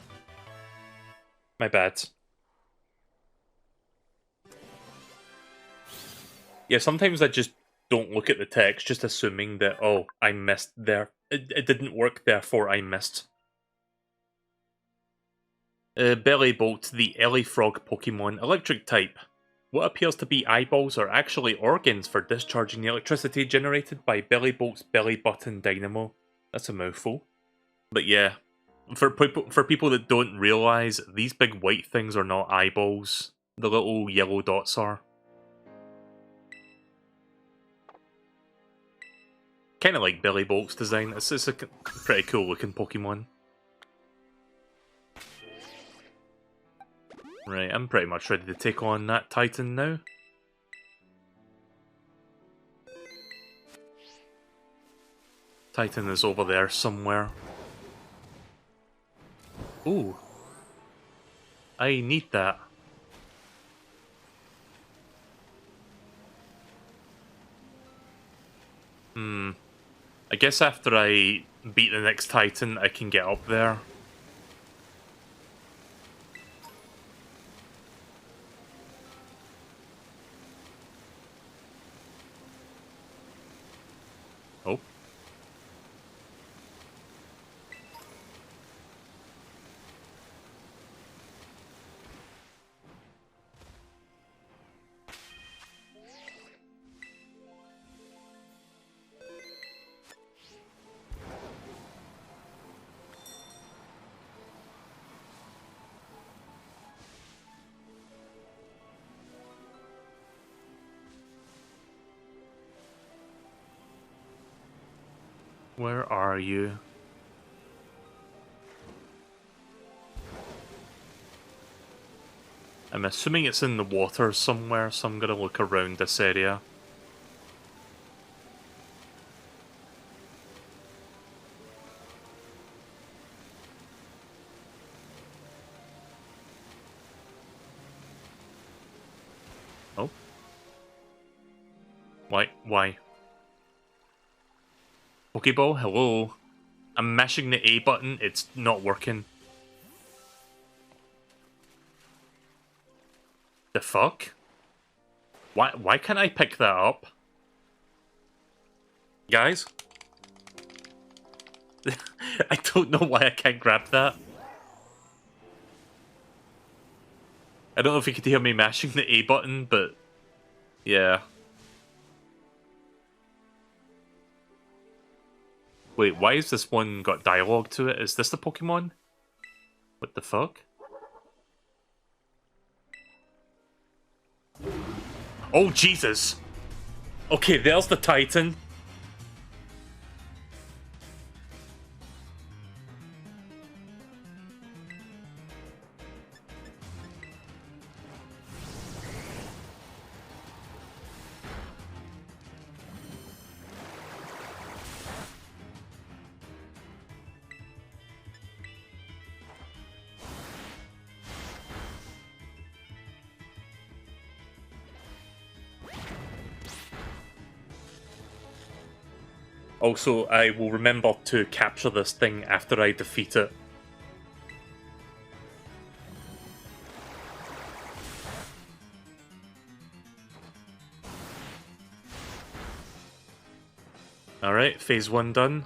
My bad. Yeah, sometimes I just don't look at the text, just assuming that, oh, I missed there. It didn't work, therefore I missed. Bellybolt, the Frog Pokemon, electric type. What appears to be eyeballs are actually organs for discharging the electricity generated by Bellybolt's belly button dynamo. That's a mouthful. But yeah, for people that don't realise, these big white things are not eyeballs. The little yellow dots are. Kind of like Bellybolt's design. It's a pretty cool looking Pokemon. Right, I'm pretty much ready to take on that Titan now. Titan is over there somewhere. Ooh. I need that. I guess after I beat the next Titan, I can get up there. Oh. Where are you? I'm assuming it's in the water somewhere, so I'm gonna look around this area. Oh. Why? Pokeball, hello? I'm mashing the A button, it's not working. The fuck? Why can't I pick that up? Guys? I don't know why I can't grab that. I don't know if you could hear me mashing the A button, but... yeah. Wait, why has this one got dialogue to it? Is this the Pokemon? What the fuck? Oh, Jesus. Okay, there's the Titan. Also, I will remember to capture this thing after I defeat it. Alright, phase 1 done.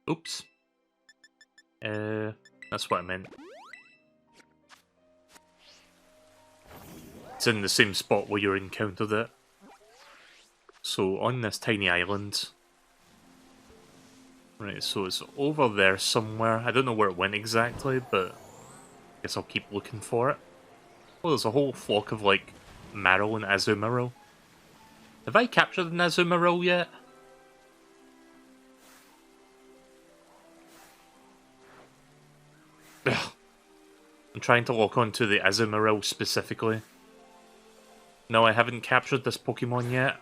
Oops. That's what I meant. It's in the same spot where you encountered it. So, on this tiny island. Right, so it's over there somewhere. I don't know where it went exactly, but I guess I'll keep looking for it. Oh, there's a whole flock of, like, Marrow and Azumarill. Have I captured an Azumarill yet? Ugh. I'm trying to lock onto the Azumarill specifically. No, I haven't captured this Pokemon yet.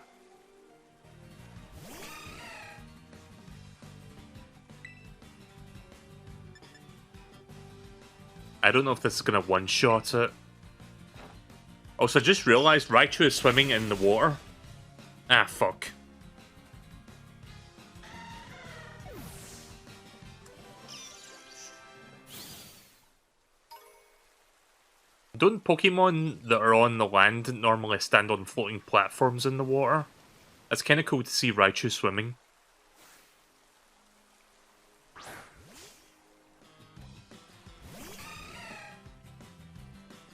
I don't know if this is going to one-shot it. Also, I just realised Raichu is swimming in the water. Ah, fuck. Don't Pokemon that are on the land normally stand on floating platforms in the water? It's kind of cool to see Raichu swimming.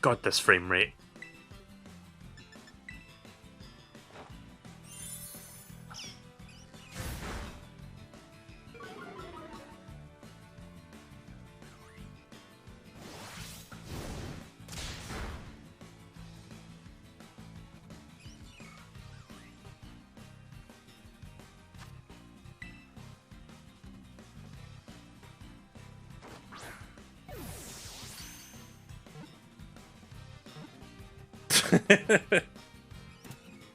God, this frame rate.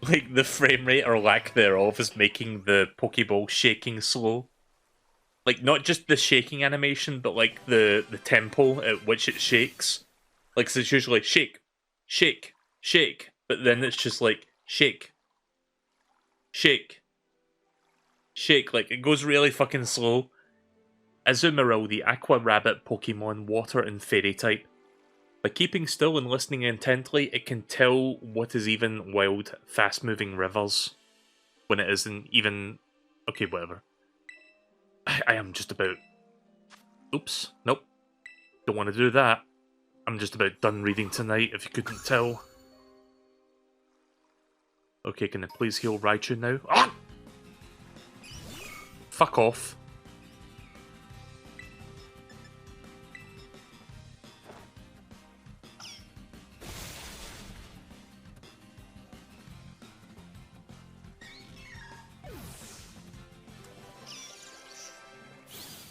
Like, the frame rate or lack thereof is making the Pokeball shaking slow. Like, not just the shaking animation, but like the tempo at which it shakes. Like, so it's usually shake, shake, shake, but then it's just like shake, shake, shake. Like, it goes really fucking slow. Azumarill, the Aqua Rabbit Pokemon, Water and Fairy type. By keeping still and listening intently, it can tell what is even wild, fast-moving rivers when it isn't even... Okay, whatever. I am just about... Oops, nope. Don't want to do that. I'm just about done reading tonight, if you couldn't tell. Okay, can I please heal Raichu now? Ah! Fuck off.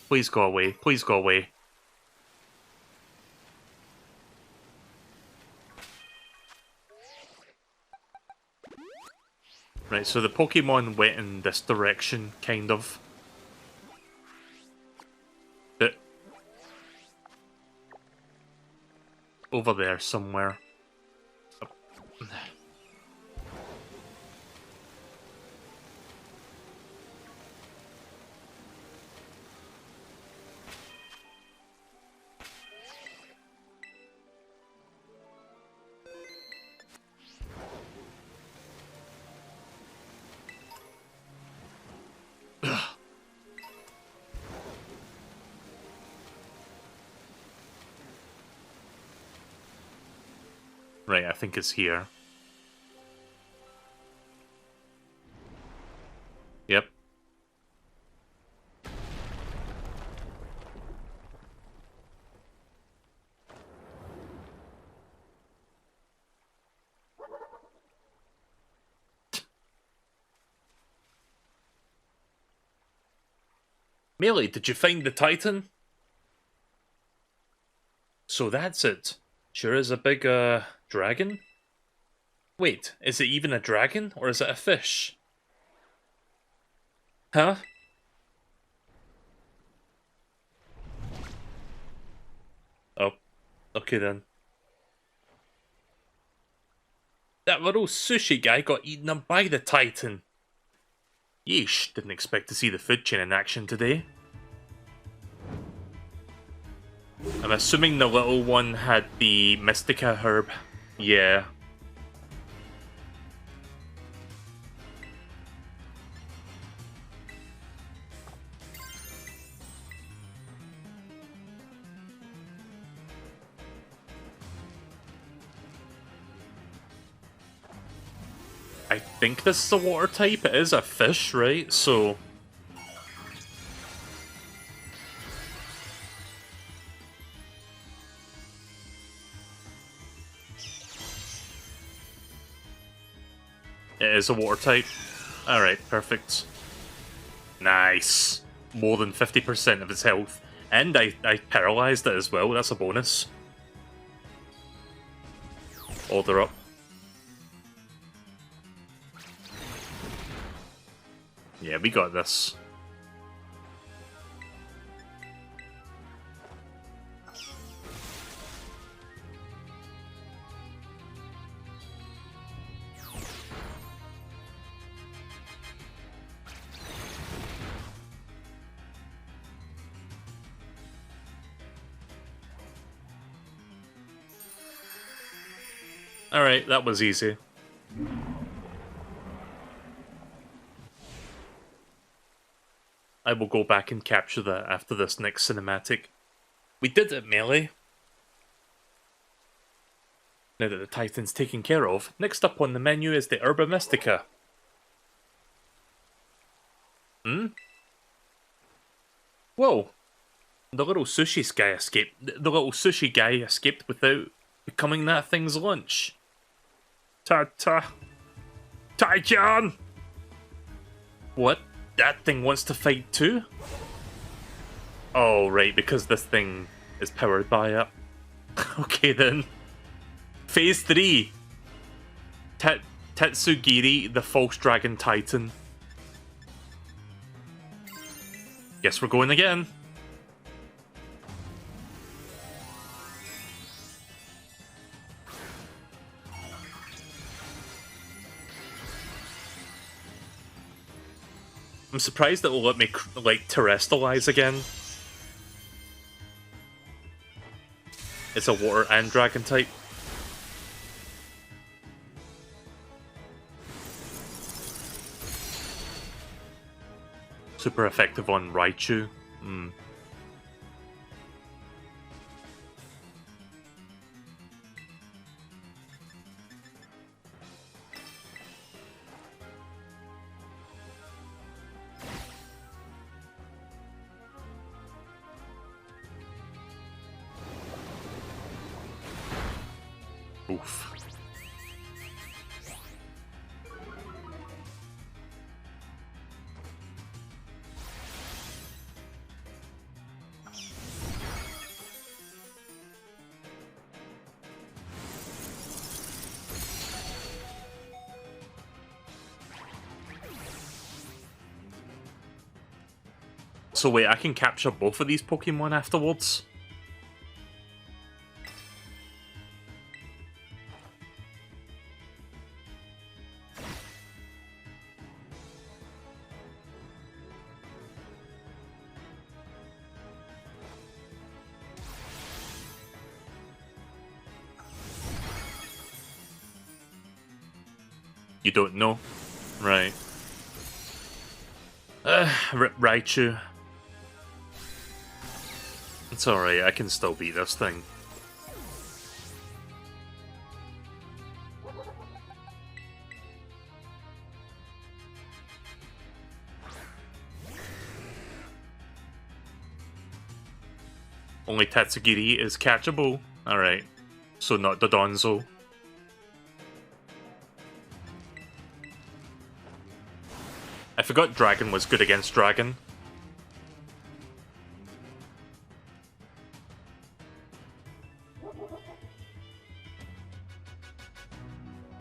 Please go away. Please go away. Right, so the Pokemon went in this direction, kind of. But over there somewhere. Right, I think it's here. Yep. Melee, did you find the Titan? So that's it. Sure is a big, dragon? Wait, is it even a dragon, or is it a fish? Huh? Oh, okay then. That little sushi guy got eaten up by the Titan. Yeesh, didn't expect to see the food chain in action today. I'm assuming the little one had the Mystica herb. Yeah. I think this is a water type. It is a fish, right? So... it is a water type. Alright, perfect. Nice. More than 50% of its health. And I paralyzed it as well. That's a bonus. Order up. Yeah, we got this. Alright, that was easy. I will go back and capture that after this next cinematic. We did it, Melee. Now that the Titan's taken care of, next up on the menu is the Herba Mystica. Hmm? Whoa! The little sushi guy escaped. The little sushi guy escaped without becoming that thing's lunch. Tai-chan! What? That thing wants to fight too? Oh, right, because this thing is powered by it. Okay then. Phase 3. Tetsugiri, the False Dragon Titan. Guess we're going again. I'm surprised it will let me, like, terrestrialize again. It's a water and dragon type. Super effective on Raichu. Oof. So wait, I can capture both of these Pokemon afterwards? You don't know? Right. Raichu. It's alright, I can still beat this thing. Only Tatsugiri is catchable. Alright. So not Dodonzo. I forgot Dragon was good against Dragon.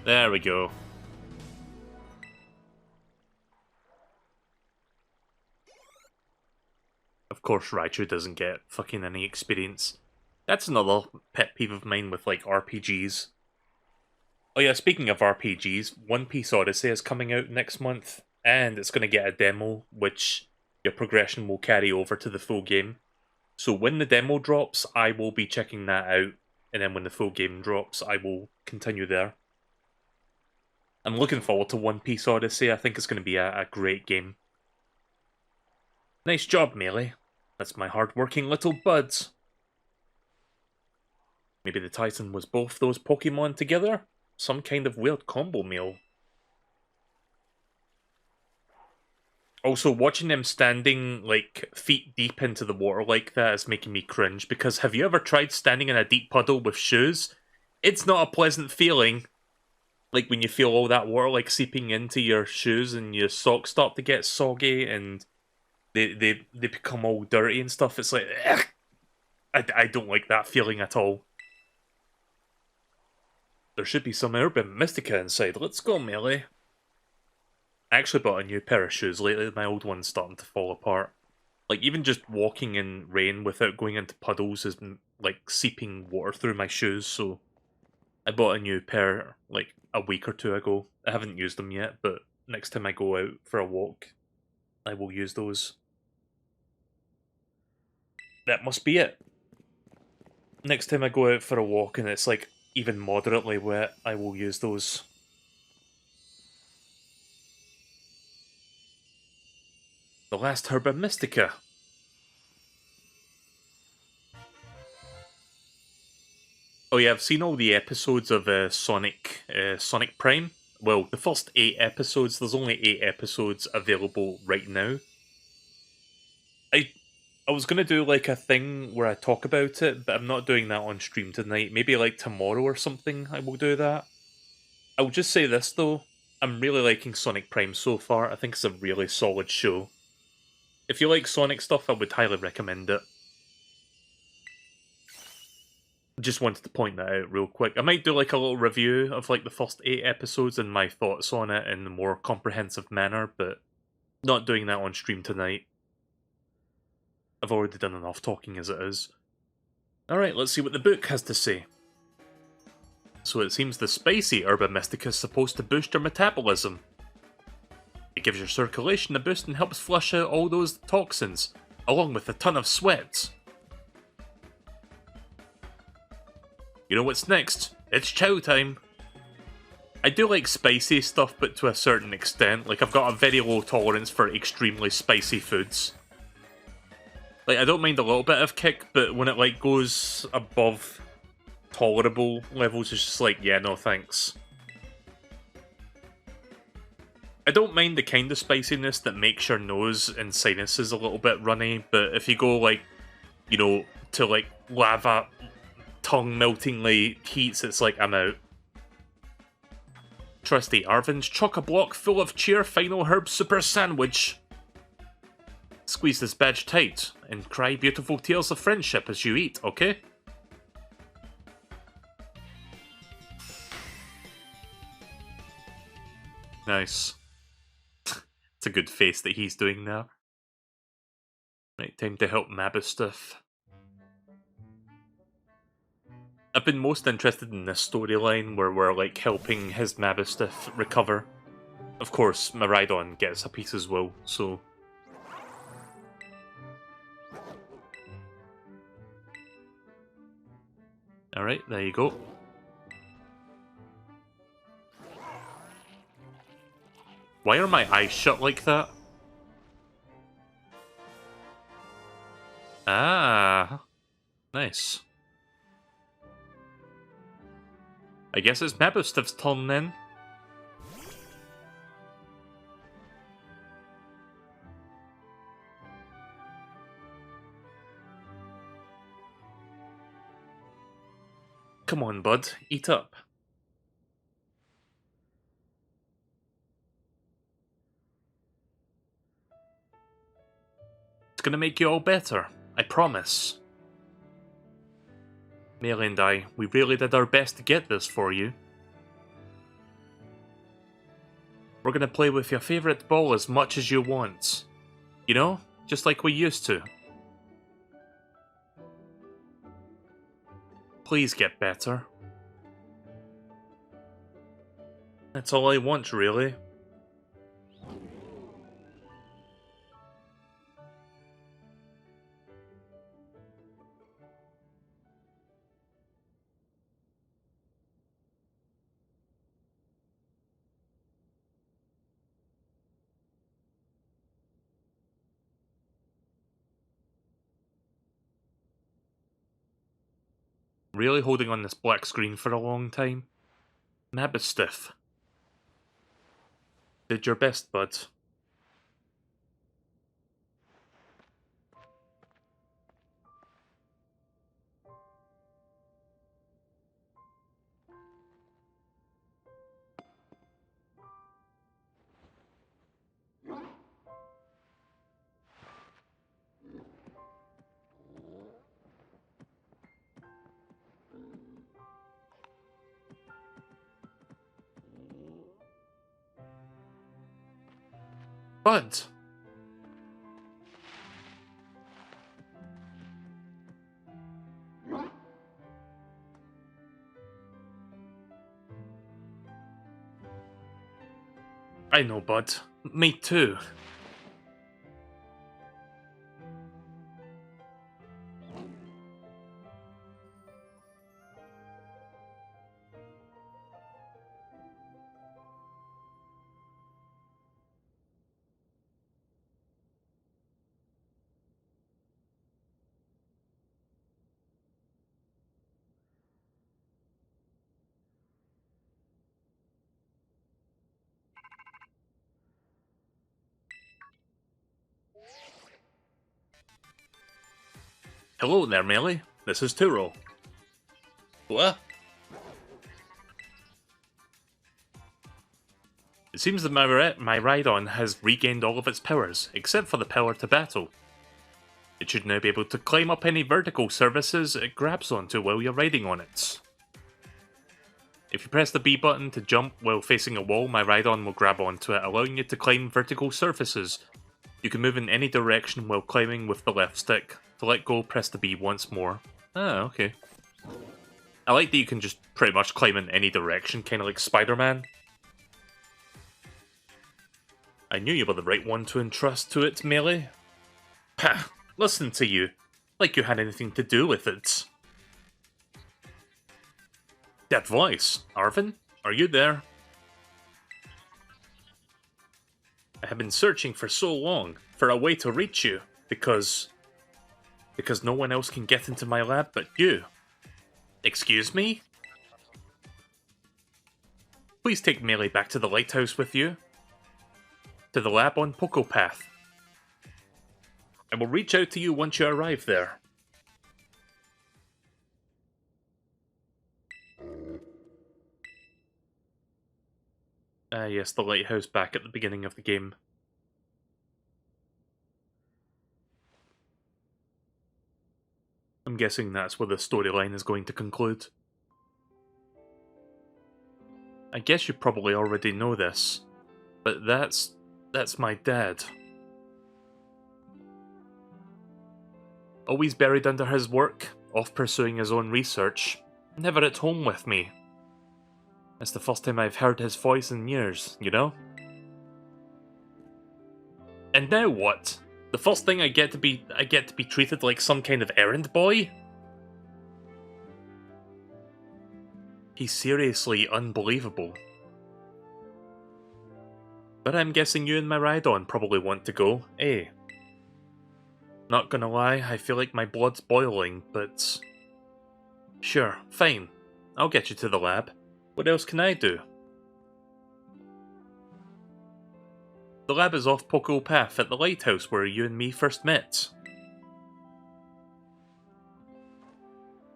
There we go. Of course, Raichu doesn't get fucking any experience. That's another pet peeve of mine with, like, RPGs. Oh yeah, speaking of RPGs, One Piece Odyssey is coming out next month, and it's going to get a demo, which your progression will carry over to the full game. So when the demo drops, I will be checking that out, and then when the full game drops, I will continue there. I'm looking forward to One Piece Odyssey. I think it's going to be a great game. Nice job, Melee. That's my hard-working little buds. Maybe the Titan was both those Pokemon together? Some kind of weird combo meal. Also, watching them standing, like, feet deep into the water like that is making me cringe, because have you ever tried standing in a deep puddle with shoes? It's not a pleasant feeling. Like, when you feel all that water, like, seeping into your shoes and your socks start to get soggy and they become all dirty and stuff. It's like, ugh. I don't like that feeling at all. There should be some Urban Mystica inside. Let's go, Melee. I actually bought a new pair of shoes lately. My old one's starting to fall apart. Like, even just walking in rain without going into puddles is, like, seeping water through my shoes, so I bought a new pair, like, a week or two ago. I haven't used them yet, but next time I go out for a walk, I will use those. That must be it. Next time I go out for a walk and it's, like, even moderately wet, I will use those. The last Herba Mystica. Oh yeah, I've seen all the episodes of Sonic Prime. Well, the first 8 episodes. There's only 8 episodes available right now. I was gonna do like a thing where I talk about it, but I'm not doing that on stream tonight. Maybe like tomorrow or something I will do that. I will just say this though. I'm really liking Sonic Prime so far. I think it's a really solid show. If you like Sonic stuff, I would highly recommend it. Just wanted to point that out real quick. I might do like a little review of like the first 8 episodes and my thoughts on it in a more comprehensive manner, but not doing that on stream tonight. I've already done enough talking as it is. Alright, let's see what the book has to say. So it seems the spicy Herba Mystica is supposed to boost your metabolism. It gives your circulation a boost and helps flush out all those toxins, along with a ton of sweat. You know what's next? It's chow time! I do like spicy stuff, but to a certain extent. Like, I've got a very low tolerance for extremely spicy foods. Like, I don't mind a little bit of kick, but when it, like, goes above tolerable levels, it's just like, yeah, no thanks. I don't mind the kind of spiciness that makes your nose and sinuses a little bit runny, but if you go, like, you know, to, like, lava tongue-meltingly heats, it's like, I'm out. Trusty Arvin's chock-a-block full of cheer final herb super sandwich. Squeeze this badge tight and cry beautiful tears of friendship as you eat, okay? Nice. It's a good face that he's doing now. Right, time to help Mabustiff. I've been most interested in this storyline where we're like helping his Mabustiff recover. Of course, Miraidon gets a piece as well, so... Alright, there you go. Why are my eyes shut like that? Ah, nice. I guess it's Mabustiff's turn then. Come on, bud, eat up. It's gonna make you all better, I promise. Melee and I, we really did our best to get this for you. We're gonna play with your favourite ball as much as you want. You know, just like we used to. Please get better. That's all I want, really. Really holding on this black screen for a long time? I'm a bit stiff. Did your best, bud. Bud! I know, bud. Me too. Hello there, Melee. This is Turo. What? It seems that my Rhydon has regained all of its powers, except for the power to battle. It should now be able to climb up any vertical surfaces it grabs onto while you're riding on it. If you press the B button to jump while facing a wall, my Rhydon will grab onto it, allowing you to climb vertical surfaces. You can move in any direction while climbing with the left stick. To let go, press the B once more. Ah, okay. I like that you can just pretty much climb in any direction, kind of like Spider-Man. I knew you were the right one to entrust to it, Melee. Pah, listen to you. Like you had anything to do with it. That voice, Arvin? Are you there? I have been searching for so long for a way to reach you, because no one else can get into my lab but you. Excuse me? Please take Melee back to the lighthouse with you. To the lab on Pokopath. I will reach out to you once you arrive there. Ah yes, the lighthouse back at the beginning of the game. I'm guessing that's where the storyline is going to conclude. I guess you probably already know this, but that's my dad. Always buried under his work, off pursuing his own research, never at home with me. It's the first time I've heard his voice in years, you know? And now what? The first thing I get to be treated like some kind of errand boy? He's seriously unbelievable. But I'm guessing you and my Rhydon probably want to go, eh? Not gonna lie, I feel like my blood's boiling, but... Sure, fine. I'll get you to the lab. What else can I do? The lab is off Pokopath at the lighthouse where you and me first met.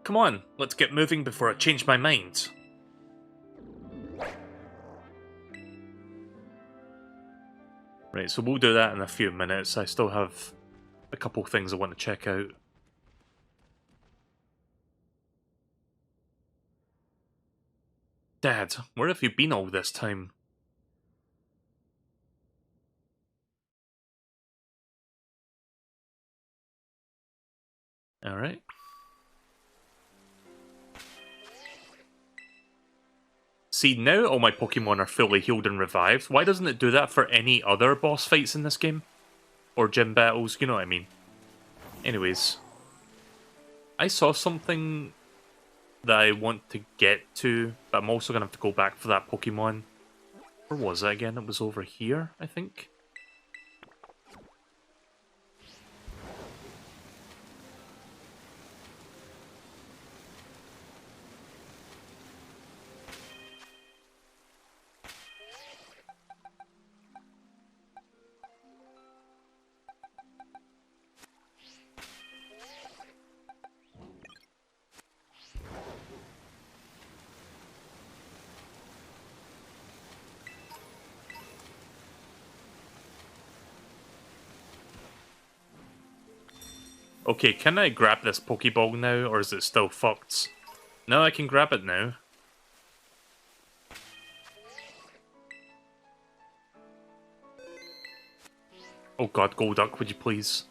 Come on, let's get moving before I change my mind. Right, so we'll do that in a few minutes. I still have a couple things I want to check out. Dad, where have you been all this time? Alright. See, now all my Pokemon are fully healed and revived. Why doesn't it do that for any other boss fights in this game? Or gym battles, you know what I mean. Anyways. I saw something that I want to get to, but I'm also going to have to go back for that Pokemon. Where was it again? It was over here, I think. Okay, can I grab this Pokeball now, or is it still fucked? No, I can grab it now. Oh god, Golduck, would you please?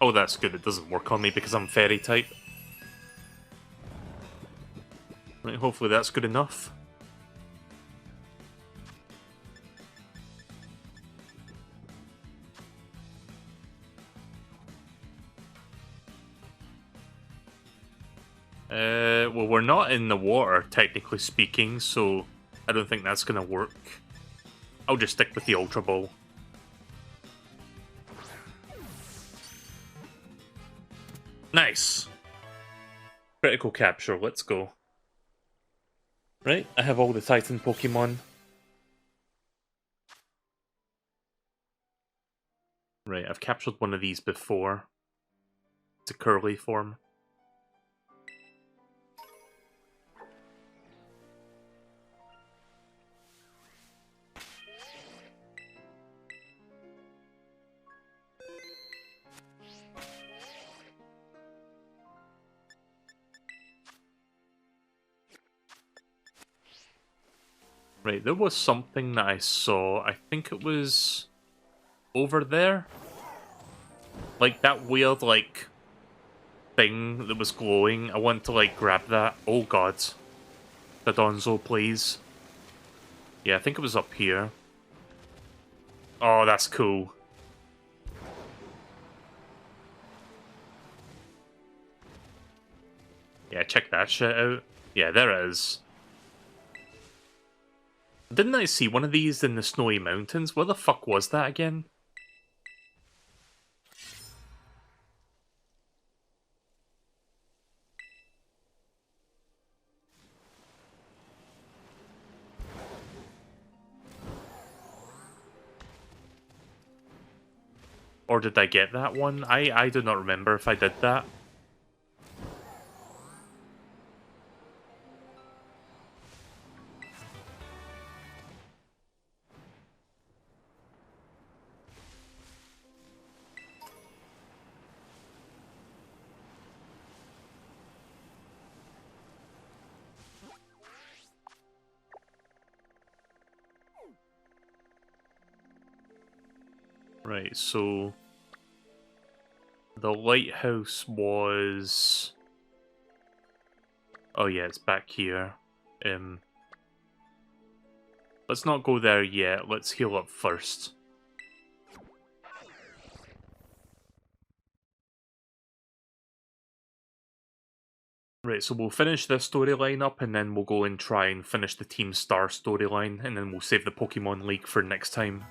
Oh, that's good. It doesn't work on me because I'm fairy type. Right, hopefully that's good enough. Well, we're not in the water, technically speaking, so I don't think that's gonna work. I'll just stick with the Ultra Ball. Nice! Critical capture, let's go. Right, I have all the Titan Pokemon. Right, I've captured one of these before. It's a curly form. Right, there was something that I saw. I think it was over there. Like that weird, like, thing that was glowing. I want to, like, grab that. Oh god. Dodonzo, please. Yeah, I think it was up here. Oh, that's cool. Yeah, check that shit out. Yeah, there it is. Didn't I see one of these in the Snowy Mountains? Where the fuck was that again? Or did I get that one? I do not remember if I did that. Right, so the lighthouse was... Oh yeah, it's back here. Let's not go there yet. Let's heal up first. Right, so we'll finish this storyline up, and then we'll go and try and finish the Team Star storyline, and then we'll save the Pokemon League for next time.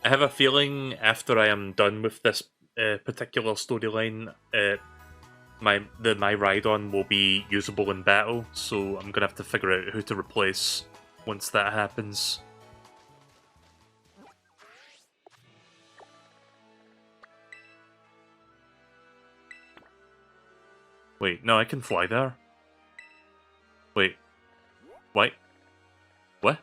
I have a feeling after I am done with this particular storyline, my Rhydon will be usable in battle, so I'm gonna have to figure out who to replace once that happens. Wait, no, I can fly there. Wait. What? What?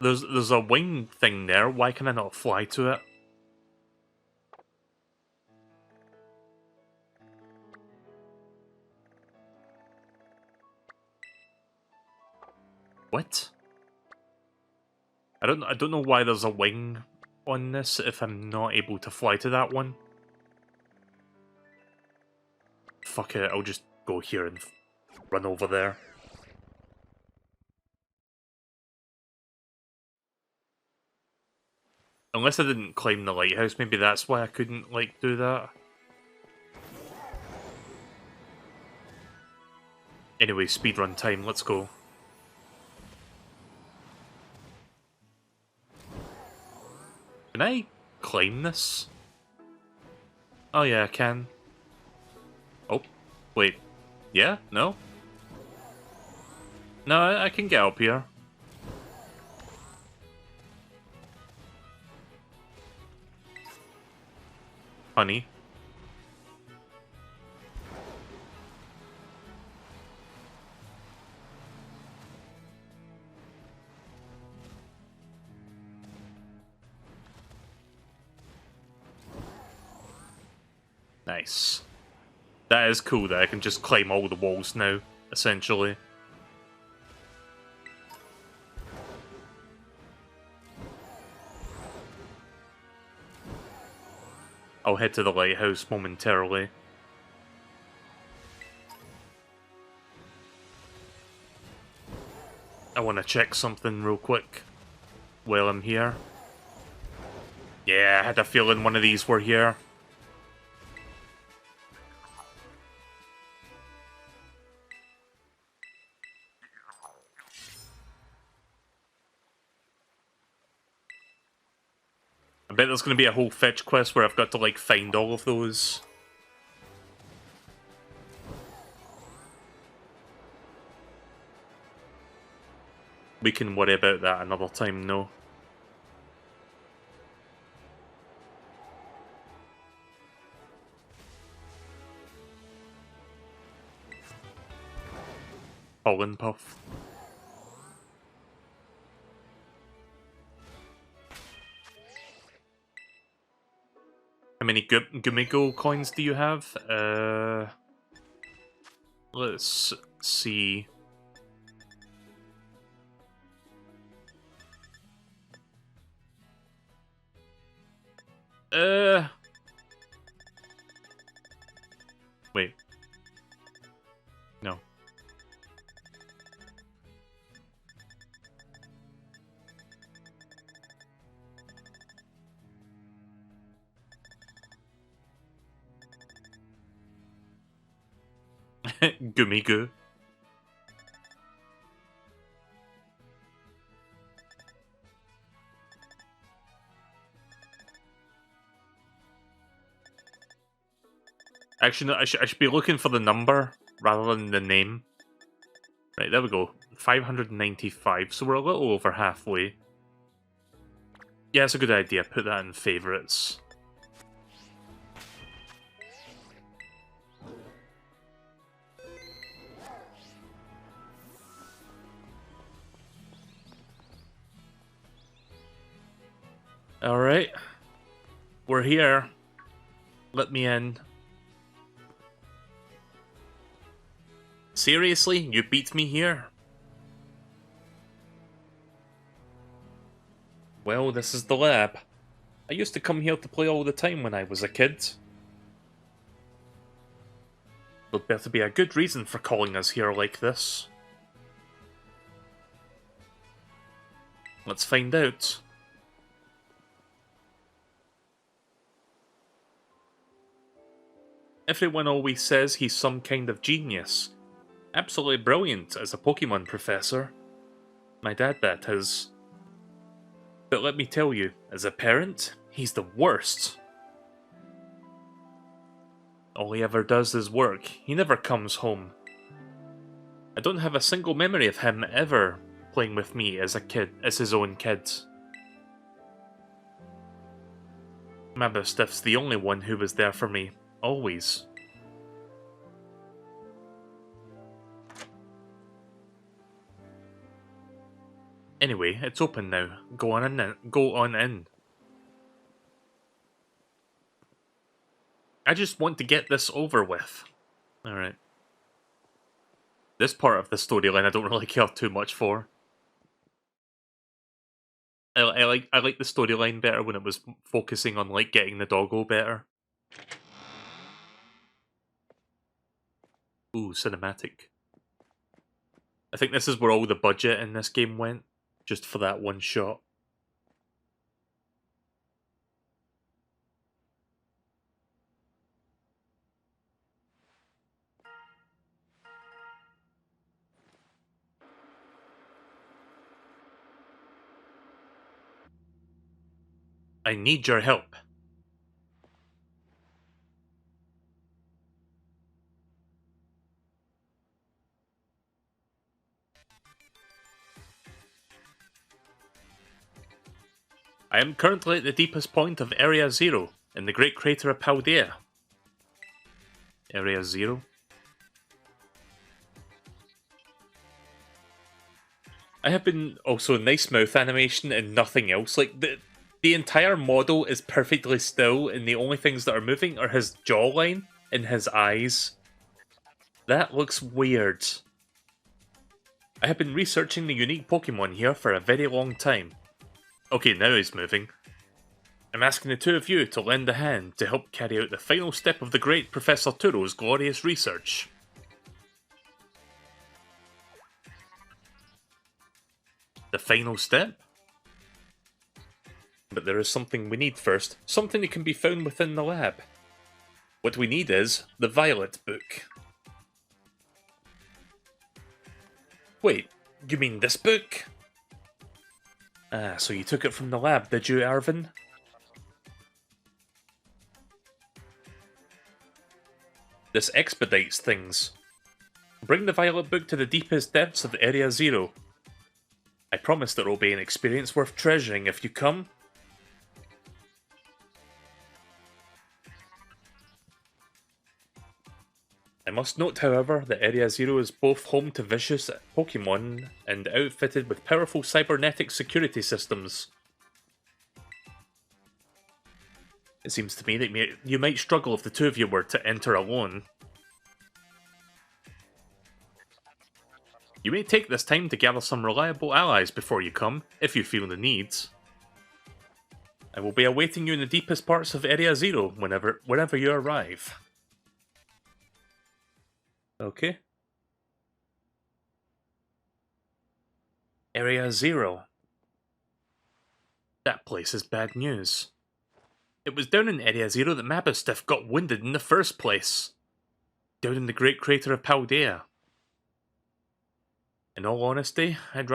There's a wing thing there, why can I not fly to it? What? I don't know why there's a wing on this if I'm not able to fly to that one. Fuck it, I'll just go here and run over there. Unless I didn't climb the lighthouse, maybe that's why I couldn't, like, do that. Anyway, speedrun time, let's go. Can I climb this? Oh yeah, I can. Oh, wait. Yeah? No? No, I can get up here. Honey. Nice. That is cool that I can just climb all the walls now, essentially. I'll head to the lighthouse momentarily. I want to check something real quick while I'm here. Yeah, I had a feeling one of these were here. I bet there's going to be a whole fetch quest where I've got to, like, find all of those. We can worry about that another time, no. Pollen Puff. How many Gumigo coins do you have? Let's see. Wait. No. Gumigo. Actually, no, I should be looking for the number rather than the name. Right, there we go. 595, so we're a little over halfway. Yeah, it's a good idea. Put that in favourites. Alright. We're here. Let me in. Seriously? You beat me here? Well, this is the lab. I used to come here to play all the time when I was a kid. There'd better be a good reason for calling us here like this. Let's find out. Everyone always says he's some kind of genius. Absolutely brilliant as a Pokémon professor. My dad, that is. But let me tell you, as a parent, he's the worst. All he ever does is work. He never comes home. I don't have a single memory of him ever playing with me as a kid, as his own kid. Mabustiff's the only one who was there for me, always. Anyway, it's open now. Go on in. Go on in. I just want to get this over with. Alright. This part of the storyline I don't really care too much for. I like the storyline better when it was focusing on like getting the doggo better. Ooh, cinematic. I think this is where all the budget in this game went, just for that one shot. I need your help. I am currently at the deepest point of Area 0, in the great crater of Paldea. Area 0? I have been also nice mouth animation and nothing else. Like, the entire model is perfectly still, and the only things that are moving are his jawline and his eyes. That looks weird. I have been researching the unique Pokemon here for a very long time. Okay, now he's moving. I'm asking the two of you to lend a hand to help carry out the final step of the great Professor Turo's glorious research. The final step? But there is something we need first, something that can be found within the lab. What we need is the Violet book. Wait, you mean this book? Ah, so you took it from the lab, did you, Arvin? This expedites things. Bring the Violet book to the deepest depths of Area 0. I promise that it will be an experience worth treasuring if you come. I must note, however, that Area 0 is both home to vicious Pokémon and outfitted with powerful cybernetic security systems. It seems to me that you might struggle if the two of you were to enter alone. You may take this time to gather some reliable allies before you come, if you feel the need. I will be awaiting you in the deepest parts of Area 0 whenever you arrive. Okay. Area 0. That place is bad news. It was down in Area 0 that Mabustiff got wounded in the first place. Down in the great crater of Paldea. In all honesty, I'd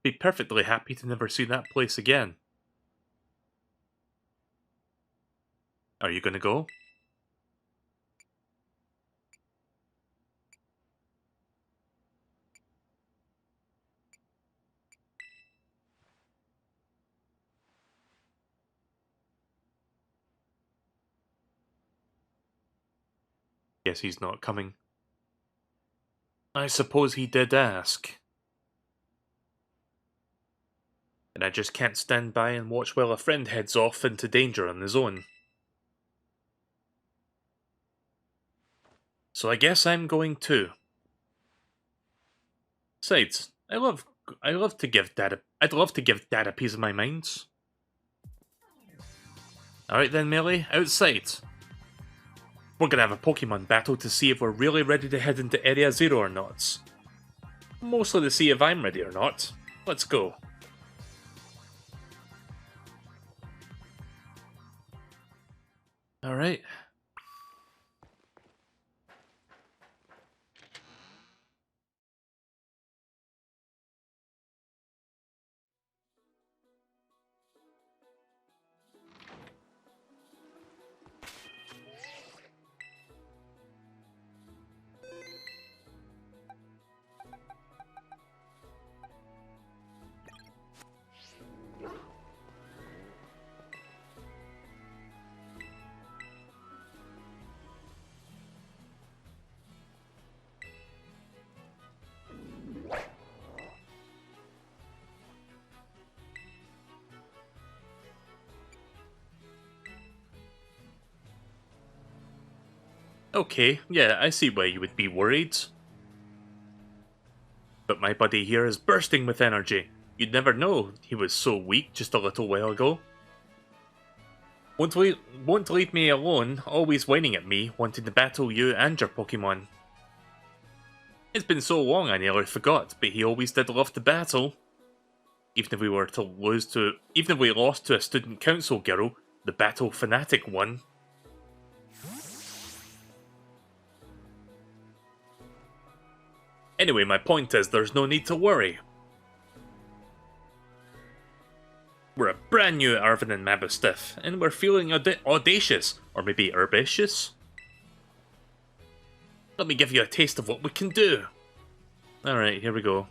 be perfectly happy to never see that place again. Are you gonna go? Guess he's not coming. I suppose he did ask. And I just can't stand by and watch while a friend heads off into danger on his own. So I guess I'm going too. Besides, I love to give I'd love to give Dad a piece of my mind. Alright then, Melee, outside. We're gonna have a Pokemon battle to see if we're really ready to head into Area Zero or not. Mostly to see if I'm ready or not. Let's go. Alright. Okay, yeah, I see why you would be worried. But my buddy here is bursting with energy. You'd never know he was so weak just a little while ago. Won't leave me alone, always whining at me, wanting to battle you and your Pokemon. It's been so long I nearly forgot, but he always did love to battle. Even if we lost to a student council girl, the battle fanatic won. Anyway, my point is there's no need to worry. We're a brand new Arvin and Mabustiff, and we're feeling audacious, or maybe herbaceous. Let me give you a taste of what we can do. Alright, here we go.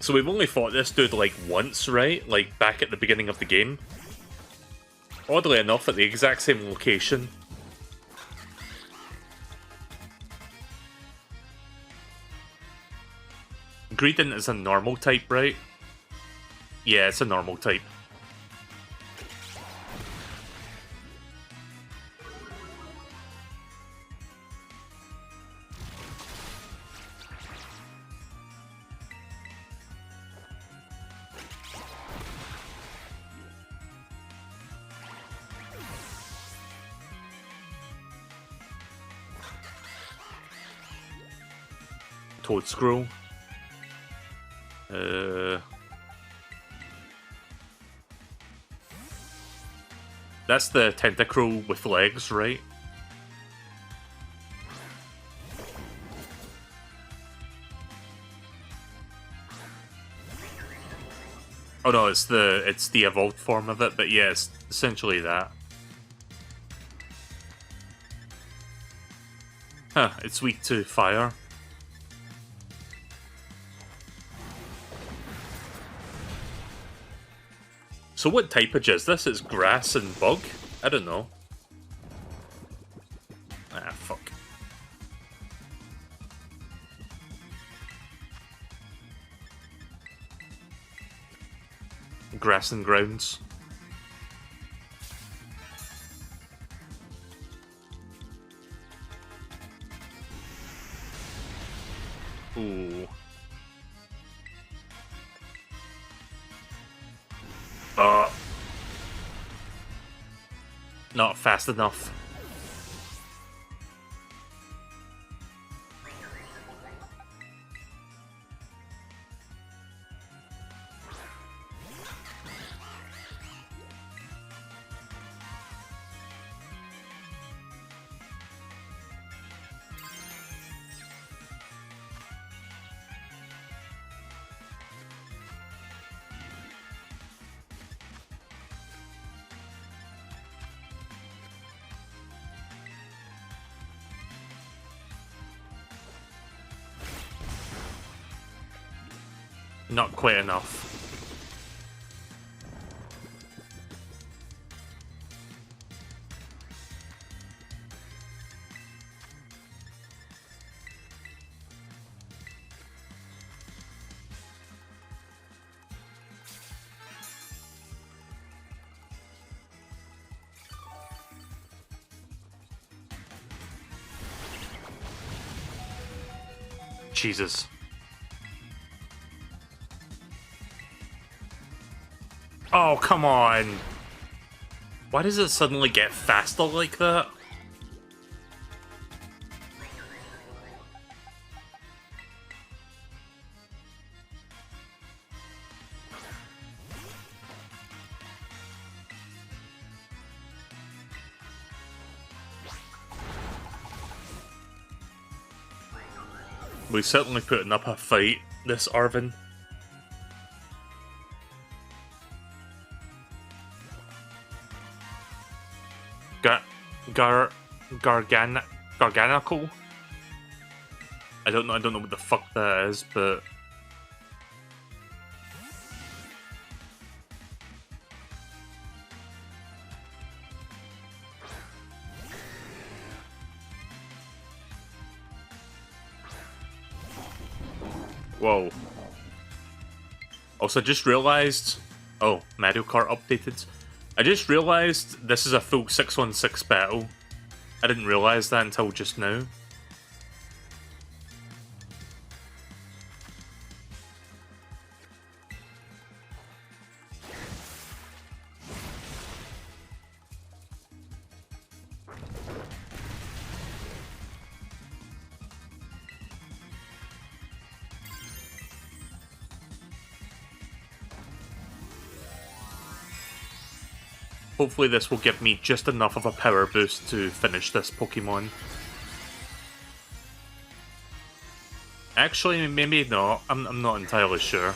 So we've only fought this dude like once, right? Like back at the beginning of the game. Oddly enough, at the exact same location. Greedent is a normal type, right? Yeah, it's a normal type. Toadscroll. That's the Tentacruel with legs, right? Oh no, it's the evolved form of it, but yeah, it's essentially that. Huh, it's weak to fire. So what typage is this? It's grass and bug? I don't know. Ah, fuck. Grass and grounds. Ooh. Not fast enough. Not quite enough. Jesus. Oh, come on. Why does it suddenly get faster like that? We certainly putting up a fight, this Arvin. Garganical? I don't know what the fuck that is, but... Whoa. Also, just realised... Oh, Mario Kart updated. I just realised this is a full 6-on-6 battle. I didn't realise that until just now. Hopefully this will give me just enough of a power boost to finish this Pokemon. Actually, maybe not. I'm not entirely sure.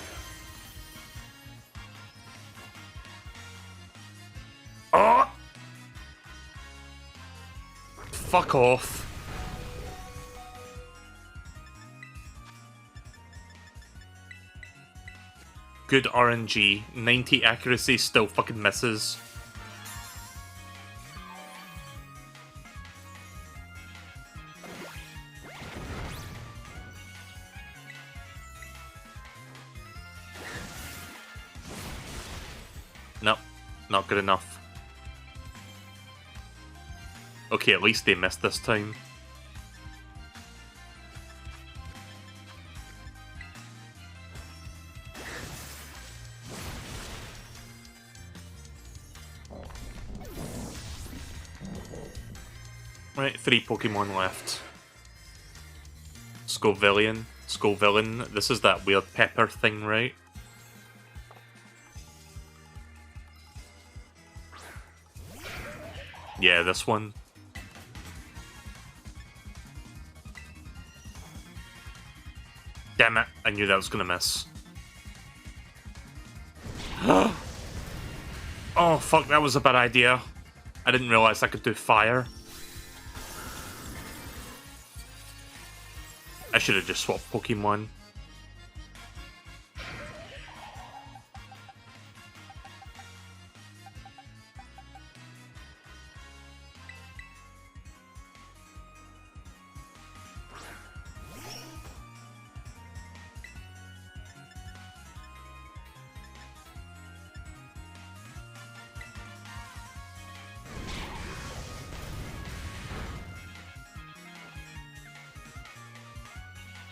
Oh! Fuck off. Good RNG. 90 accuracy still fucking misses. Nope, not good enough. Okay, at least they missed this time. Right, 3 Pokemon left. Scovillion. This is that weird pepper thing, right? Yeah, this one. Damn it, I knew that was gonna miss. Oh fuck, that was a bad idea. I didn't realise I could do fire. I should have just swapped Pokemon.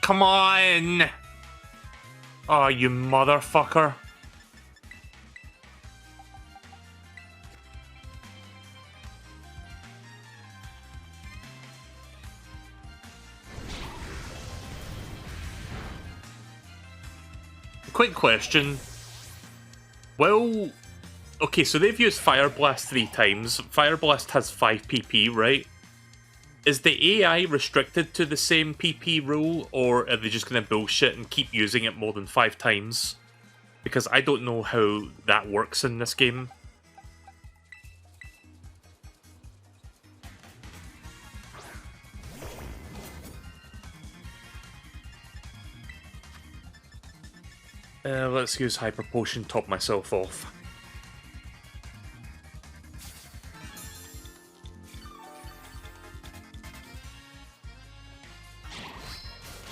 Come on! Oh, you motherfucker. Quick question. Well, okay, so they've used Fire Blast 3 times. Fire Blast has 5 PP, right? Is the AI restricted to the same PP rule, or are they just going to bullshit and keep using it more than 5 times? Because I don't know how that works in this game. Let's use Hyper Potion, top myself off.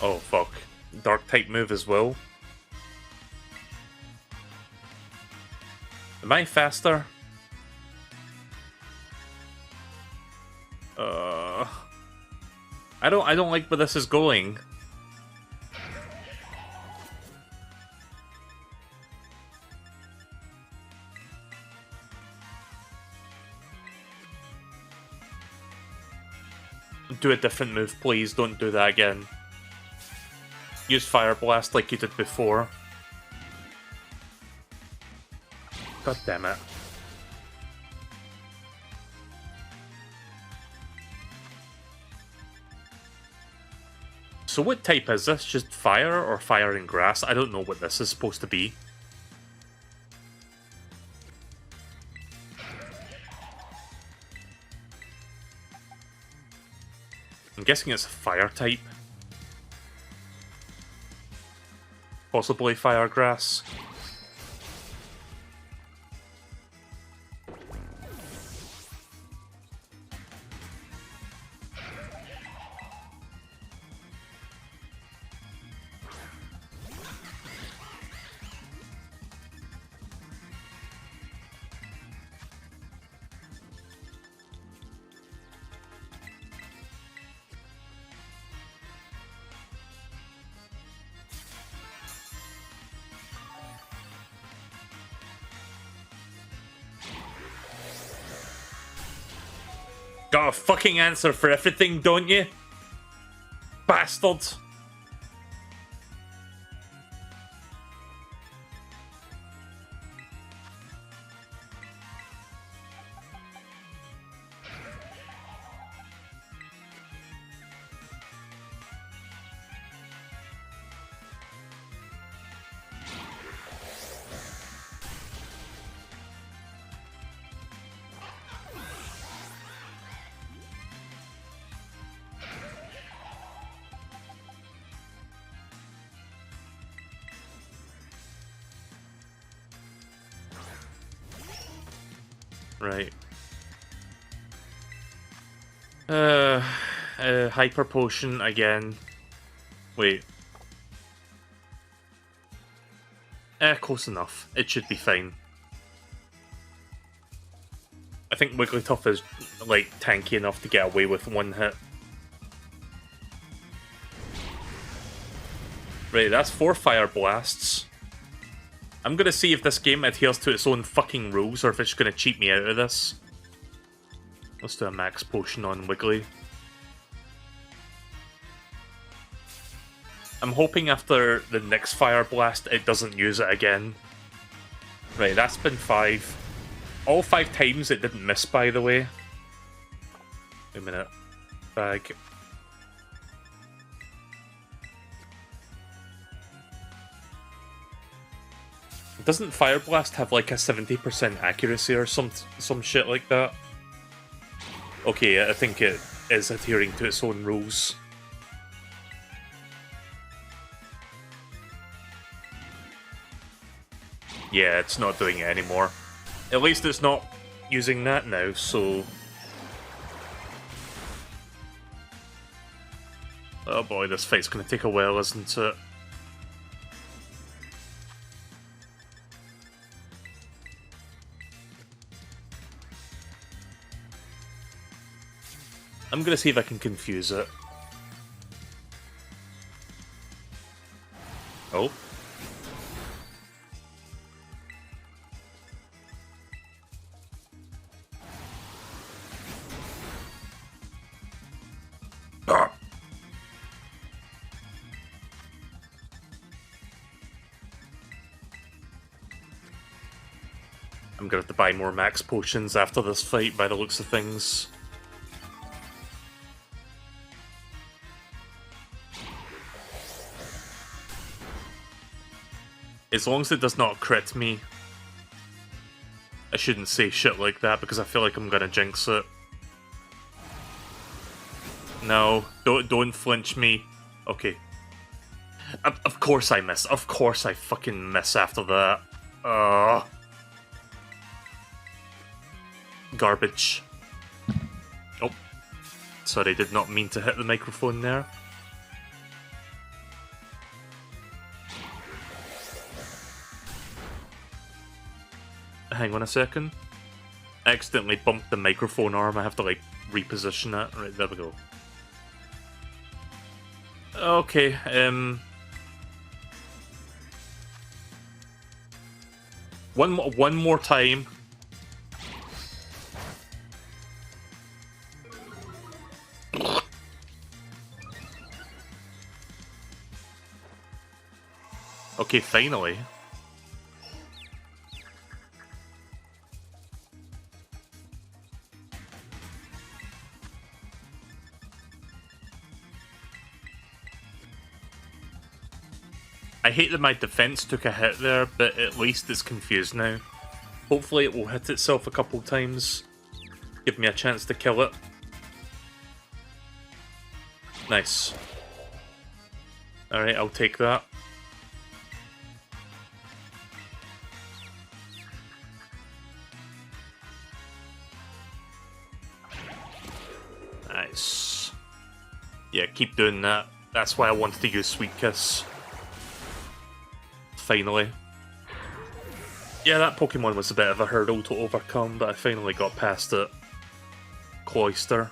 Oh fuck. Dark type move as well. Am I faster? I don't like where this is going. Do a different move, please. Don't do that again. Use Fire Blast like you did before. God damn it. So what type is this? Just fire or fire and grass? I don't know what this is supposed to be. I'm guessing it's a fire type. Possibly fire grass. Got a fucking answer for everything, don't you? Bastards! Right. Hyper Potion again. Wait. Close enough. It should be fine. I think Wigglytuff is, like, tanky enough to get away with one hit. Right, that's 4 Fire Blasts. I'm gonna see if this game adheres to its own fucking rules or if it's gonna cheat me out of this. Let's do a max potion on Wiggly. I'm hoping after the next Fire Blast it doesn't use it again. Right, that's been 5. All 5 times it didn't miss, by the way. Wait a minute. Bag. Doesn't Fire Blast have like a 70% accuracy or some shit like that? Okay, I think it is adhering to its own rules. Yeah, it's not doing it anymore. At least it's not using that now, so... Oh boy, this fight's gonna take a while, isn't it? I'm gonna see if I can confuse it. Oh. Ah. I'm gonna have to buy more max potions after this fight by the looks of things. As long as it does not crit me. I shouldn't say shit like that because I feel like I'm gonna jinx it. No, don't flinch me. Okay. Of course I miss. Of course I fucking miss after that. Garbage. Oh. Sorry, did not mean to hit the microphone there. Hang on a second. I accidentally bumped the microphone arm. I have to, like, reposition it. Right, there we go. Okay, one more time. Okay, finally. I hate that my defense took a hit there, but at least it's confused now. Hopefully it will hit itself a couple times. Give me a chance to kill it. Nice. Alright, I'll take that. Nice. Yeah, keep doing that. That's why I wanted to use Sweet Kiss. Finally. Yeah, that Pokemon was a bit of a hurdle to overcome, but I finally got past it. Cloyster.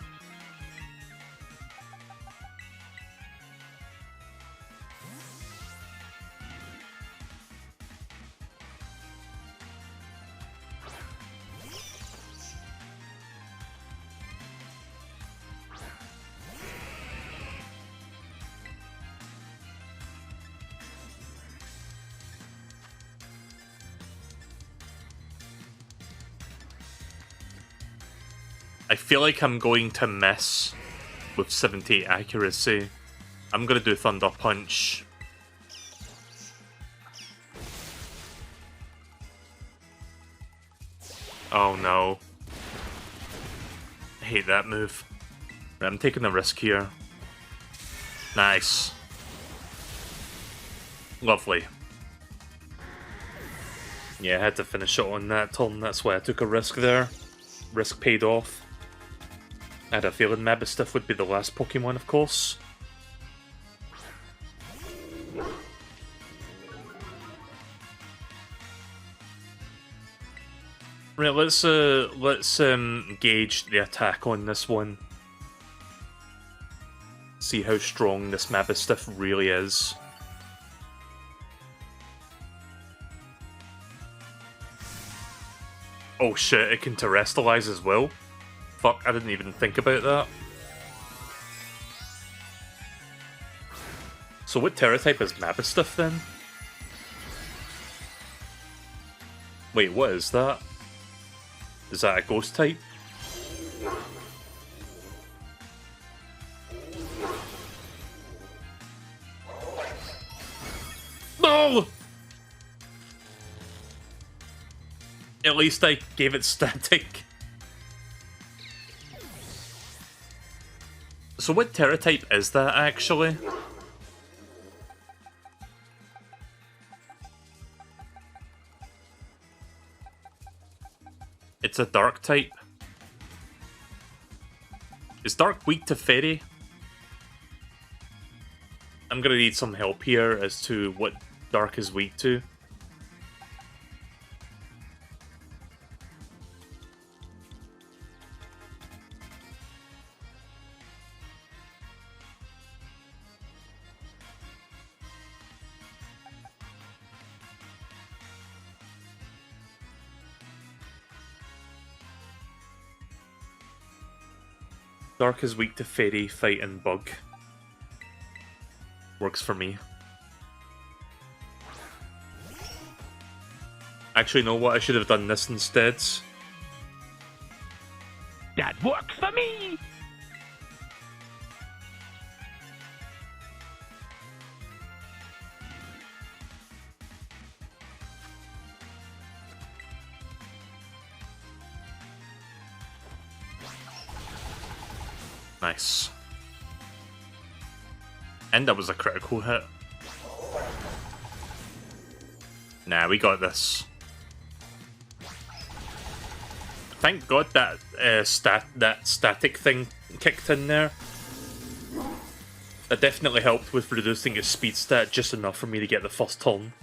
I feel like I'm going to miss with 78 accuracy. I'm going to do Thunder Punch. Oh no. I hate that move. Right, I'm taking a risk here. Nice. Lovely. Yeah, I had to finish it on that turn, that's why I took a risk there. Risk paid off. I had a feeling Mabistiff would be the last Pokemon, of course. Right, let's gauge the attack on this one. See how strong this Mabistiff really is. Oh shit, it can Terrestrialize as well? Fuck, I didn't even think about that. So what Terra type is Mabistiff then? Wait, what is that? Is that a ghost type? No! At least I gave it static. So what Terra type is that actually? It's a dark type. Is dark weak to fairy? I'm gonna need some help here as to what dark is weak to. Dark is weak to fairy, fight, and bug. Works for me. Actually, you know what? I should have done this instead. That works for me! Nice. And that was a critical hit. Nah, we got this. Thank God that static thing kicked in there. That definitely helped with reducing his speed stat just enough for me to get the first turn.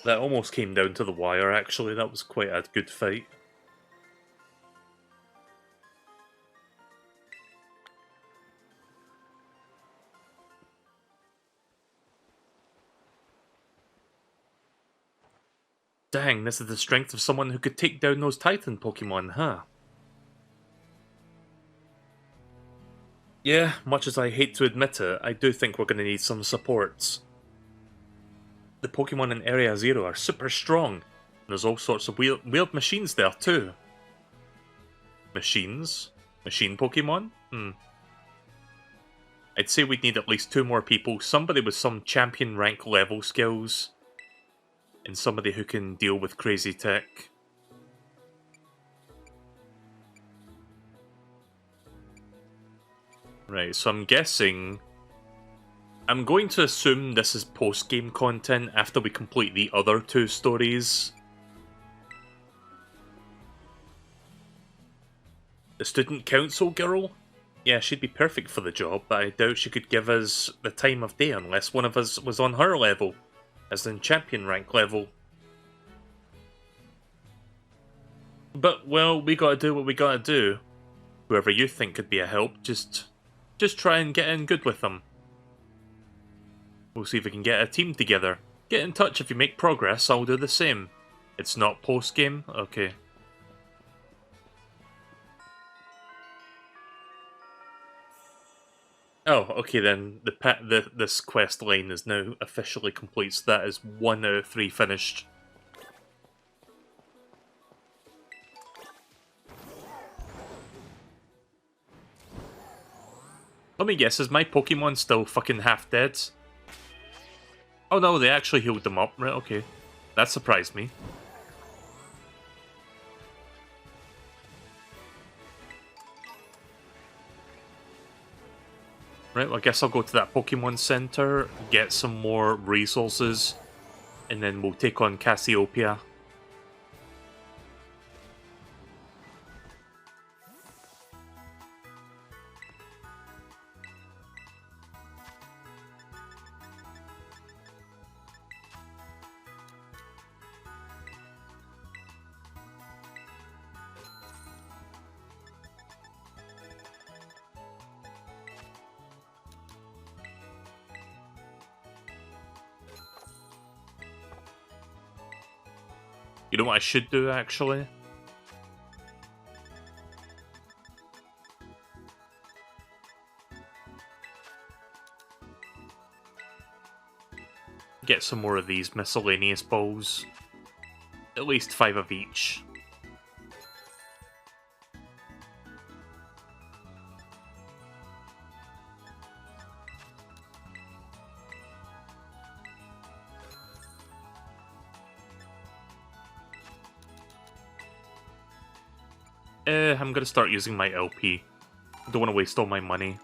That almost came down to the wire, actually. That was quite a good fight. Dang, this is the strength of someone who could take down those Titan Pokemon, huh? Yeah, much as I hate to admit it, I do think we're going to need some supports. The Pokemon in Area Zero are super strong. There's all sorts of weird machines there too. Machines? Machine Pokemon? I'd say we'd need at least 2 more people, somebody with some champion rank level skills, and somebody who can deal with crazy tech. Right, so I'm guessing... I'm going to assume this is post-game content after we complete the other 2 stories. The student council girl? Yeah, she'd be perfect for the job, but I doubt she could give us the time of day unless one of us was on her level, as in champion rank level. But, well, we gotta do what we gotta do. Whoever you think could be a help, just try and get in good with them. We'll see if we can get a team together. Get in touch if you make progress, I'll do the same. It's not post-game? Okay. Oh, okay then. This quest line is now officially complete, so that is 1 out of 3 finished. Let me guess, is my Pokemon still fucking half dead? Oh no, they actually healed them up. Right, okay. That surprised me. Right, well, I guess I'll go to that Pokemon Center, get some more resources, and then we'll take on Cassiopia. You know what I should do, actually? Get some more of these miscellaneous balls. At least 5 of each. I'm gonna start using my LP. Don't want to waste all my money.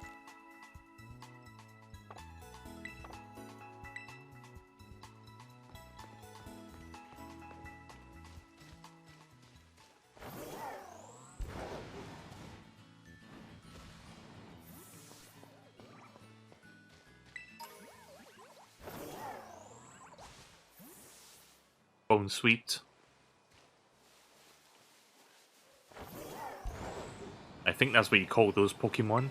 Bone Sweet. I think that's what you call those Pokemon.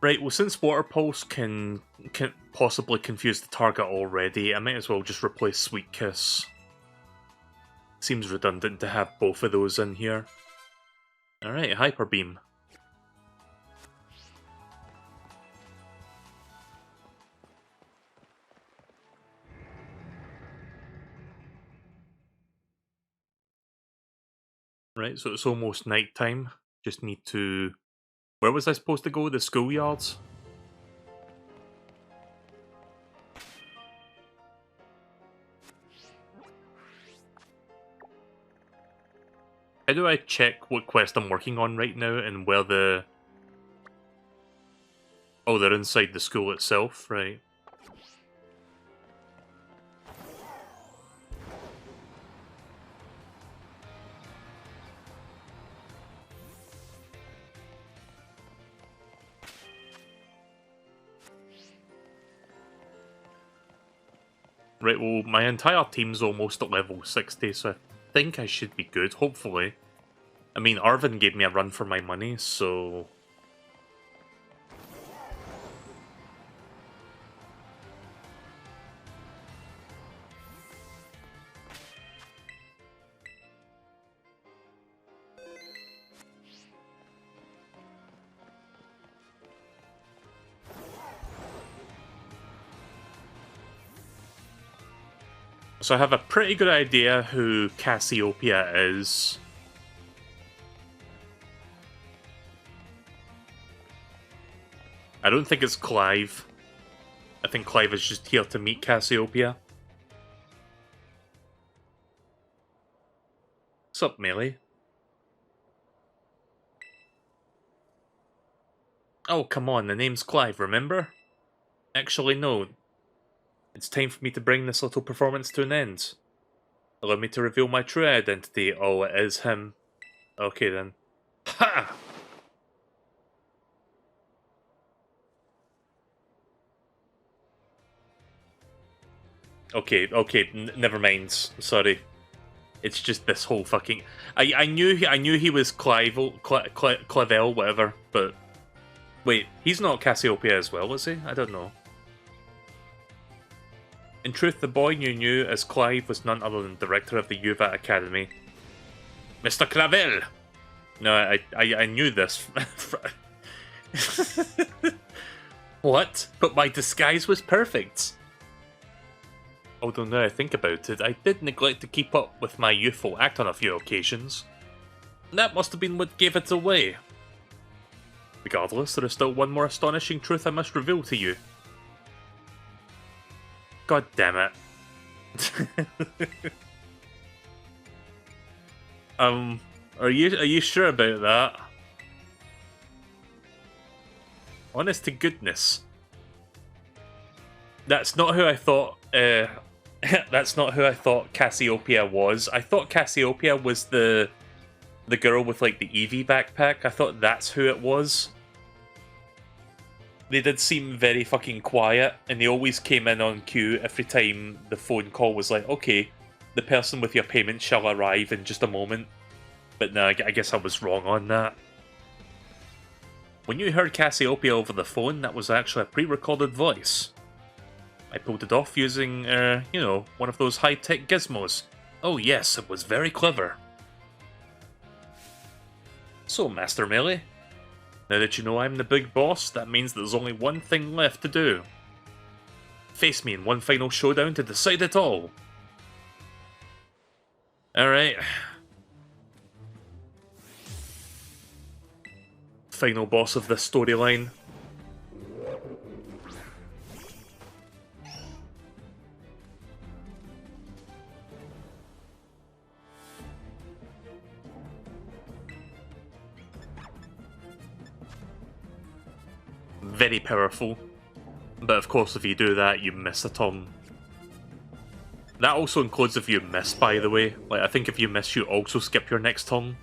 Right, well, since Water Pulse can possibly confuse the target already, I might as well just replace Sweet Kiss. Seems redundant to have both of those in here. Alright, Hyper Beam. Right, so it's almost nighttime. Just need to... Where was I supposed to go? The schoolyards? How do I check what quest I'm working on right now and where the... Oh, they're inside the school itself, right. Right, well, my entire team's almost at level 60, so I think I should be good, hopefully. I mean, Arvin gave me a run for my money, so... So I have a pretty good idea who Cassiopia is. I don't think it's Clive. I think Clive is just here to meet Cassiopia. What's up, Melee? Oh, come on, the name's Clive, remember? Actually, no. It's time for me to bring this little performance to an end. Allow me to reveal my true identity. Oh, it is him. Okay, then. Ha! Okay, never mind. Sorry. It's just this whole fucking... I knew he was Clivel, whatever, but... Wait, he's not Cassiopia as well, is he? I don't know. In truth, the boy you knew as Clive was none other than director of the Yuva Academy. Mr. Clavel! No, I knew this. What? But my disguise was perfect. Although now I think about it, I did neglect to keep up with my youthful act on a few occasions. That must have been what gave it away. Regardless, there is still one more astonishing truth I must reveal to you. God damn it. Are you sure about that? Honest to goodness. That's not who I thought that's not who I thought Cassiopia was. I thought Cassiopia was the girl with like the Eevee backpack. I thought that's who it was. They did seem very fucking quiet, and they always came in on cue every time the phone call was like, okay, the person with your payment shall arrive in just a moment. But no, I guess I was wrong on that. When you heard Cassiopia over the phone, that was actually a pre-recorded voice. I pulled it off using, you know, one of those high-tech gizmos. Oh yes, it was very clever. So, Master Melee, now that you know I'm the big boss, that means there's only one thing left to do. Face me in one final showdown to decide it all. Alright. Final boss of this storyline. Very powerful. But of course if you do that, you miss a turn. That also includes if you miss, by the way. Like, I think if you miss, you also skip your next turn.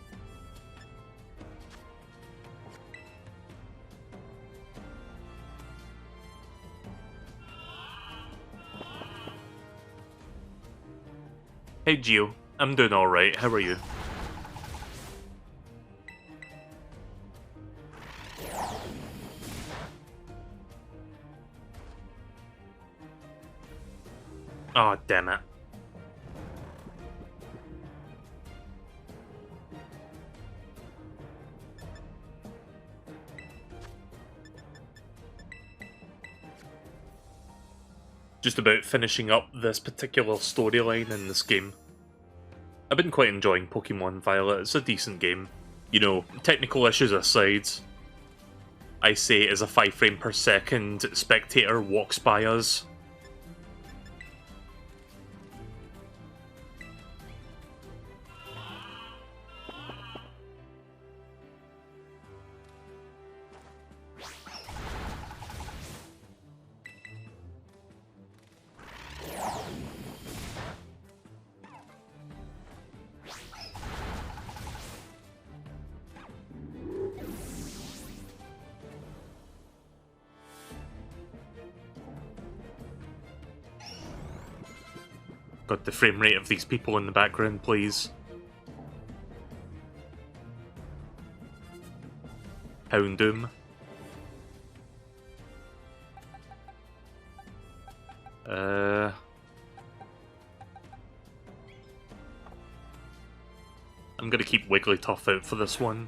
Hey Gio, I'm doing alright, how are you? Oh, damn it. Just about finishing up this particular storyline in this game. I've been quite enjoying Pokémon Violet, it's a decent game. you know, technical issues aside, I say as a 5 frame per second spectator walks by us. Got the frame rate of these people in the background, please. Houndoom. I'm gonna keep Wigglytuff out for this one.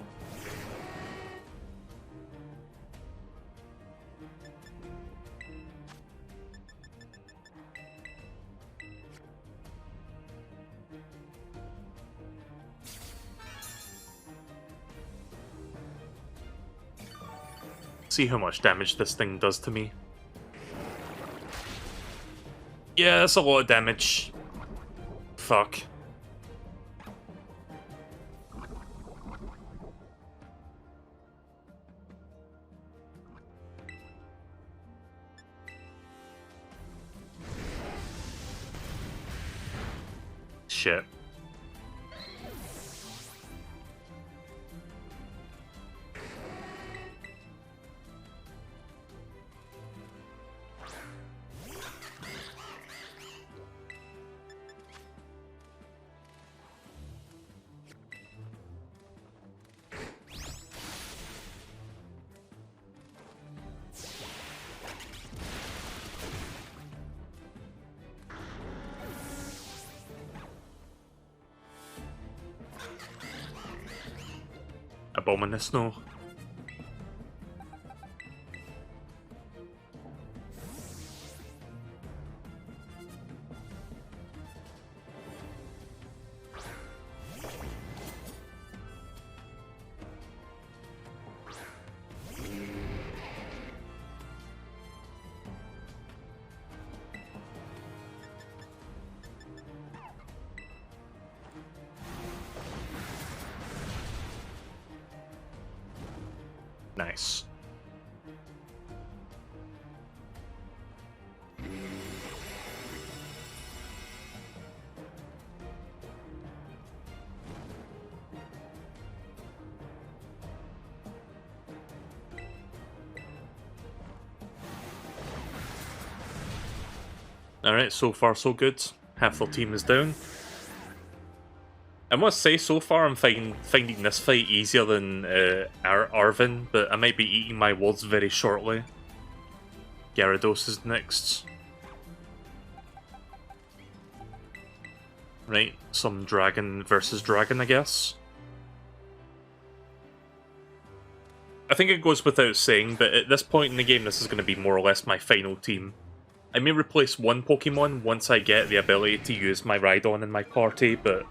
See how much damage this thing does to me. Yeah, that's a lot of damage. Fuck. Shit. Abominous, no. Nice. Alright, so far so good. Half the team is down. I must say, so far I'm finding this fight easier than Arvin, but I might be eating my words very shortly. Gyarados is next. Right, some dragon versus dragon, I guess. I think it goes without saying, but at this point in the game, this is going to be more or less my final team. I may replace one Pokemon once I get the ability to use my Rhydon in my party, but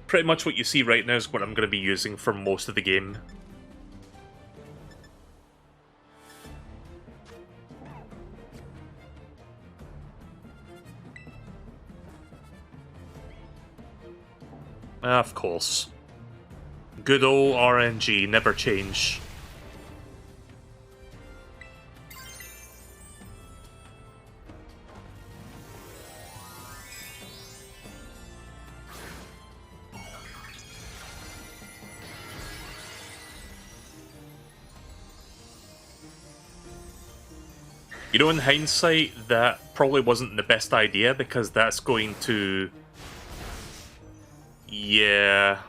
pretty much what you see right now is what I'm going to be using for most of the game. Of course. Good old RNG, never change. You know, in hindsight, that probably wasn't the best idea, because that's going to... Yeah...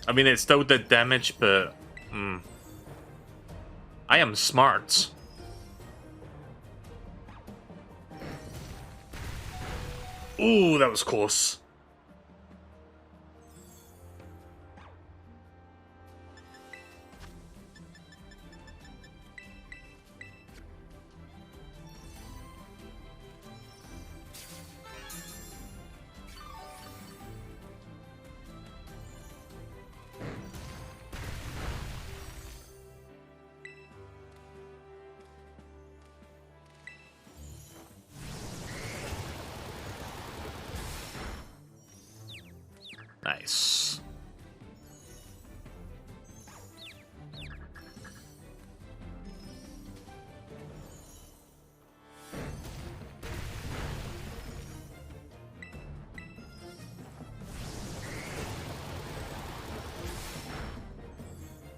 I mean, it still did damage, but... I am smart. Ooh, that was close. Nice.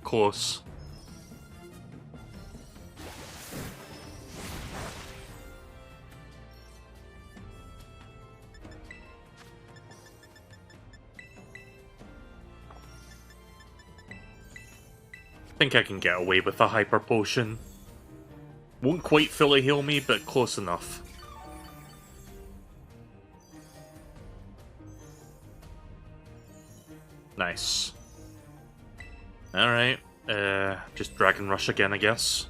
Close. I think I can get away with a hyper potion. Won't quite fully heal me, but close enough. Nice. Alright, just Dragon Rush again, I guess.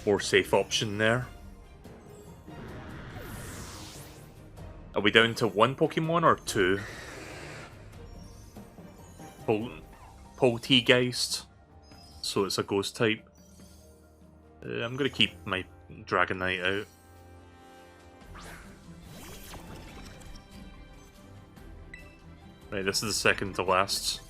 More safe option there. Are we down to one Pokemon or two? Poltegeist. So it's a ghost type. I'm gonna keep my Dragonite out. Right, this is the second to last.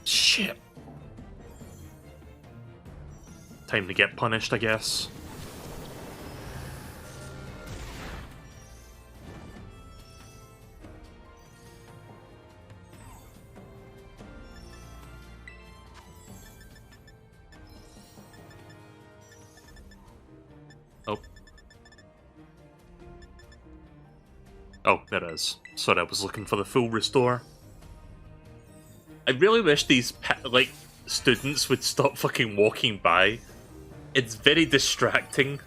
Shit. Time to get punished, I guess. Oh. Oh, there it is. Sorry, I was looking for the full restore. I really wish these, like, students would stop fucking walking by. It's very distracting.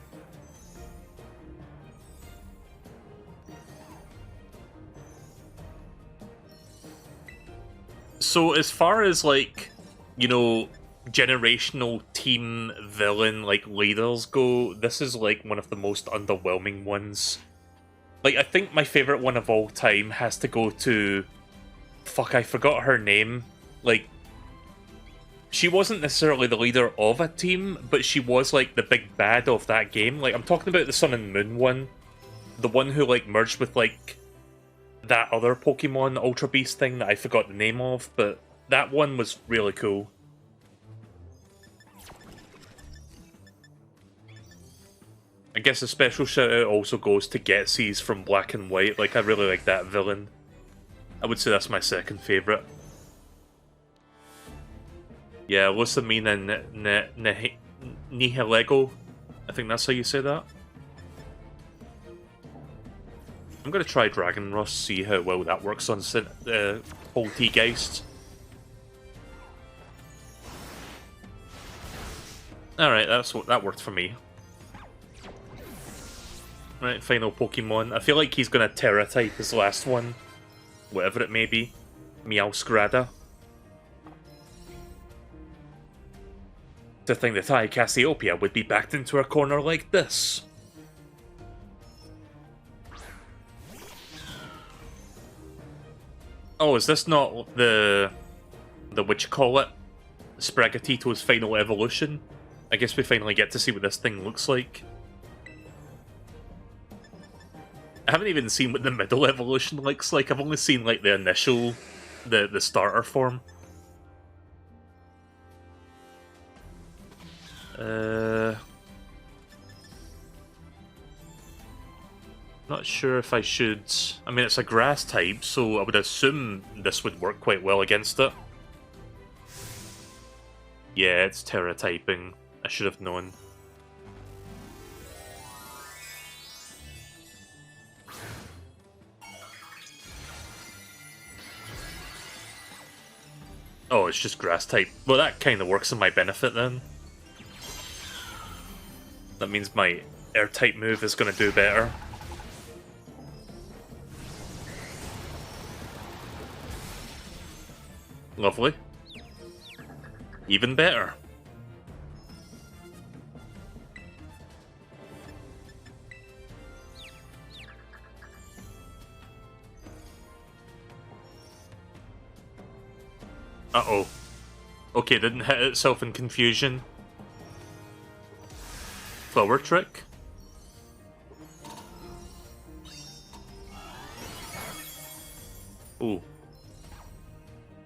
So, as far as, like, you know, generational team villain, like, leaders go, this is, like, one of the most underwhelming ones. Like, I think my favorite one of all time has to go to... Fuck, I forgot her name. Like, she wasn't necessarily the leader of a team, but she was, like, the big bad of that game. Like, I'm talking about the Sun and Moon one. The one who, like, merged with, like, that other Pokemon Ultra Beast thing that I forgot the name of, but that one was really cool. I guess a special shout out also goes to Getsy's from Black and White. Like, I really like that villain. I would say that's my second favourite. Yeah, Lusamine and Nihilego. I think that's how you say that. I'm going to try Dragon Rush, see how well that works on Poltegeist. Alright, that worked for me. Right, final Pokemon. I feel like he's going to Terra type his last one. Whatever it may be. Meowscarada. To think that I, Cassiopia, would be backed into a corner like this. Oh, is this not the what you call it? Spragatito's final evolution? I guess we finally get to see what this thing looks like. I haven't even seen what the middle evolution looks like. I've only seen, like, the initial, the starter form. Not sure if I should... I mean, it's a grass type, so I would assume this would work quite well against it. Yeah, it's Terra typing. I should have known. Oh, it's just grass type. Well, that kind of works in my benefit then. That means my air-type move is going to do better. Lovely. Even better. Uh-oh. Okay, didn't hit itself in confusion. Flower trick. Ooh.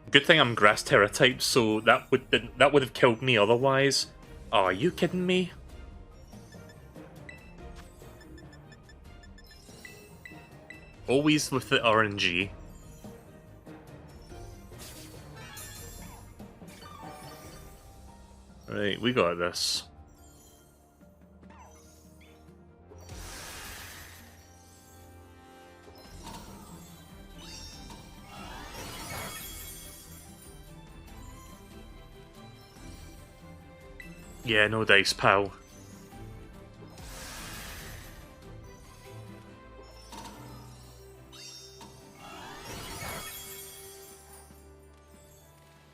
Good thing I'm grass terra type, so that would have killed me otherwise. Oh, are you kidding me? Always with the RNG. Right, we got this. Yeah, no dice, pal.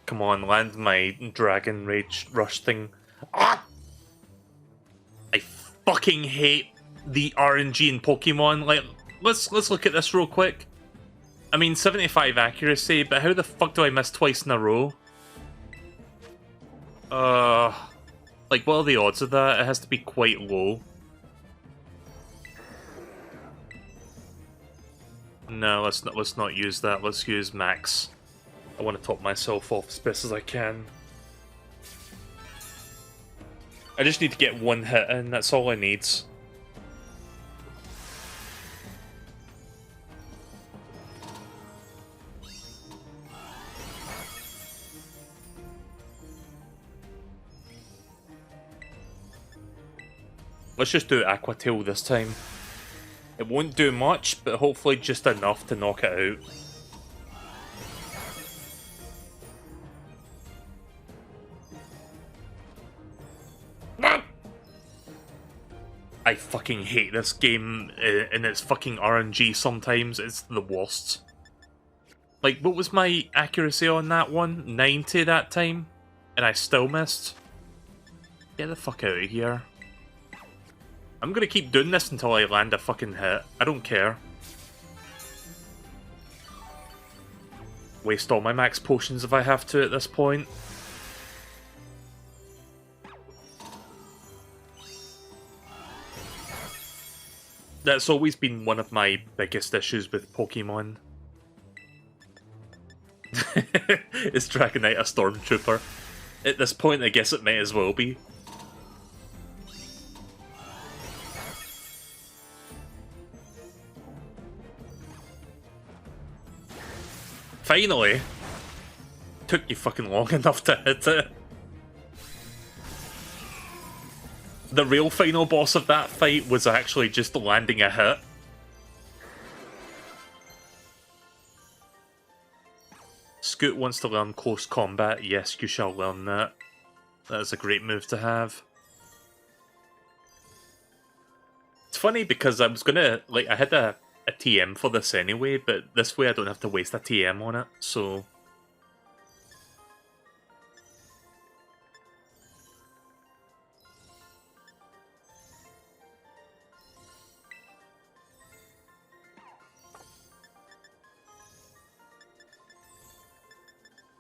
Come on, land my Dragon Rage Rush thing. Ah! I fucking hate the RNG in Pokemon. Like, let's look at this real quick. I mean, 75 accuracy, but how the fuck do I miss twice in a row? Like, what are the odds of that? It has to be quite low. No, let's not use that. Let's use max. I want to top myself off as best as I can. I just need to get one hit in, that's all I need. Let's just do Aqua Tail this time. It won't do much, but hopefully just enough to knock it out. I fucking hate this game and its fucking RNG sometimes. It's the worst. Like, what was my accuracy on that one? 90 that time? And I still missed? Get the fuck out of here. I'm gonna keep doing this until I land a fucking hit. I don't care. Waste all my max potions if I have to at this point. That's always been one of my biggest issues with Pokemon. Is Dragonite a Stormtrooper? At this point, I guess it may as well be. Finally! Took you fucking long enough to hit it. The real final boss of that fight was actually just landing a hit. Scoot wants to learn close combat. Yes, you shall learn that. That is a great move to have. It's funny because I was gonna, like, I had a TM for this anyway, but this way I don't have to waste a TM on it, so...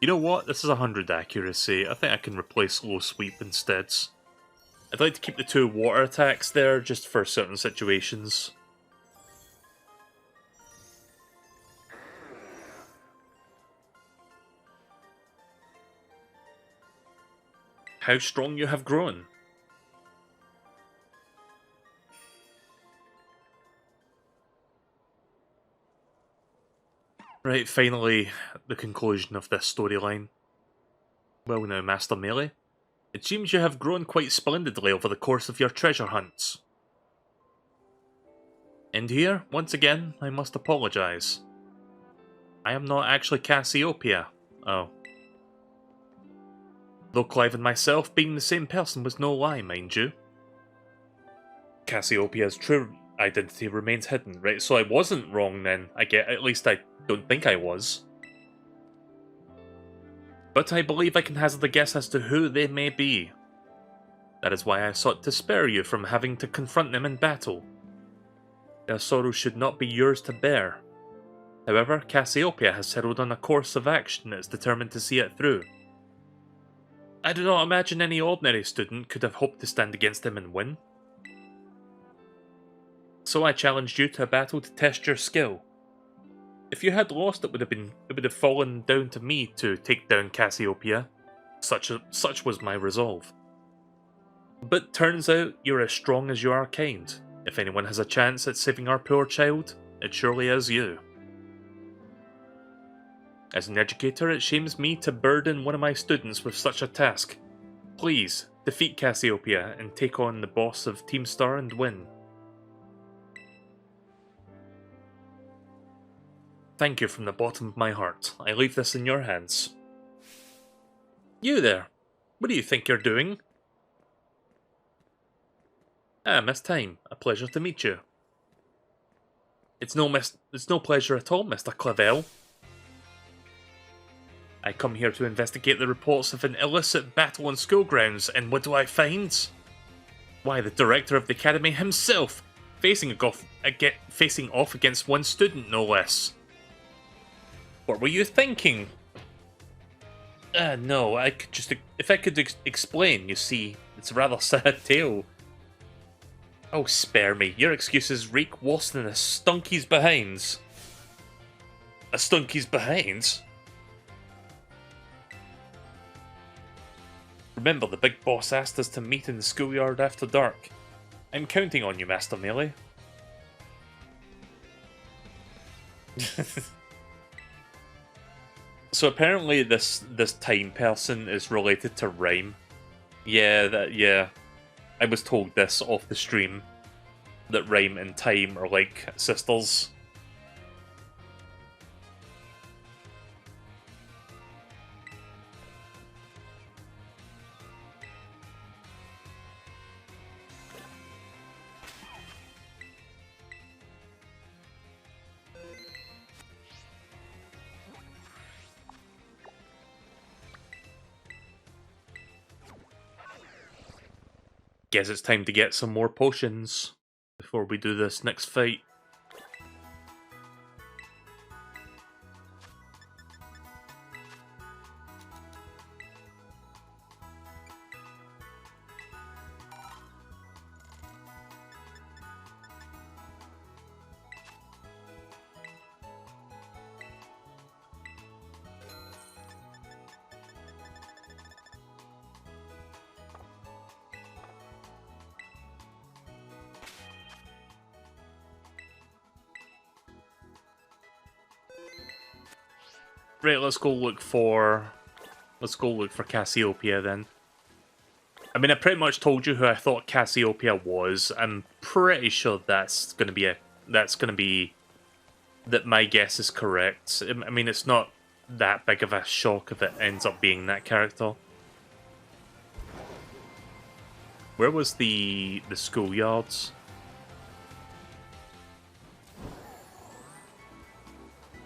You know what? This is 100 accuracy. I think I can replace low sweep instead. I'd like to keep the 2 water attacks there, just for certain situations. How strong you have grown. Right, finally, the conclusion of this storyline. Well now, Master Melee, it seems you have grown quite splendidly over the course of your treasure hunts. And here, once again, I must apologise. I am not actually Cassiopia. Oh. Though Clive and myself being the same person was no lie, mind you. Cassiopeia's true identity remains hidden, right? So I wasn't wrong then. At least I don't think I was. But I believe I can hazard a guess as to who they may be. That is why I sought to spare you from having to confront them in battle. Their sorrow should not be yours to bear. However, Cassiopea has settled on a course of action that is determined to see it through. I do not imagine any ordinary student could have hoped to stand against him and win. So I challenged you to a battle to test your skill. If you had lost, it would have fallen down to me to take down Cassiopea. Such was my resolve. But turns out you're as strong as you are kind. If anyone has a chance at saving our poor child, it surely is you. As an educator, it shames me to burden one of my students with such a task. Please, defeat Cassiopea and take on the boss of Team Star and win. Thank you from the bottom of my heart. I leave this in your hands. You there. What do you think you're doing? Ah, Miss Time. A pleasure to meet you. It's no pleasure at all, Mr. Clavel. I come here to investigate the reports of an illicit battle on school grounds, and what do I find? Why, the director of the academy himself, facing off against one student, no less. What were you thinking? No, if I could explain, you see, it's a rather sad tale. Oh, spare me, your excuses reek worse than a stunky's behinds. A stunky's behinds? Remember, the big boss asked us to meet in the schoolyard after dark. I'm counting on you, Master Melee. So apparently this time person is related to Rhyme. Yeah. I was told this off the stream, that Rhyme and Time are like sisters. Guess it's time to get some more potions before we do this next fight. Right, let's go look for Cassiopea then. I mean, I pretty much told you who I thought Cassiopea was. I'm pretty sure that my guess is correct. I mean, it's not that big of a shock if it ends up being that character. Where was the schoolyards?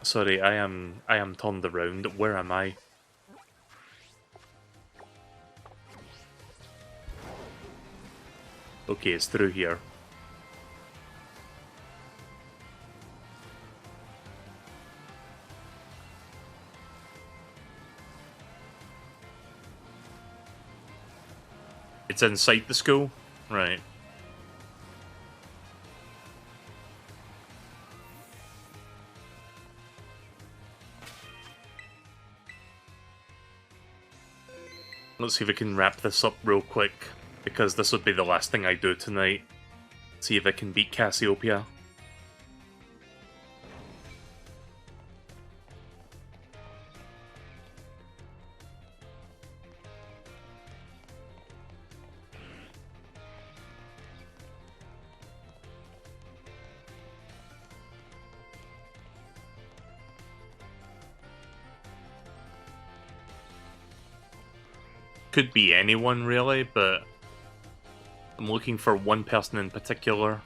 Sorry, I am turned around. Where am I? Okay, it's through here. It's inside the school? Right. Let's see if I can wrap this up real quick, because this would be the last thing I do tonight. See if I can beat Cassiopea. Could be anyone, really, but I'm looking for one person in particular.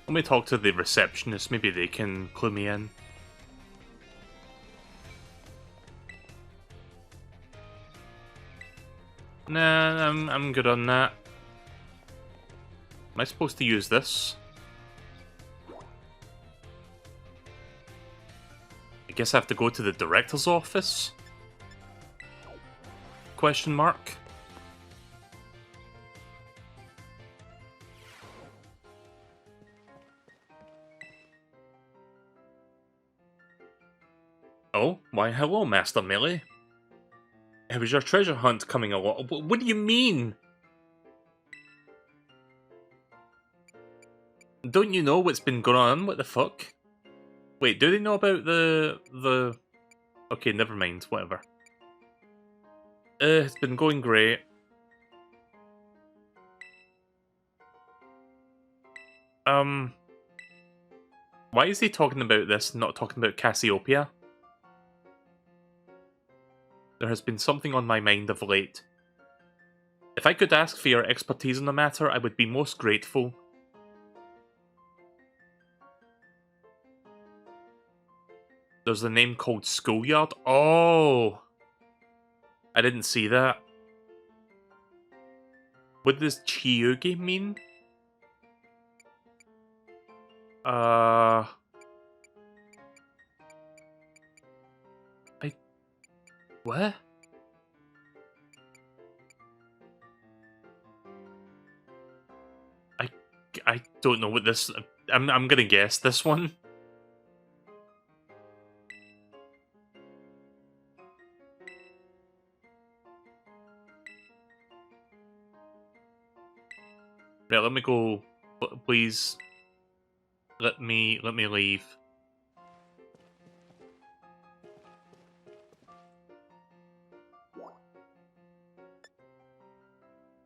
Let me talk to the receptionist, maybe they can clue me in. Nah, I'm good on that. Am I supposed to use this? I guess I have to go to the director's office? Question mark? Oh, why hello, Master Melee. How was your treasure hunt coming along? What do you mean? Don't you know what's been going on? What the fuck? Wait, do they know about the... Okay, never mind, whatever. It's been going great. Why is he talking about this, not talking about Cassiopia? There has been something on my mind of late. If I could ask for your expertise on the matter, I would be most grateful. There's a name called Schoolyard? Oh! I didn't see that. What does Chiyugi mean? What? I don't know what this... I'm gonna guess this one. Right, let me go. Please. Let me leave.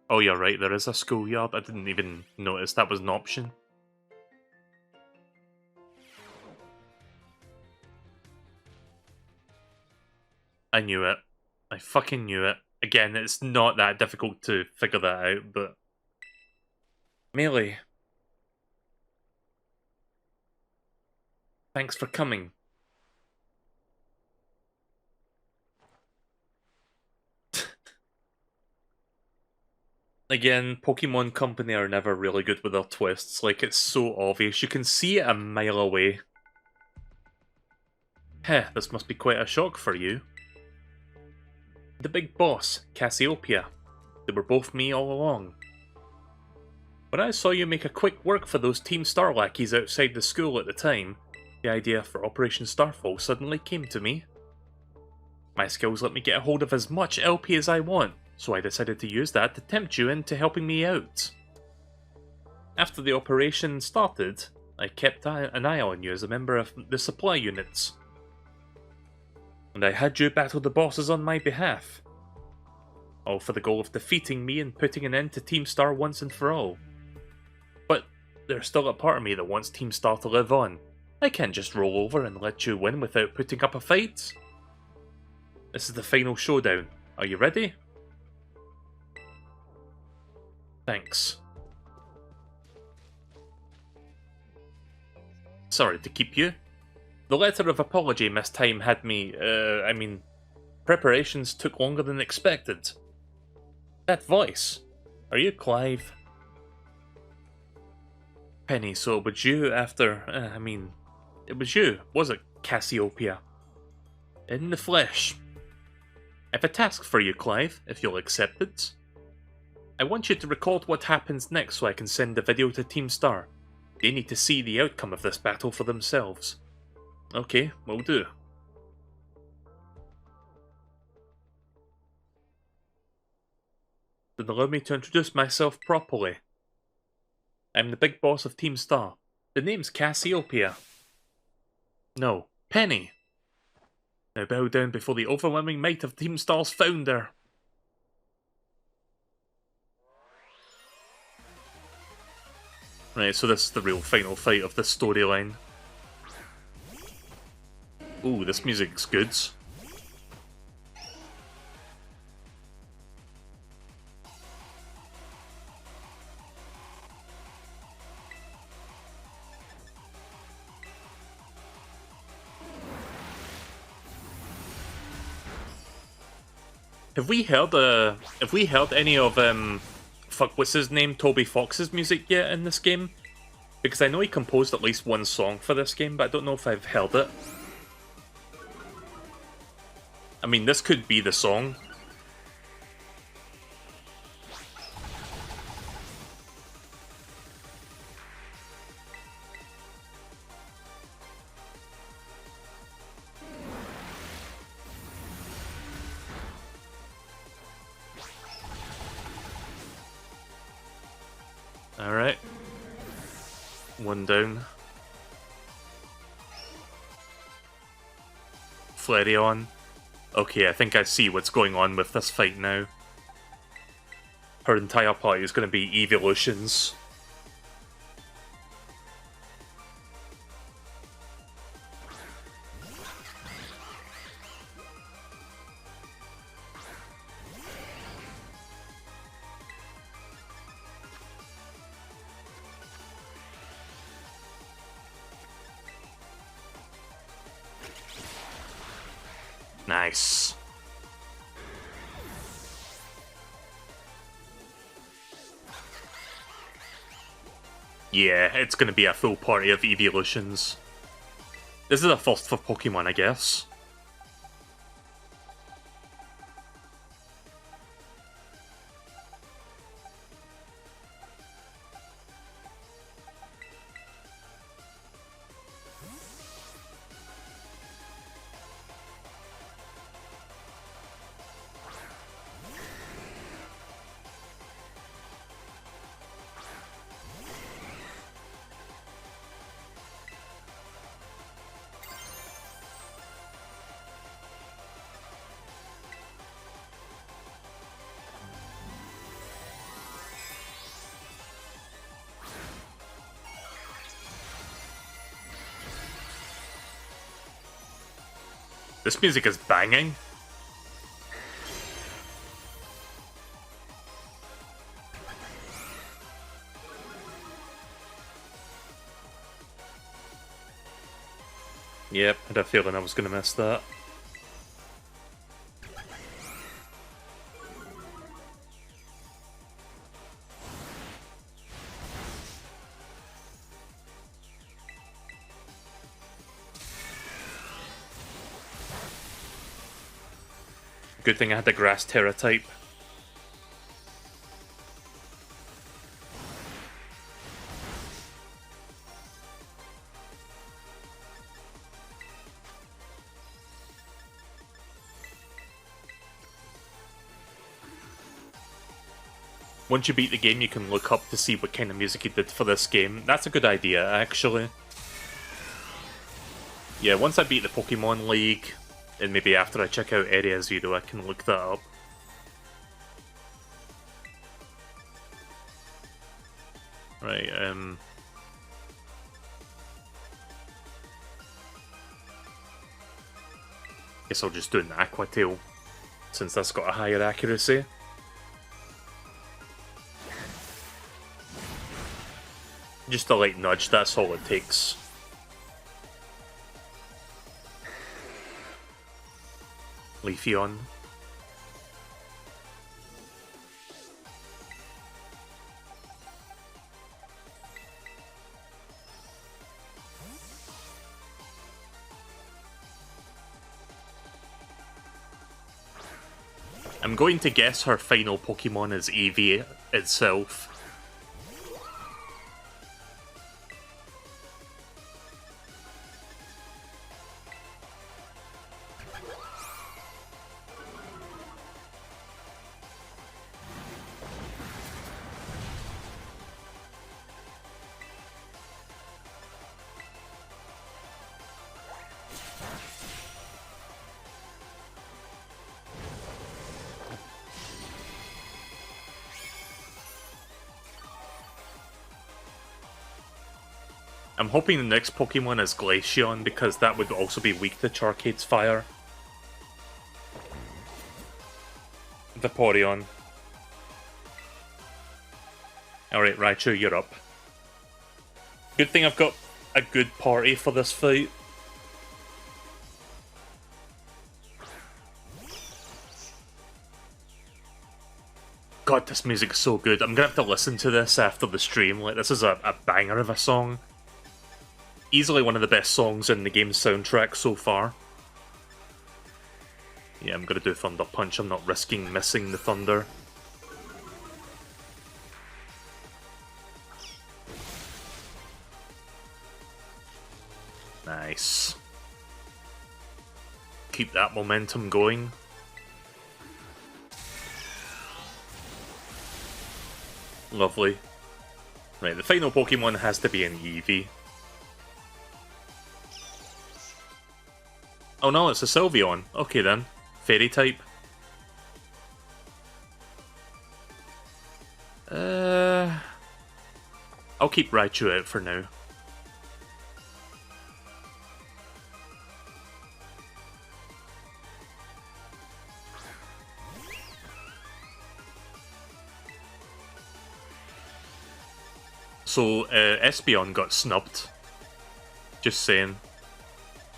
Oh, you're right, there is a schoolyard. I didn't even notice that was an option. I knew it. I fucking knew it. Again, it's not that difficult to figure that out, but... Melee. Thanks for coming. Again, Pokemon Company are never really good with their twists. Like, it's so obvious. You can see it a mile away. Heh, this must be quite a shock for you. The big boss, Cassiopia. They were both me all along. When I saw you make a quick work for those Team Star lackeys outside the school at the time, the idea for Operation Starfall suddenly came to me. My skills let me get a hold of as much LP as I want, so I decided to use that to tempt you into helping me out. After the operation started, I kept an eye on you as a member of the supply units. And I had you battle the bosses on my behalf. All for the goal of defeating me and putting an end to Team Star once and for all. But there's still a part of me that wants Team Star to live on. I can't just roll over and let you win without putting up a fight. This is the final showdown. Are you ready? Thanks. Sorry to keep you. The letter of apology missed time had me, preparations took longer than expected. That voice. Are you Clive? Penny, so it was you after, it was you, was it, Cassiopia? In the flesh. I have a task for you, Clive, if you'll accept it. I want you to record what happens next so I can send the video to Team Star. They need to see the outcome of this battle for themselves. Okay, will do. Then allow me to introduce myself properly. I'm the big boss of Team Star. The name's Cassiopia. No, Penny. Now bow down before the overwhelming might of Team Star's founder. Right, so this is the real final fight of this storyline. Ooh, this music's good. Have we heard any of fuck, what's his name, Toby Fox's music yet in this game? Because I know he composed at least one song for this game, but I don't know if I've heard it. I mean, this could be the song. Alright. One down. Flareon. Okay, I think I see what's going on with this fight now. Her entire party is going to be evolutions. Nice. Yeah, it's gonna be a full party of evolutions. This is a first for Pokemon, I guess. This music is banging. Yep, I had a feeling I was going to miss that. Good thing I had the Grass Terra type. Once you beat the game, you can look up to see what kind of music he did for this game. That's a good idea, actually. Yeah, once I beat the Pokemon League, and maybe after I check out Area Zero, I can look that up. Right, guess I'll just do an Aqua Tail, since that's got a higher accuracy. Just a light nudge, that's all it takes. Leafeon. I'm going to guess her final Pokemon is Eevee itself. I'm hoping the next Pokemon is Glaceon, because that would also be weak to Charcade's fire. Vaporeon. Alright, Raichu, you're up. Good thing I've got a good party for this fight. God, this music's so good. I'm gonna have to listen to this after the stream. Like, this is a banger of a song. Easily one of the best songs in the game's soundtrack so far. Yeah, I'm gonna do Thunder Punch. I'm not risking missing the thunder. Nice. Keep that momentum going. Lovely. Right, the final Pokemon has to be an Eevee. Oh no, it's a Sylveon. Okay then. Fairy type. I'll keep Raichu out for now. So, Espeon got snubbed. Just saying.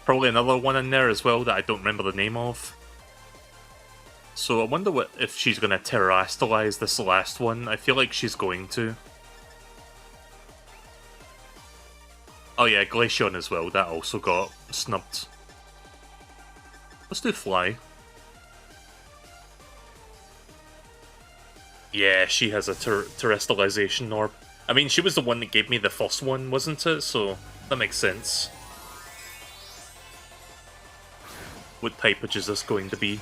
Probably another one in there as well that I don't remember the name of. So I wonder if she's going to terrestrialize this last one. I feel like she's going to. Oh yeah, Glaceon as well. That also got snubbed. Let's do Fly. Yeah, she has a terrestrialization orb. I mean, she was the one that gave me the first one, wasn't it? So that makes sense. What typage is this going to be?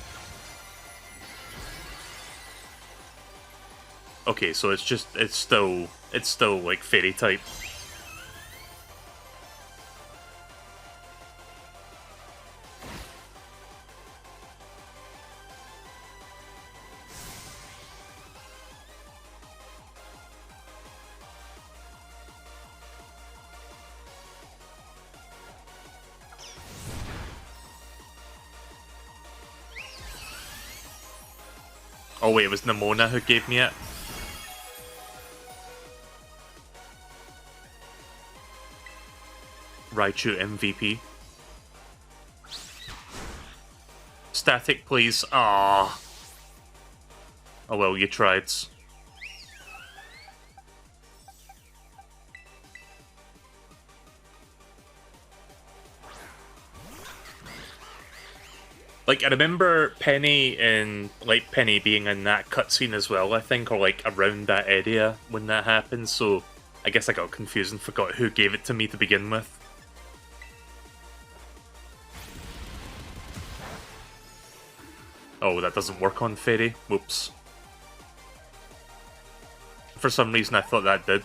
Okay, so it's still like fairy type. Oh wait, it was Nemona who gave me it. Raichu MVP. Static, please. Ah. Oh well, you tried. Like, I remember Penny and, like, Penny being in that cutscene as well, I think, or, like, around that area when that happened, so I guess I got confused and forgot who gave it to me to begin with. Oh, that doesn't work on Fairy. Whoops. For some reason, I thought that did.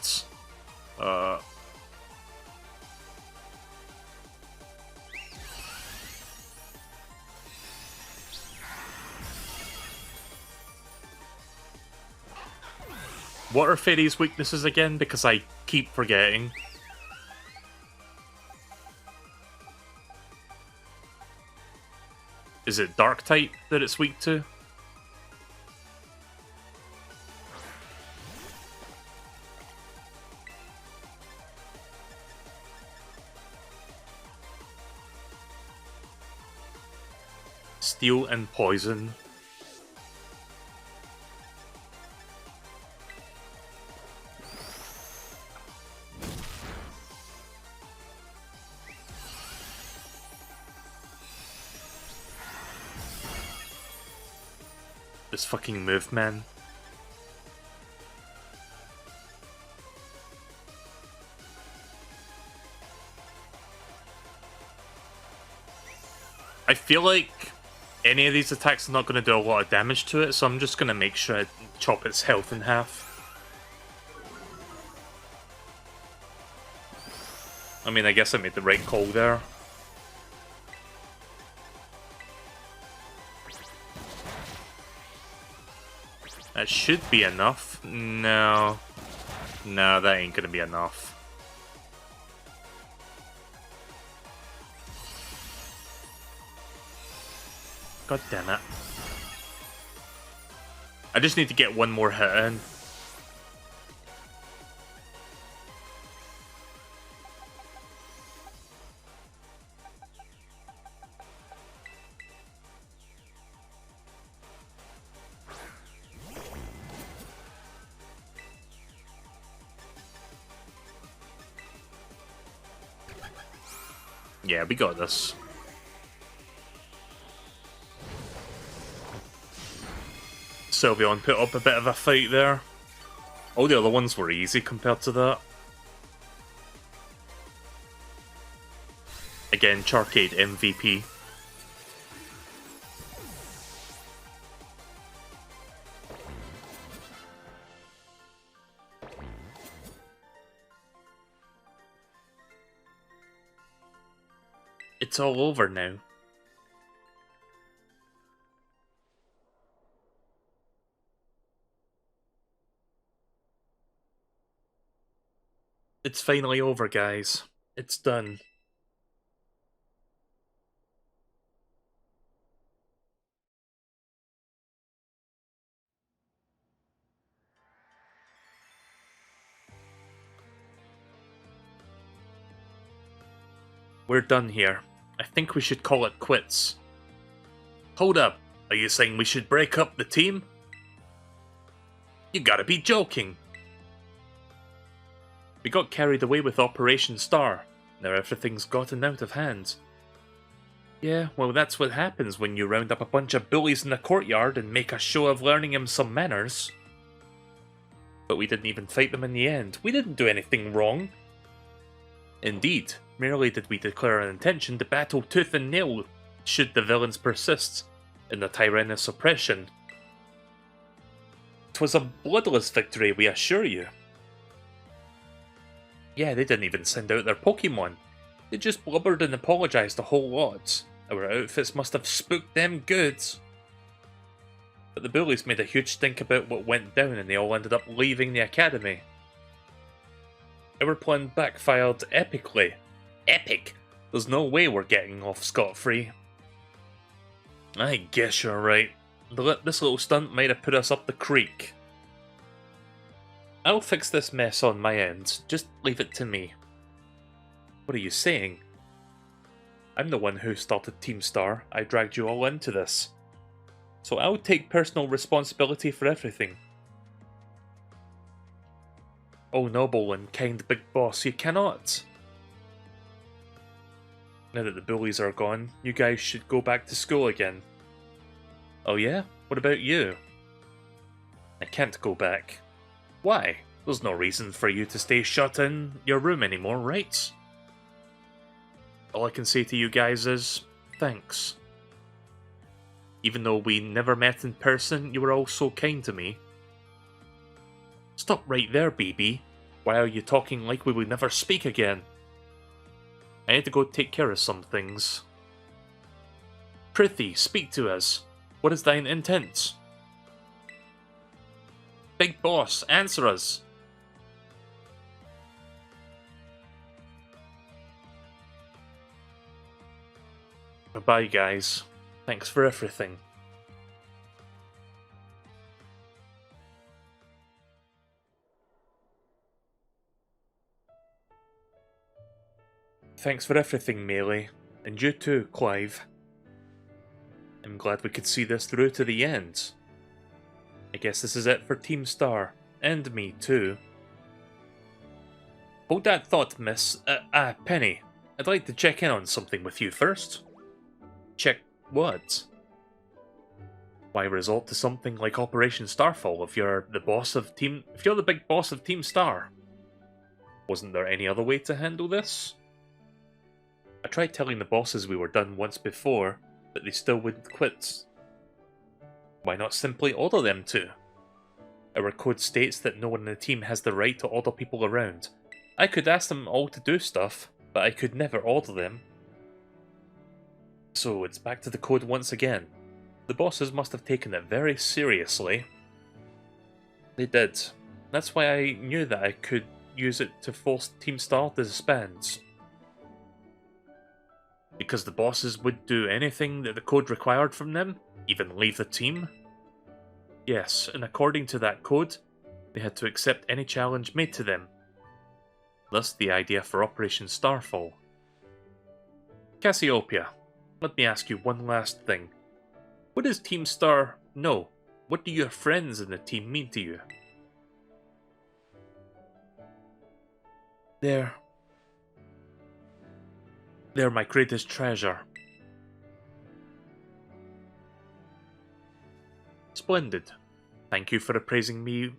What are Fairy's weaknesses again? Because I keep forgetting. Is it Dark type that it's weak to? Steel and Poison. This fucking move, man. I feel like any of these attacks are not going to do a lot of damage to it, so I'm just going to make sure I chop its health in half. I mean, I guess I made the right call there. That should be enough. No. No, that ain't gonna be enough. God damn it. I just need to get one more hit in. Yeah, we got this. Sylveon put up a bit of a fight there. All the other ones were easy compared to that. Again, Charcade MVP. It's all over now. It's finally over, guys. It's done. We're done here. I think we should call it quits. Hold up. Are you saying we should break up the team? You gotta be joking. We got carried away with Operation Star. Now everything's gotten out of hand. Yeah, well that's what happens when you round up a bunch of bullies in the courtyard and make a show of learning them some manners. But we didn't even fight them in the end. We didn't do anything wrong. Indeed, merely did we declare an intention to battle tooth and nail should the villains persist in the tyrannous oppression. 'Twas a bloodless victory, we assure you. Yeah, they didn't even send out their Pokémon. They just blubbered and apologised a whole lot. Our outfits must have spooked them good. But the bullies made a huge stink about what went down and they all ended up leaving the academy. Our plan backfired epically. Epic! There's no way we're getting off scot-free. I guess you're right. This little stunt might have put us up the creek. I'll fix this mess on my end. Just leave it to me. What are you saying? I'm the one who started Team Star. I dragged you all into this. So I'll take personal responsibility for everything. Oh, noble and kind big boss, you cannot. Now that the bullies are gone, you guys should go back to school again. Oh yeah? What about you? I can't go back. Why? There's no reason for you to stay shut in your room anymore, right? All I can say to you guys is, thanks. Even though we never met in person, you were all so kind to me. Stop right there, BB. Why are you talking like we will never speak again? I need to go take care of some things. Prithee, speak to us. What is thine intent? Big boss, answer us. Bye guys. Thanks for everything. Thanks for everything, Melee. And you too, Clive. I'm glad we could see this through to the end. I guess this is it for Team Star. And me too. Hold that thought, Miss... Penny. I'd like to check in on something with you first. Check what? Why resort to something like Operation Starfall if you're the big boss of Team Star? Wasn't there any other way to handle this? I tried telling the bosses we were done once before, but they still wouldn't quit. Why not simply order them to? Our code states that no one in the team has the right to order people around. I could ask them all to do stuff, but I could never order them. So it's back to the code once again. The bosses must have taken it very seriously. They did. That's why I knew that I could use it to force Team Star to disband. Because the bosses would do anything that the code required from them, even leave the team? Yes, and according to that code, they had to accept any challenge made to them. Thus the idea for Operation Starfall. Cassiopia, let me ask you one last thing. What does Team Star know? What do your friends in the team mean to you? They're my greatest treasure. Splendid. Thank you for apprising me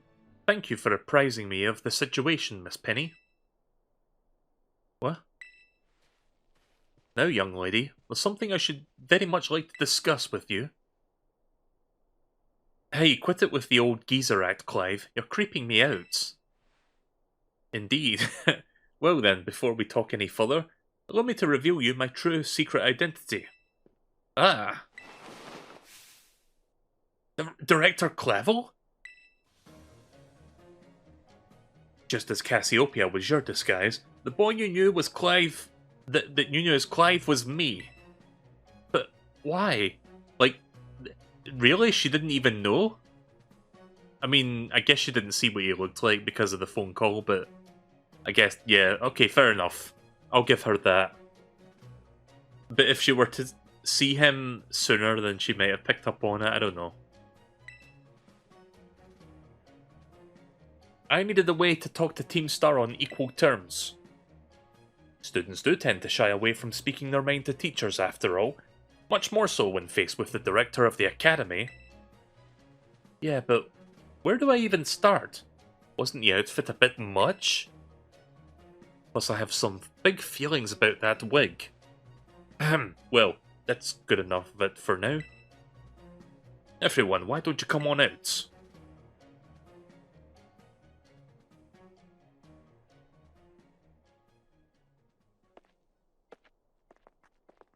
of the situation, Miss Penny. What? Now, young lady, there's something I should very much like to discuss with you. Hey, quit it with the old geezer act, Clive. You're creeping me out. Indeed. Well then, before we talk any further, allow me to reveal you my true secret identity. Ah. Director Clavel? Just as Cassiopia was your disguise, the boy you knew was Clive... that you knew as Clive was me. But why? Like, really? She didn't even know? I mean, I guess she didn't see what he looked like because of the phone call, but... I guess, yeah, okay, fair enough. I'll give her that. But if she were to see him sooner, then she might have picked up on it, I don't know. I needed a way to talk to Team Star on equal terms. Students do tend to shy away from speaking their mind to teachers, after all. Much more so when faced with the director of the academy. Yeah, but where do I even start? Wasn't the outfit a bit much? Plus I have some big feelings about that wig. Well, that's good enough of it for now. Everyone, why don't you come on out?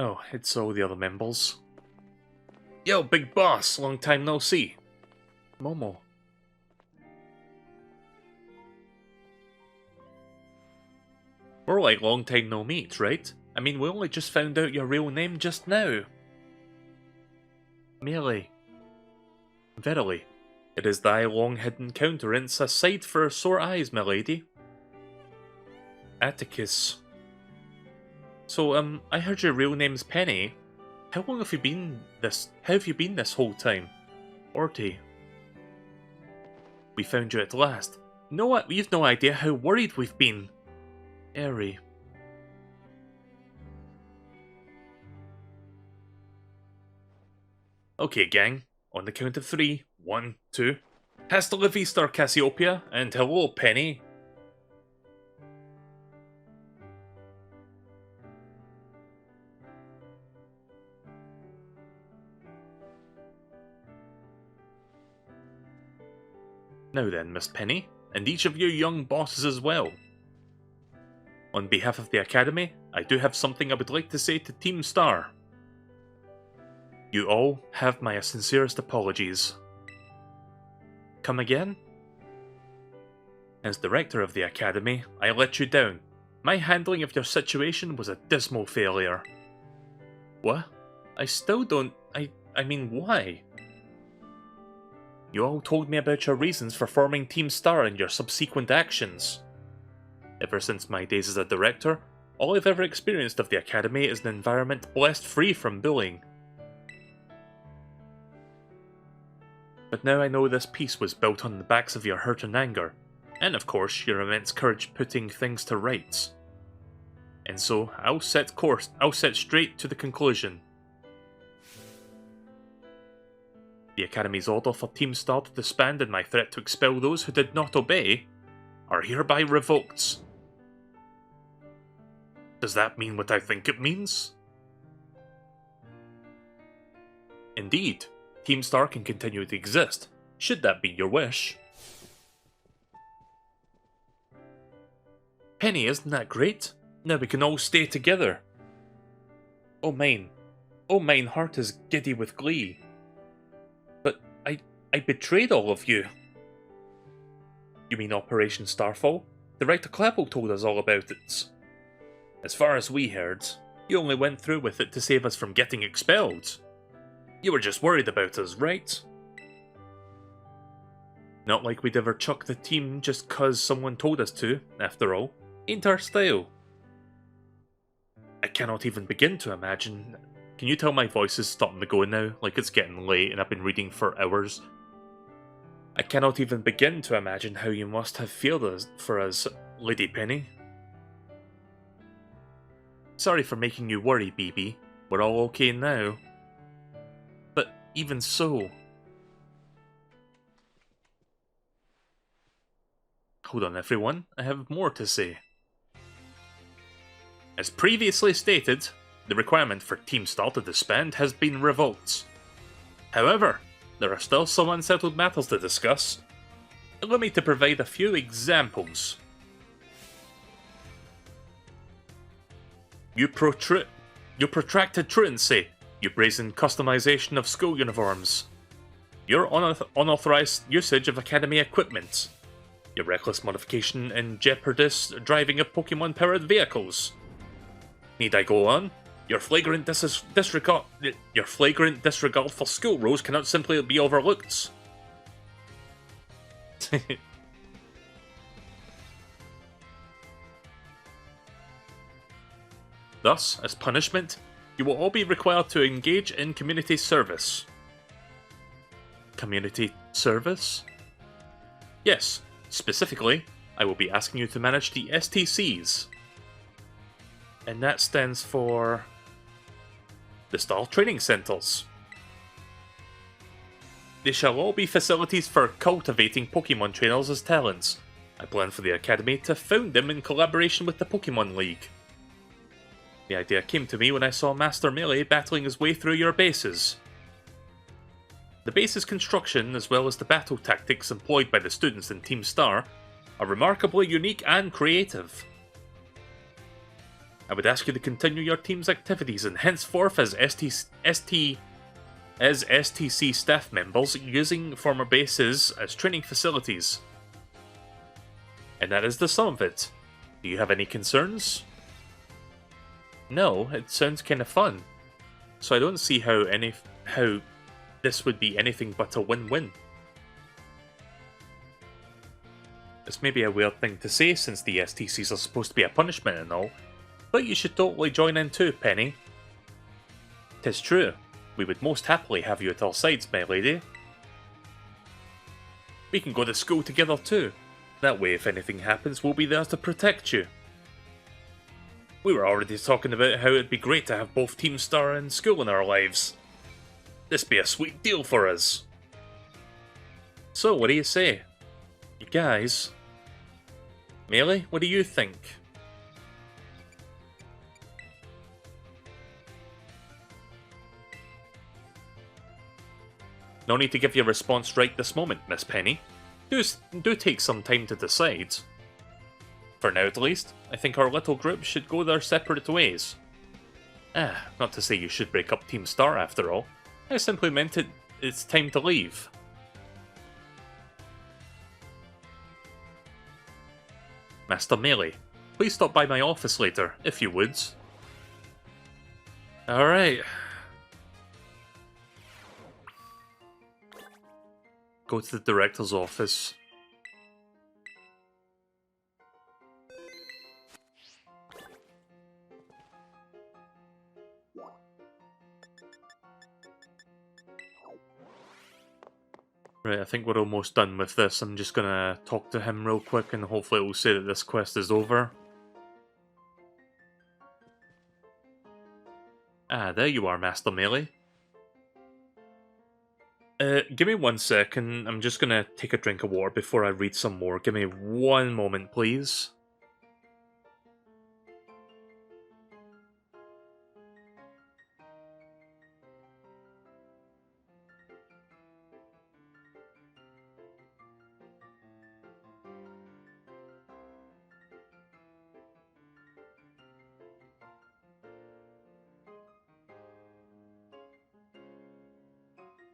Oh, it's all the other members. Yo, big boss, long time no see. Momo. More like long time no meet, right? I mean, we only just found out your real name just now. Melee. Verily, it is thy long-hidden countenance, a sight for sore eyes, my lady. Atticus. So, I heard your real name's Penny. How long have you been this whole time? Orty. We found you at last. You know what? You've no idea how worried we've been. Airy. Okay, gang. On the count of 3. 1, 2. Hasta la vista, Cassiopia, and hello, Penny. Now then, Miss Penny, and each of you young bosses as well. On behalf of the Academy, I do have something I would like to say to Team Star. You all have my sincerest apologies. Come again? As director of the Academy, I let you down. My handling of your situation was a dismal failure. What? I still don't... I mean, why? You all told me about your reasons for forming Team Star and your subsequent actions. Ever since my days as a director, all I've ever experienced of the Academy is an environment blessed free from bullying. But now I know this peace was built on the backs of your hurt and anger, and of course your immense courage putting things to rights. And so, I'll set straight to the conclusion. The Academy's order for Team Star to disband and my threat to expel those who did not obey are hereby revoked. Does that mean what I think it means? Indeed, Team Star can continue to exist, should that be your wish. Penny, isn't that great? Now we can all stay together. Oh mine heart is giddy with glee. But I betrayed all of you. You mean Operation Starfall? Director Clapple told us all about it. As far as we heard, You only went through with it to save us from getting expelled. You were just worried about us, right? Not like we'd ever chuck the team just cause someone told us to, after all. Ain't our style. I cannot even begin to imagine. Can you tell my voice is starting to go now? Like it's getting late and I've been reading for hours. I cannot even begin to imagine how you must have felt for us, Lady Penny. Sorry for making you worry, BB. We're all okay now. But even so... Hold on everyone, I have more to say. As previously stated, the requirement for Team Star to disband has been revoked. However, there are still some unsettled matters to discuss. Allow me to provide a few examples. Your protracted truancy, your brazen customization of school uniforms, your unauthorized usage of Academy equipment, your reckless modification and jeopardous driving of Pokémon-powered vehicles. Need I go on? Your flagrant disregard for school rules cannot simply be overlooked. Thus, as punishment, you will all be required to engage in community service. Community service? Yes, specifically, I will be asking you to manage the STCs. And that stands for... the Star Training Centers. They shall all be facilities for cultivating Pokemon trainers as talents. I plan for the Academy to found them in collaboration with the Pokemon League. The idea came to me when I saw Master Melee battling his way through your bases. The base's construction, as well as the battle tactics employed by the students in Team Star, are remarkably unique and creative. I would ask you to continue your team's activities and henceforth as STC staff members using former bases as training facilities. And that is the sum of it. Do you have any concerns? No, it sounds kind of fun. So I don't see how this would be anything but a win-win. This may be a weird thing to say since the STCs are supposed to be a punishment and all, but you should totally join in too, Penny. 'Tis true. We would most happily have you at our sides, my lady. We can go to school together too. That way, if anything happens, we'll be there to protect you. We were already talking about how it'd be great to have both Team Star and school in our lives. This be a sweet deal for us. So, what do you say? You guys? Melee, what do you think? No need to give your response right this moment, Miss Penny. Do take some time to decide. For now at least, I think our little group should go their separate ways. Not to say you should break up Team Star after all. I simply meant it's time to leave. Master Melee, please stop by my office later, if you would. Alright. Go to the director's office. Right, I think we're almost done with this. I'm just gonna talk to him real quick and hopefully it will say that this quest is over. Ah, there you are, Master Melee. Give me 1 second. I'm just gonna take a drink of water before I read some more. Give me 1 moment, please.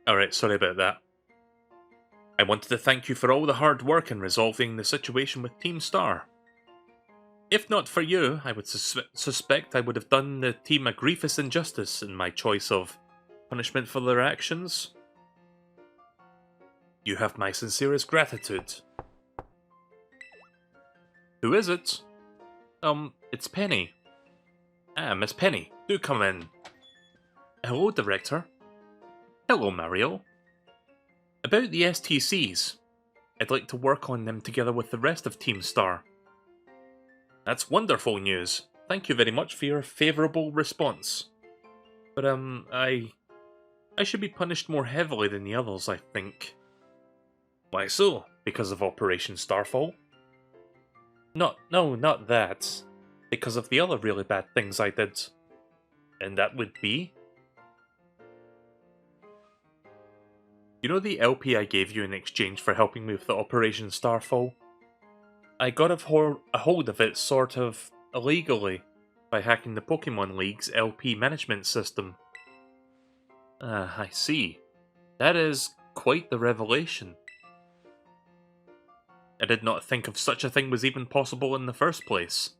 Alright, sorry about that. I wanted to thank you for all the hard work in resolving the situation with Team Star. If not for you, I would suspect I would have done the team a grievous injustice in my choice of punishment for their actions. You have my sincerest gratitude. Who is it? It's Penny. Ah, Miss Penny, do come in. Hello, Director. Hello, Mario. About the STCs, I'd like to work on them together with the rest of Team Star. That's wonderful news. Thank you very much for your favourable response. But, I should be punished more heavily than the others, I think. Why so? Because of Operation Starfall? No, not that. Because of the other really bad things I did. And that would be? You know the LP I gave you in exchange for helping me with the Operation Starfall? I got a hold of it sort of illegally by hacking the Pokémon League's LP management system. Ah, I see. That is quite the revelation. I did not think of such a thing was even possible in the first place.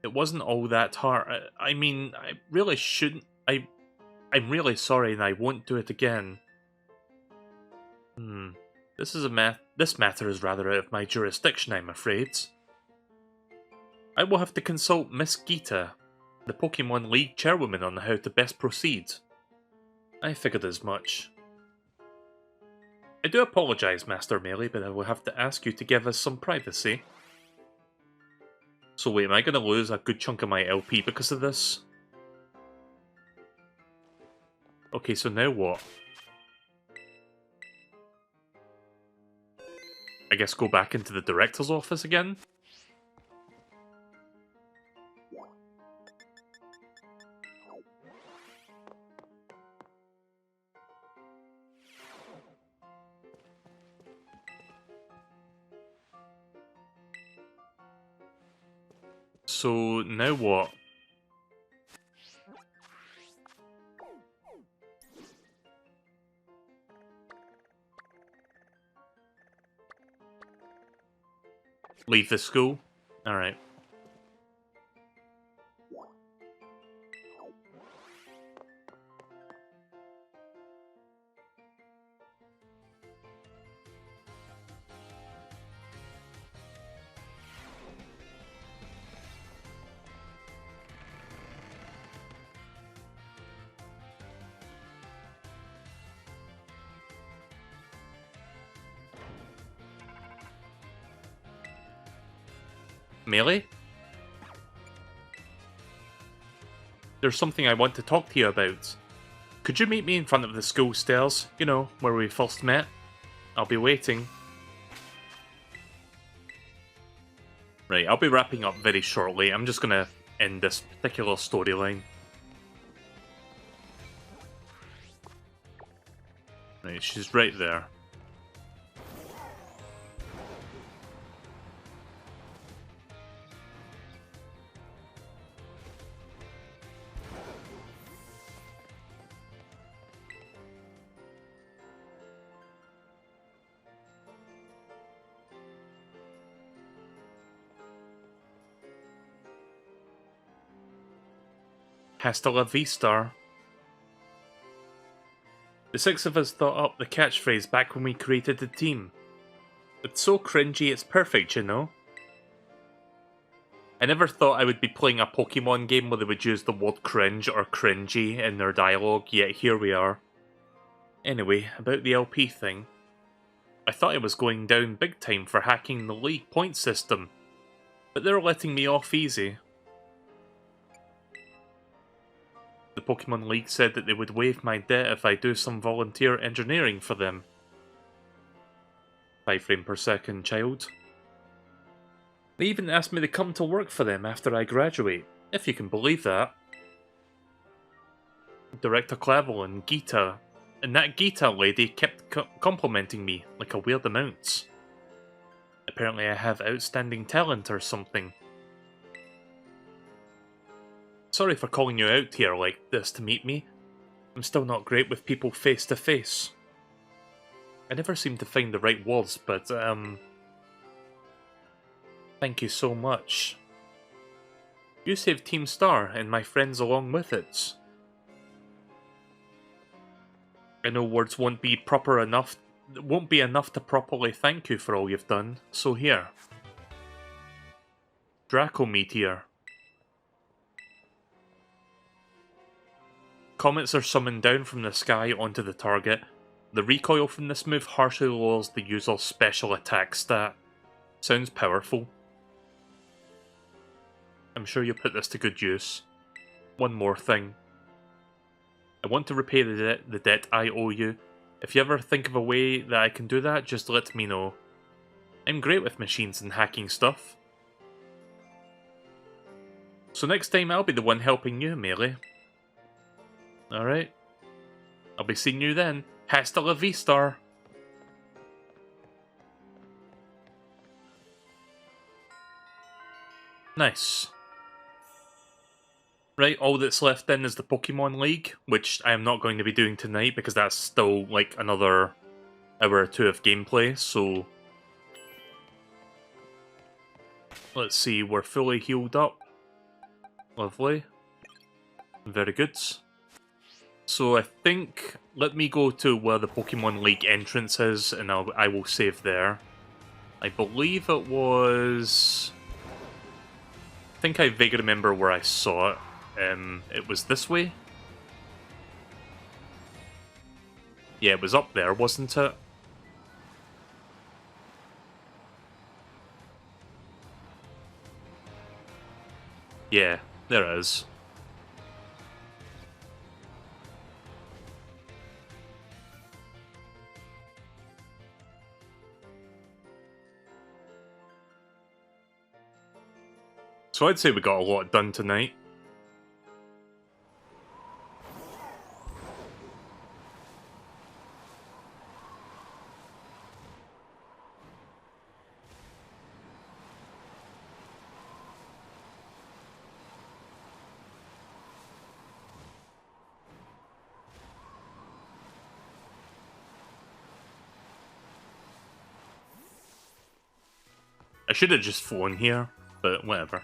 It wasn't all that hard. I mean, I really shouldn't. I'm really sorry, and I won't do it again. This matter is rather out of my jurisdiction, I'm afraid. I will have to consult Miss Gita, the Pokémon League chairwoman, on how to best proceed. I figured as much. I do apologise, Master Melee, but I will have to ask you to give us some privacy. So wait, am I going to lose a good chunk of my LP because of this? Okay, so now what? I guess go back into the director's office again? So, now what? Leave the school? Alright. Melee? There's something I want to talk to you about. Could you meet me in front of the school stairs? You know, where we first met? I'll be waiting. Right, I'll be wrapping up very shortly. I'm just gonna end this particular storyline. Right, she's right there. Hasta la vista. The six of us thought up the catchphrase back when we created the team. It's so cringy, it's perfect, you know? I never thought I would be playing a Pokemon game where they would use the word cringe or cringy in their dialogue, yet here we are. Anyway, about the LP thing. I thought I was going down big time for hacking the league point system, but they're letting me off easy. The Pokemon League said that they would waive my debt if I do some volunteer engineering for them. 5 frames per second, child. They even asked me to come to work for them after I graduate, if you can believe that. Director Clavel and Gita, and that Gita lady kept complimenting me like a weird amount. Apparently I have outstanding talent or something. Sorry for calling you out here like this to meet me. I'm still not great with people face to face. I never seem to find the right words, but, Thank you so much. You saved Team Star and my friends along with it. I know words won't be enough to properly thank you for all you've done, so here. Draco Meteor. Comets are summoned down from the sky onto the target. The recoil from this move harshly lowers the user's special attack stat. Sounds powerful. I'm sure you'll put this to good use. One more thing. I want to repay the debt I owe you. If you ever think of a way that I can do that, just let me know. I'm great with machines and hacking stuff. So next time I'll be the one helping you, Melee. Alright. I'll be seeing you then. Hasta la vista! Nice. Right, all that's left then is the Pokemon League, which I am not going to be doing tonight because that's still like another hour or two of gameplay, so... Let's see, we're fully healed up. Lovely. Very good. So I think, let me go to where the Pokemon League entrance is, and I will save there. I believe it was... I think I vaguely remember where I saw it. It was this way? Yeah, it was up there, wasn't it? Yeah, there it is. So I'd say we got a lot done tonight. I should have just flown here, but whatever.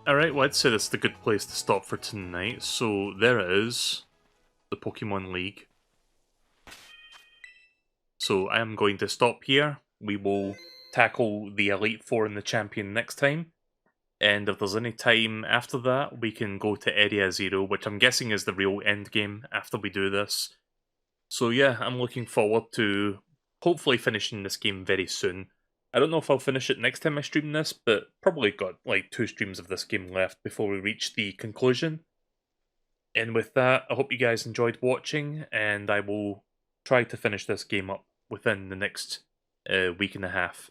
Alright, well I'd say that's the good place to stop for tonight. So there it is, the Pokemon League. So I am going to stop here. We will tackle the Elite Four and the Champion next time. And if there's any time after that, we can go to Area Zero, which I'm guessing is the real end game after we do this. So yeah, I'm looking forward to hopefully finishing this game very soon. I don't know if I'll finish it next time I stream this, but probably got like 2 streams of this game left before we reach the conclusion. And with that, I hope you guys enjoyed watching, and I will try to finish this game up within the next week and a half.